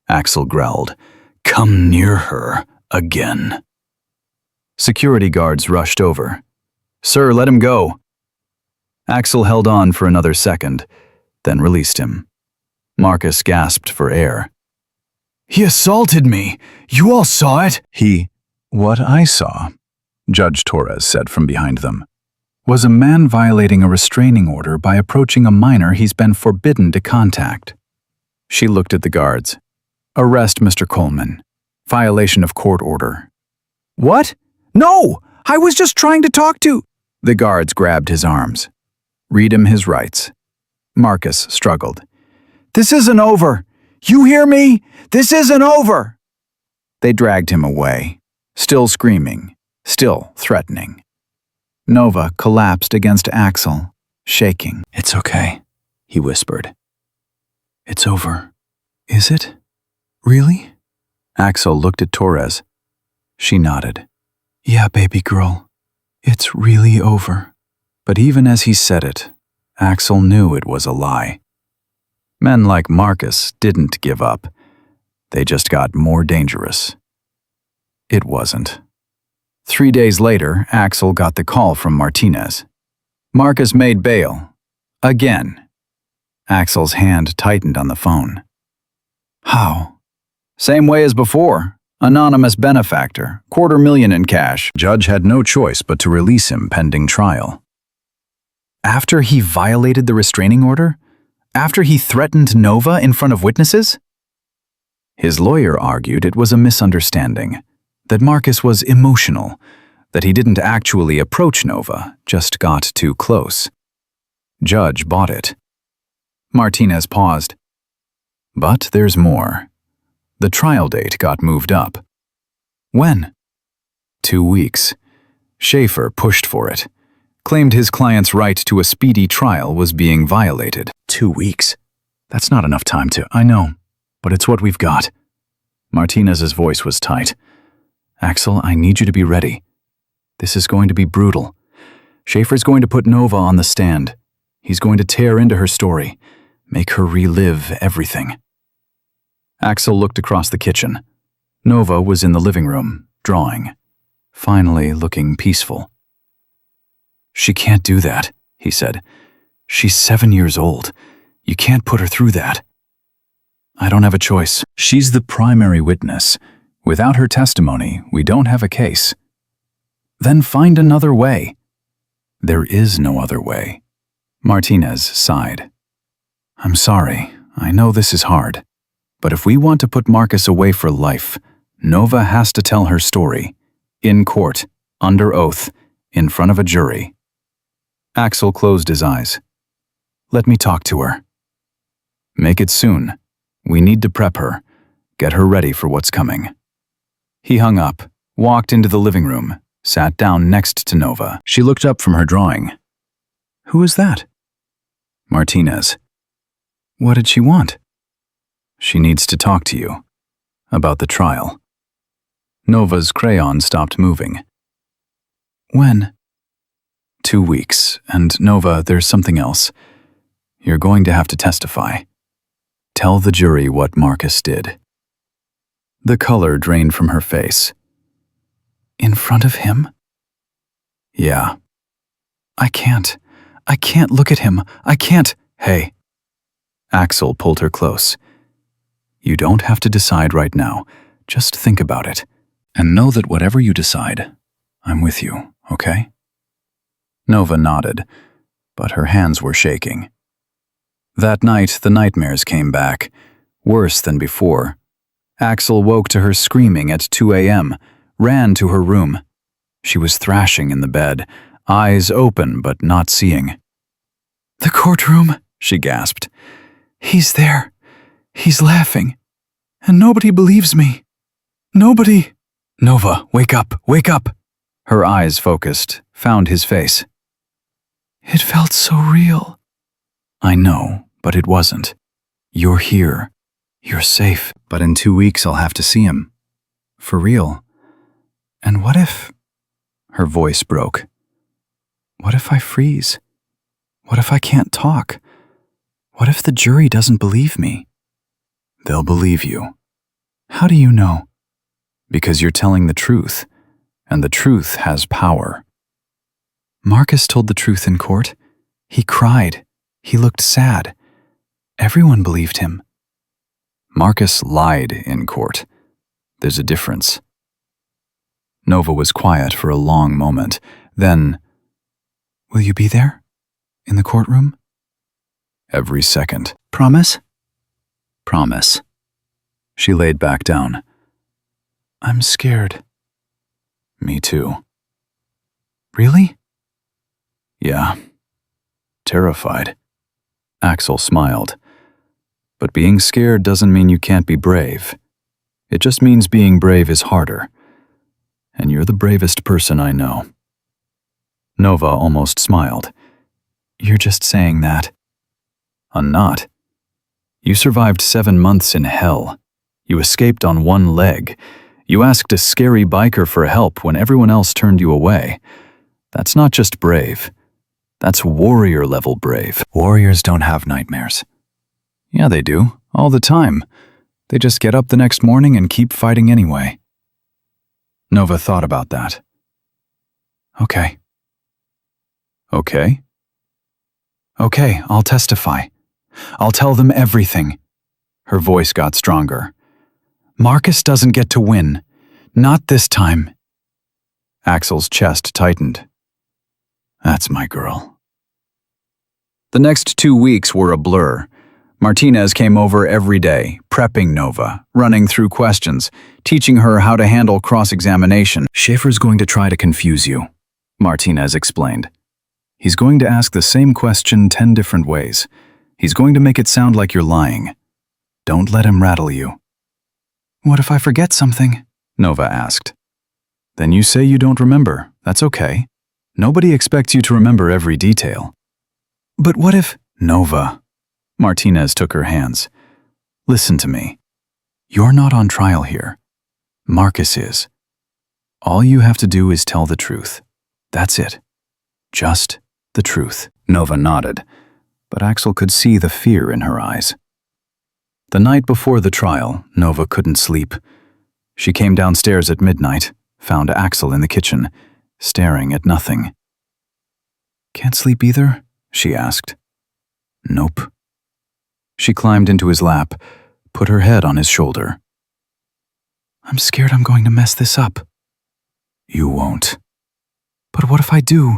Axel growled, "come near her again." Security guards rushed over. "Sir, let him go." Axel held on for another second, then released him. Marcus gasped for air. "He assaulted me! You all saw it!" What I saw," Judge Torres said from behind them, "was a man violating a restraining order by approaching a minor he's been forbidden to contact." She looked at the guards. "Arrest Mr. Coleman. Violation of court order." "What? No! I was just trying to talk to—" The guards grabbed his arms. "Read him his rights." Marcus struggled. "This isn't over! You hear me? This isn't over!" They dragged him away, still screaming, still threatening. Nova collapsed against Axel, shaking. "It's okay," he whispered. "It's over. Is it? Really?" Axel looked at Torres. She nodded. "Yeah, baby girl. It's really over." But even as he said it, Axel knew it was a lie. Men like Marcus didn't give up. They just got more dangerous. It wasn't. 3 days later, Axel got the call from Martinez. Marcus made bail. Again. Axel's hand tightened on the phone. "How?" "Same way as before. Anonymous benefactor, $250,000 in cash." Judge had no choice but to release him pending trial. After he violated the restraining order? After he threatened Nova in front of witnesses? His lawyer argued it was a misunderstanding, that Marcus was emotional, that he didn't actually approach Nova, just got too close. Judge bought it. Martinez paused. But there's more. The trial date got moved up. When? 2 weeks. Schaefer pushed for it, claimed his client's right to a speedy trial was being violated. 2 weeks? That's not enough time to— I know, but it's what we've got. Martinez's voice was tight. "Axel, I need you to be ready. This is going to be brutal. Schaefer's going to put Nova on the stand. He's going to tear into her story, make her relive everything." Axel looked across the kitchen. Nova was in the living room, drawing, finally looking peaceful. "She can't do that," he said. "She's 7 years old. You can't put her through that." "I don't have a choice. She's the primary witness. Without her testimony, we don't have a case." "Then find another way." "There is no other way." Martinez sighed. "I'm sorry. I know this is hard. But if we want to put Marcus away for life, Nova has to tell her story. In court, under oath, in front of a jury." Axel closed his eyes. "Let me talk to her." "Make it soon. We need to prep her, get her ready for what's coming." He hung up, walked into the living room, sat down next to Nova. She looked up from her drawing. "Who is that?" "Martinez." "What did she want?" "She needs to talk to you. About the trial." Nova's crayon stopped moving. "When?" 2 weeks, and Nova, there's something else. You're going to have to testify. Tell the jury what Marcus did." The color drained from her face. "In front of him?" "Yeah." I can't look at him. I can't." "Hey." Axel pulled her close. "You don't have to decide right now. Just think about it. And know that whatever you decide, I'm with you, okay?" Nova nodded, but her hands were shaking. That night, the nightmares came back, worse than before. Axel woke to her screaming at 2 a.m., ran to her room. She was thrashing in the bed, eyes open but not seeing. "The courtroom," she gasped. "He's there. He's laughing. And nobody believes me. Nobody." "Nova, wake up, wake up." Her eyes focused, found his face. "It felt so real." "I know, but it wasn't. You're here. You're safe. But in 2 weeks I'll have to see him. For real. And what if—" Her voice broke. What if I freeze? What if I can't talk? What if the jury doesn't believe me? They'll believe you. How do you know? Because you're telling the truth, and the truth has power. Marcus told the truth in court. He cried. He looked sad. Everyone believed him. Marcus lied in court. There's a difference. Nova was quiet for a long moment. Then, Will you be there? In the courtroom? every second. Promise? Promise. She laid back down. I'm scared. Me too. Really? Yeah. Terrified. Axel smiled. But being scared doesn't mean you can't be brave. It just means being brave is harder. And you're the bravest person I know. Nova almost smiled. You're just saying that. I'm not. You survived 7 months in hell. You escaped on one leg. You asked a scary biker for help when everyone else turned you away. That's not just brave. That's warrior-level brave. Warriors don't have nightmares. Yeah, they do. All the time. They just get up the next morning and keep fighting anyway. Nova thought about that. Okay. Okay? Okay, I'll testify. I'll tell them everything. Her voice got stronger. Marcus doesn't get to win. Not this time. Axel's chest tightened. That's my girl. The next 2 weeks were a blur. Martinez came over every day, prepping Nova, running through questions, teaching her how to handle cross-examination. Schaefer's going to try to confuse you, Martinez explained. He's going to ask the same question 10 different ways. He's going to make it sound like you're lying. Don't let him rattle you. What if I forget something? Nova asked. Then you say you don't remember. That's okay. Nobody expects you to remember every detail. But what if… Nova. Martinez took her hands. Listen to me. You're not on trial here. Marcus is. All you have to do is tell the truth. That's it. Just the truth. Nova nodded, but Axel could see the fear in her eyes. The night before the trial, Nova couldn't sleep. She came downstairs at midnight, found Axel in the kitchen, staring at nothing. Can't sleep either? She asked. Nope. She climbed into his lap, put her head on his shoulder. I'm scared I'm going to mess this up. You won't. But what if I do?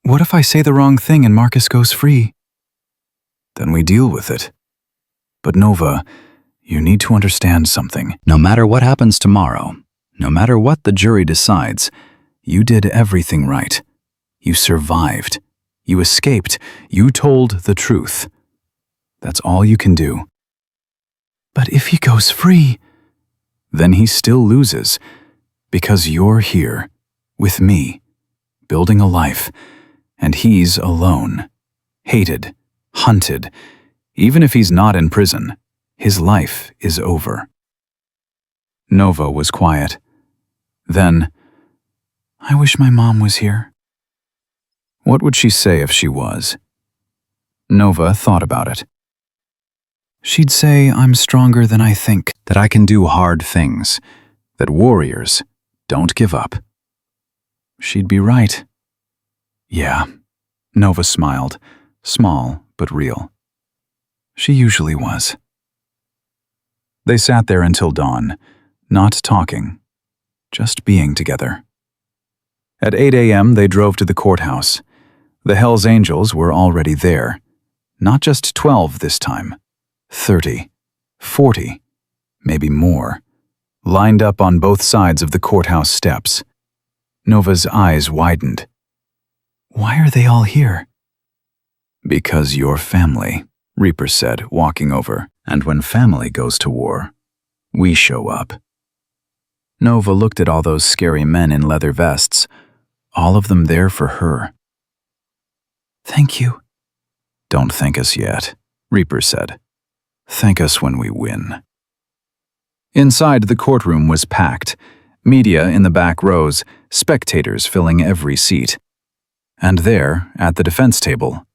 What if I say the wrong thing and Marcus goes free? Then we deal with it. But Nova, you need to understand something. No matter what happens tomorrow, No matter what the jury decides, you did everything right. You survived. You escaped. You told the truth. That's all you can do. But if he goes free… Then he still loses, because you're here, with me, building a life, and he's alone, hated, hunted. Even if he's not in prison, his life is over. Nova was quiet. Then, I wish my mom was here. What would she say if she was? Nova thought about it. She'd say I'm stronger than I think, that I can do hard things, that warriors don't give up. She'd be right. Yeah, Nova smiled, small but real. She usually was. They sat there until dawn, not talking, just being together. At 8 a.m. they drove to the courthouse. The Hells Angels were already there. Not just 12 this time. 30, 40, maybe more, lined up on both sides of the courthouse steps. Nova's eyes widened. Why are they all here? Because you're family, Reaper said, walking over. And when family goes to war, we show up. Nova looked at all those scary men in leather vests, all of them there for her. Thank you. Don't thank us yet, Reaper said. Thank us when we win. Inside, the courtroom was packed. Media in the back rows, spectators filling every seat. And there, at the defense table,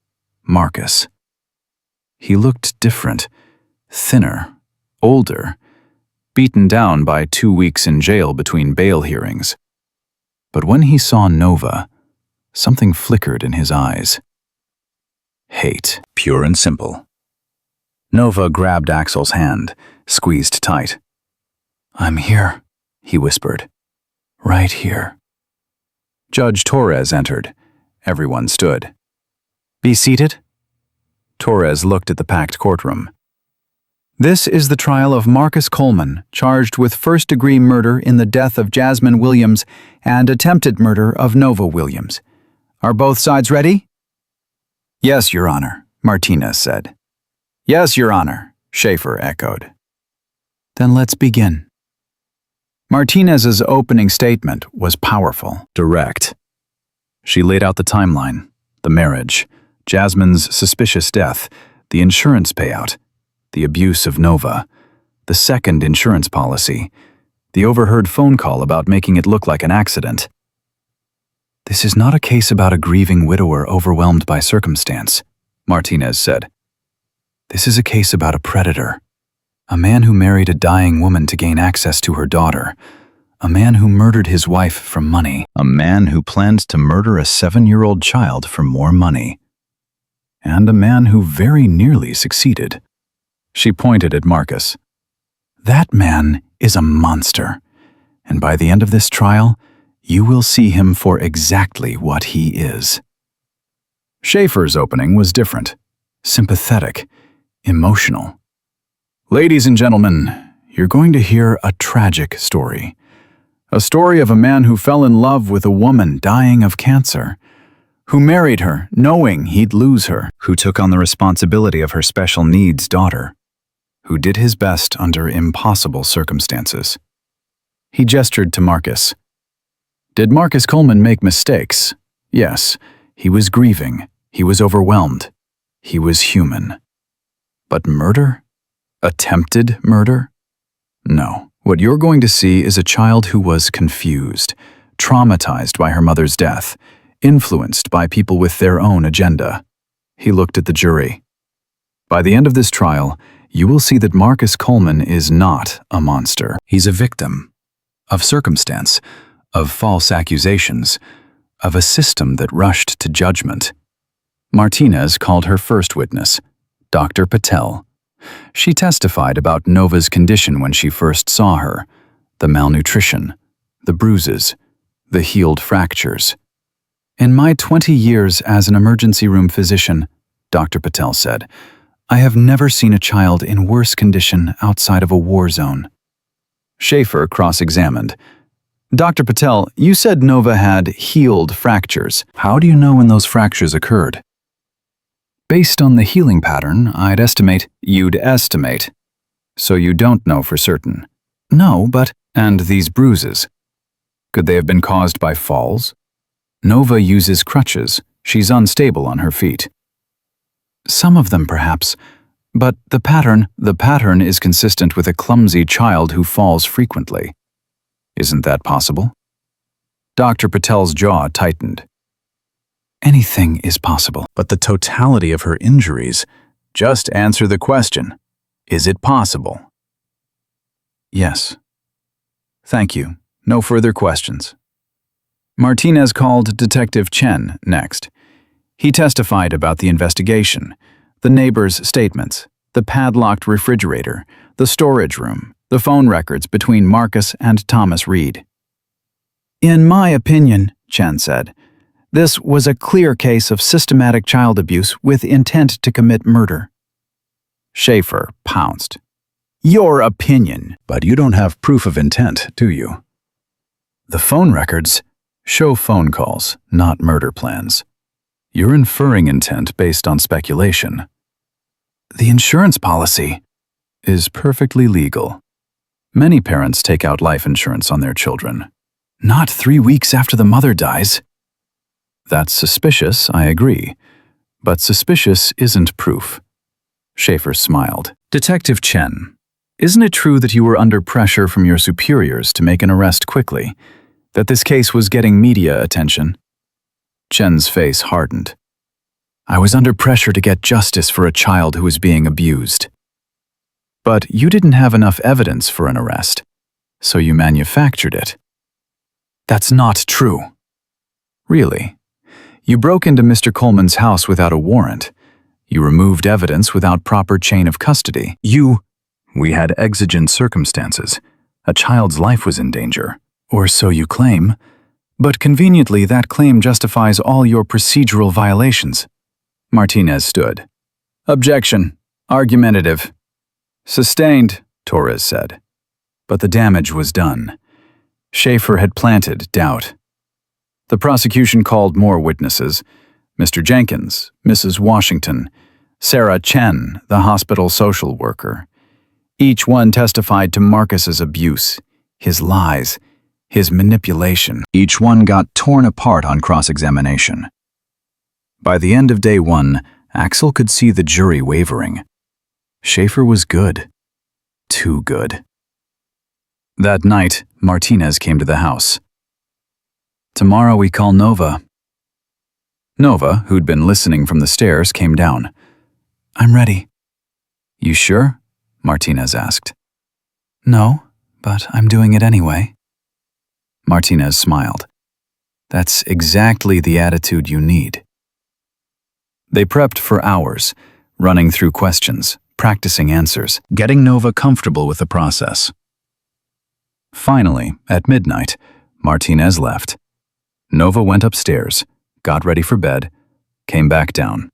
Marcus. He looked different, thinner, older, beaten down by 2 weeks in jail between bail hearings. But when he saw Nova, something flickered in his eyes. Hate, pure and simple. Nova grabbed Axel's hand, squeezed tight. "I'm here," he whispered. "Right here." Judge Torres entered. Everyone stood. "Be seated." Torres looked at the packed courtroom. "This is the trial of Marcus Coleman, charged with first-degree murder in the death of Jasmine Williams and attempted murder of Nova Williams. Are both sides ready?" "Yes, Your Honor," Martinez said. "Yes, Your Honor," Schaefer echoed. "Then let's begin." Martinez's opening statement was powerful, direct. She laid out the timeline, the marriage, Jasmine's suspicious death, the insurance payout, the abuse of Nova, the second insurance policy, the overheard phone call about making it look like an accident. "This is not a case about a grieving widower overwhelmed by circumstance," Martinez said. "This is a case about a predator. A man who married a dying woman to gain access to her daughter. A man who murdered his wife for money. A man who planned to murder a 7-year-old child for more money. And a man who very nearly succeeded." She pointed at Marcus. "That man is a monster, and by the end of this trial, you will see him for exactly what he is." Schaefer's opening was different, sympathetic, emotional. "Ladies and gentlemen, you're going to hear a tragic story. A story of a man who fell in love with a woman dying of cancer, who married her knowing he'd lose her, who took on the responsibility of her special needs daughter, who did his best under impossible circumstances." He gestured to Marcus. Did Marcus Coleman make mistakes? Yes, he was grieving, he was overwhelmed, he was human. But murder? Attempted murder? No. What you're going to see is a child who was confused, traumatized by her mother's death, influenced by people with their own agenda. He looked at the jury. By the end of this trial, you will see that Marcus Coleman is not a monster. He's a victim of circumstance, of false accusations, of a system that rushed to judgment. Martinez called her first witness, Dr. Patel. She testified about Nova's condition when she first saw her, the malnutrition, the bruises, the healed fractures. "In my 20 years as an emergency room physician," Dr. Patel said, "I have never seen a child in worse condition outside of a war zone." Schaefer cross-examined. "Dr. Patel, you said Nova had healed fractures. How do you know when those fractures occurred?" "Based on the healing pattern, I'd estimate." "You'd estimate. So you don't know for certain." "No, but—" "And these bruises? Could they have been caused by falls?" "Nova uses crutches. She's unstable on her feet." "Some of them, perhaps. But the pattern is consistent with a clumsy child who falls frequently." "Isn't that possible?" Dr. Patel's jaw tightened. "Anything is possible." "But the totality of her injuries. Just answer the question. Is it possible?" "Yes." "Thank you. No further questions." Martinez called Detective Chen next. He testified about the investigation, the neighbors' statements, the padlocked refrigerator, the storage room, the phone records between Marcus and Thomas Reed. "In my opinion," Chen said, "this was a clear case of systematic child abuse with intent to commit murder." Schaefer pounced. "Your opinion. But you don't have proof of intent, do you?" "The phone records show phone calls, not murder plans. You're inferring intent based on speculation." "The insurance policy is perfectly legal. Many parents take out life insurance on their children. Not 3 weeks after the mother dies." "That's suspicious, I agree. But suspicious isn't proof." Schaefer smiled. "Detective Chen, isn't it true that you were under pressure from your superiors to make an arrest quickly? That this case was getting media attention?" Chen's face hardened. I was under pressure to get justice for a child who was being abused. But you didn't have enough evidence for an arrest, so you manufactured it. That's not true. Really? You broke into Mr. Coleman's house without a warrant. You removed evidence without proper chain of custody. We had exigent circumstances. A child's life was in danger. Or so you claim. But conveniently, that claim justifies all your procedural violations. Martinez stood. Objection. Argumentative. Sustained, Torres said. But the damage was done. Schaefer had planted doubt. The prosecution called more witnesses. Mr. Jenkins, Mrs. Washington, Sarah Chen, the hospital social worker. Each one testified to Marcus's abuse, his lies, his manipulation. Each one got torn apart on cross-examination. By the end of day one, Axel could see the jury wavering. Schaefer was good. Too good. That night, Martinez came to the house. Tomorrow we call Nova. Nova, who'd been listening from the stairs, came down. I'm ready. You sure? Martinez asked. No, but I'm doing it anyway. Martinez smiled. That's exactly the attitude you need. They prepped for hours, running through questions, practicing answers, getting Nova comfortable with the process. Finally, at midnight, Martinez left. Nova went upstairs, got ready for bed, came back down.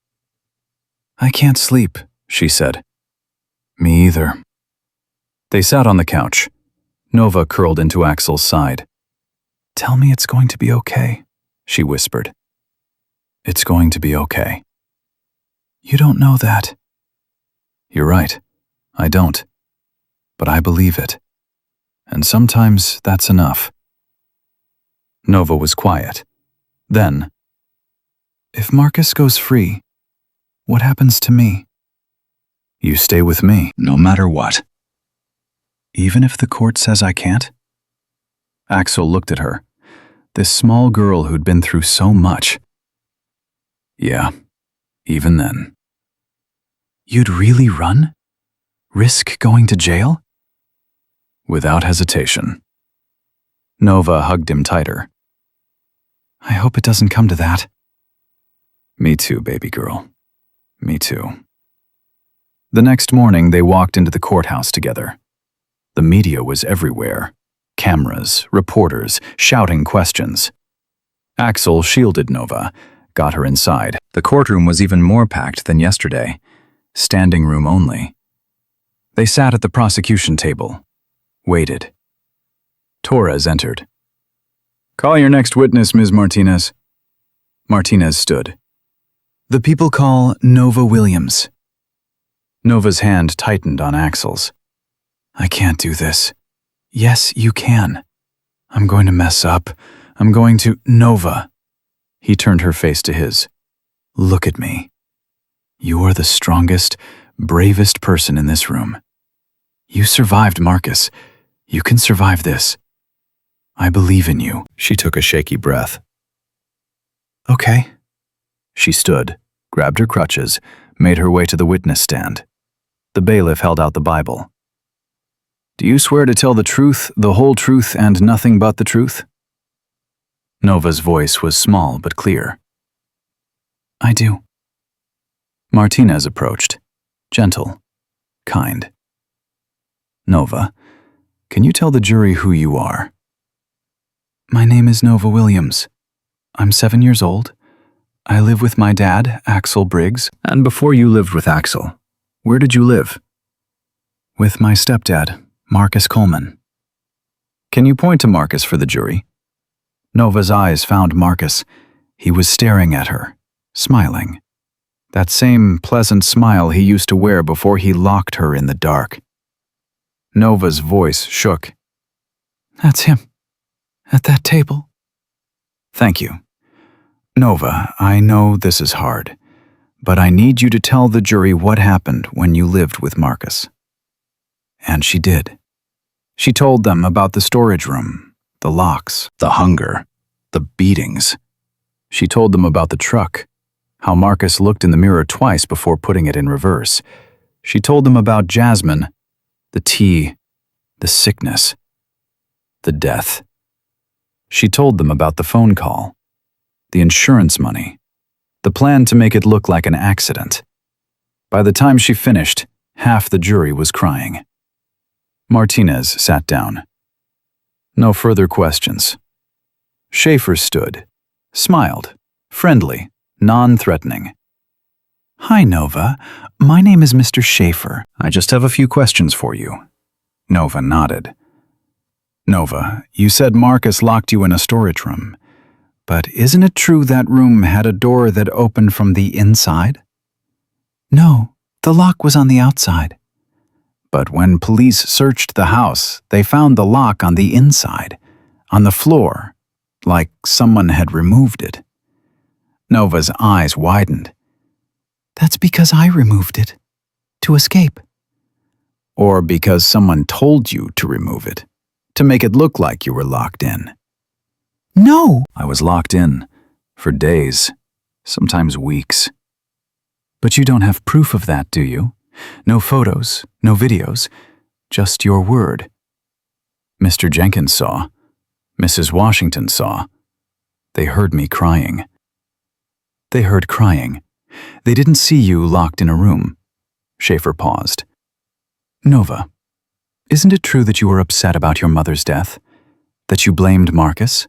I can't sleep, she said. Me either. They sat on the couch. Nova curled into Axel's side. Tell me it's going to be okay, she whispered. It's going to be okay. You don't know that. You're right. I don't. But I believe it. And sometimes that's enough. Nova was quiet. Then, if Marcus goes free, what happens to me? You stay with me, no matter what. Even if the court says I can't? Axel looked at her, this small girl who'd been through so much. Yeah, even then. You'd really run? Risk going to jail? Without hesitation. Nova hugged him tighter. I hope it doesn't come to that. Me too, baby girl. Me too. The next morning, they walked into the courthouse together. The media was everywhere. Cameras, reporters, shouting questions. Axel shielded Nova, got her inside. The courtroom was even more packed than yesterday. Standing room only. They sat at the prosecution table. Waited. Torres entered. Call your next witness, Ms. Martinez. Martinez stood. The people call Nova Williams. Nova's hand tightened on Axel's. I can't do this. Yes, you can. I'm going to mess up. I'm going to... Nova. He turned her face to his. Look at me. You are the strongest, bravest person in this room. You survived Marcus. You can survive this. I believe in you. She took a shaky breath. Okay. She stood, grabbed her crutches, made her way to the witness stand. The bailiff held out the Bible. Do you swear to tell the truth, the whole truth, and nothing but the truth? Nova's voice was small but clear. I do. Martinez approached, gentle, kind. Nova, can you tell the jury who you are? My name is Nova Williams. I'm 7 years old. I live with my dad, Axel Briggs. And before you lived with Axel, where did you live? With my stepdad, Marcus Coleman. Can you point to Marcus for the jury? Nova's eyes found Marcus. He was staring at her, smiling. That same pleasant smile he used to wear before he locked her in the dark. Nova's voice shook. That's him. At that table. Thank you. Nova, I know this is hard, but I need you to tell the jury what happened when you lived with Marcus. And she did. She told them about the storage room, the locks, the hunger, the beatings. She told them about the truck, how Marcus looked in the mirror twice before putting it in reverse. She told them about Jasmine, the tea, the sickness, the death. She told them about the phone call, the insurance money, the plan to make it look like an accident. By the time she finished, half the jury was crying. Martinez sat down. No further questions. Schaefer stood, smiled, friendly, non-threatening. Hi, Nova. My name is Mr. Schaefer. I just have a few questions for you. Nova nodded. Nova, you said Marcus locked you in a storage room. But isn't it true that room had a door that opened from the inside? No, the lock was on the outside. But when police searched the house, they found the lock on the inside, on the floor, like someone had removed it. Nova's eyes widened. That's because I removed it. To escape. Or because someone told you to remove it, to make it look like you were locked in. No! I was locked in for days, sometimes weeks. But you don't have proof of that, do you? No photos, no videos, just your word. Mr. Jenkins saw. Mrs. Washington saw. They heard me crying. They heard crying. They didn't see you locked in a room. Schaefer paused. Nova, isn't it true that you were upset about your mother's death? That you blamed Marcus?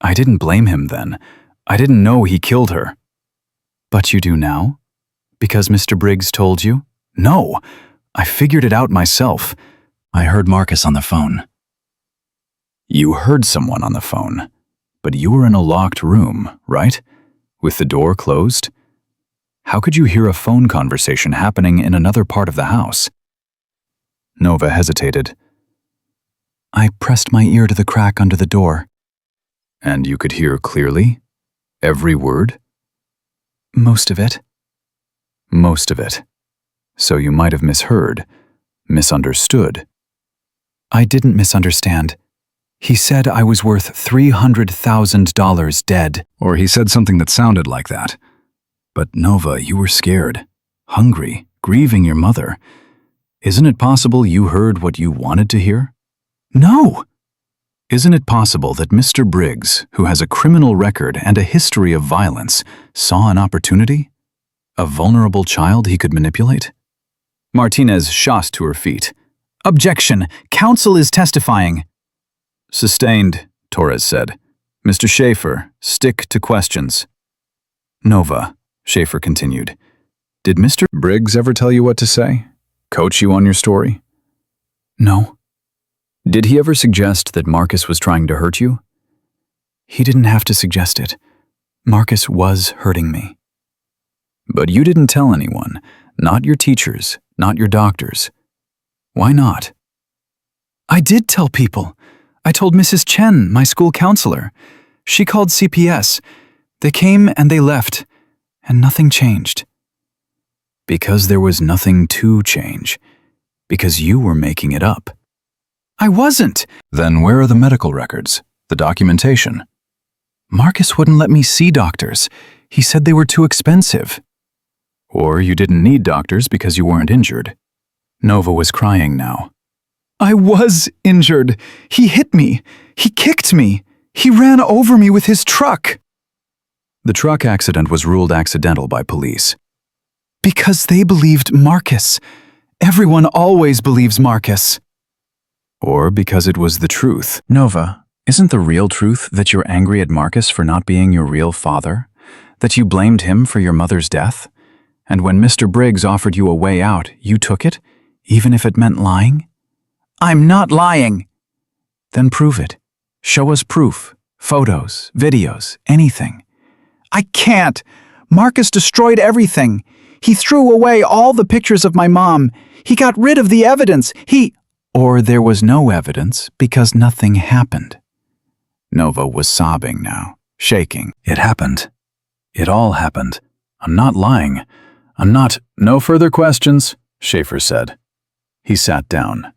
I didn't blame him then. I didn't know he killed her. But you do now? Because Mr. Briggs told you? No, I figured it out myself. I heard Marcus on the phone. You heard someone on the phone, but you were in a locked room, right? With the door closed? How could you hear a phone conversation happening in another part of the house? Nova hesitated. I pressed my ear to the crack under the door. And you could hear clearly? Every word? Most of it. Most of it. So you might have misheard, misunderstood. I didn't misunderstand. He said I was worth $300,000 dead. Or he said something that sounded like that. But Nova, you were scared, hungry, grieving your mother. Isn't it possible you heard what you wanted to hear? No! Isn't it possible that Mr. Briggs, who has a criminal record and a history of violence, saw an opportunity? A vulnerable child he could manipulate? Martinez shot to her feet. Objection! Counsel is testifying. Sustained, Torres said. Mr. Schaefer, stick to questions. Nova, Schaefer continued. Did Mr. Briggs ever tell you what to say? Coach you on your story? No. Did he ever suggest that Marcus was trying to hurt you? He didn't have to suggest it. Marcus was hurting me. But you didn't tell anyone, not your teachers, not your doctors. Why not? I did tell people. I told Mrs. Chen, my school counselor. She called CPS. They came and they left, and nothing changed. Because there was nothing to change. Because you were making it up. I wasn't. Then where are the medical records? The documentation? Marcus wouldn't let me see doctors. He said they were too expensive. Or you didn't need doctors because you weren't injured. Nova was crying now. I was injured. He hit me. He kicked me. He ran over me with his truck. The truck accident was ruled accidental by police. Because they believed Marcus. Everyone always believes Marcus. Or because it was the truth. Nova, isn't the real truth that you're angry at Marcus for not being your real father? That you blamed him for your mother's death? And when Mr. Briggs offered you a way out, you took it, even if it meant lying? I'm not lying. Then prove it. Show us proof, photos, videos, anything. I can't. Marcus destroyed everything. He threw away all the pictures of my mom. He got rid of the evidence. Or there was no evidence because nothing happened. Nova was sobbing now, shaking. It happened. It all happened. I'm not lying. No further questions, Schaefer said. He sat down,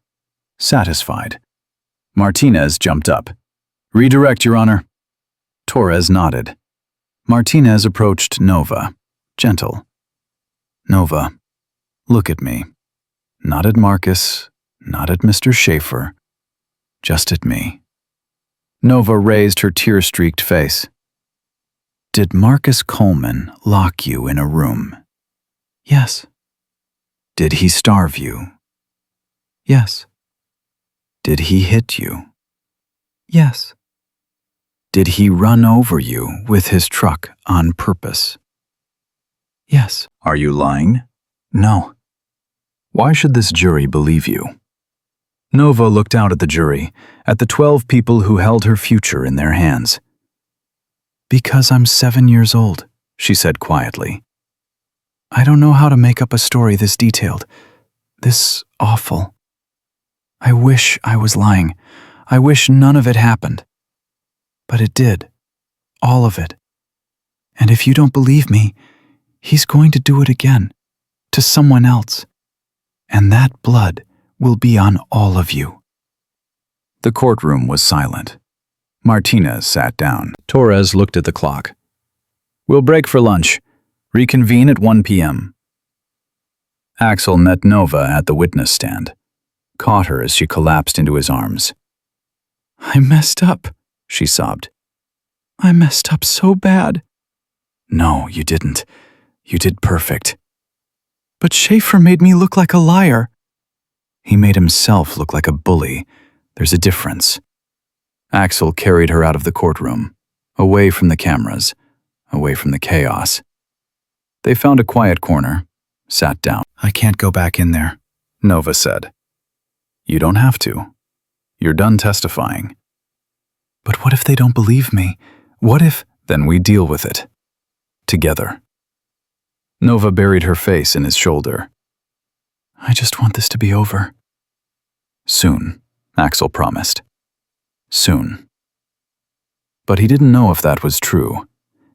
satisfied. Martinez jumped up. Redirect, Your Honor. Torres nodded. Martinez approached Nova, gentle. Nova, look at me. Not at Marcus, not at Mr. Schaefer, just at me. Nova raised her tear-streaked face. Did Marcus Coleman lock you in a room? Yes. Did he starve you? Yes. Did he hit you? Yes. Did he run over you with his truck on purpose? Yes. Are you lying? No. Why should this jury believe you? Nova looked out at the jury, at the 12 people who held her future in their hands. Because I'm 7 years old, she said quietly. I don't know how to make up a story this detailed, this awful. I wish I was lying. I wish none of it happened. But it did. All of it. And if you don't believe me, he's going to do it again. To someone else. And that blood will be on all of you. The courtroom was silent. Martinez sat down. Torres looked at the clock. We'll break for lunch. Reconvene at 1 p.m. Axel met Nova at the witness stand, caught her as she collapsed into his arms. I messed up, she sobbed. I messed up so bad. No, you didn't. You did perfect. But Schaefer made me look like a liar. He made himself look like a bully. There's a difference. Axel carried her out of the courtroom, away from the cameras, away from the chaos. They found a quiet corner, sat down. I can't go back in there, Nova said. You don't have to. You're done testifying. But what if they don't believe me? What if... Then we deal with it. Together. Nova buried her face in his shoulder. I just want this to be over. Soon, Axel promised. Soon. But he didn't know if that was true.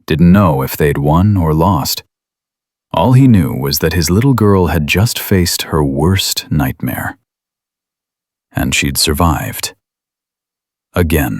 Didn't know if they'd won or lost. All he knew was that his little girl had just faced her worst nightmare. And she'd survived. Again.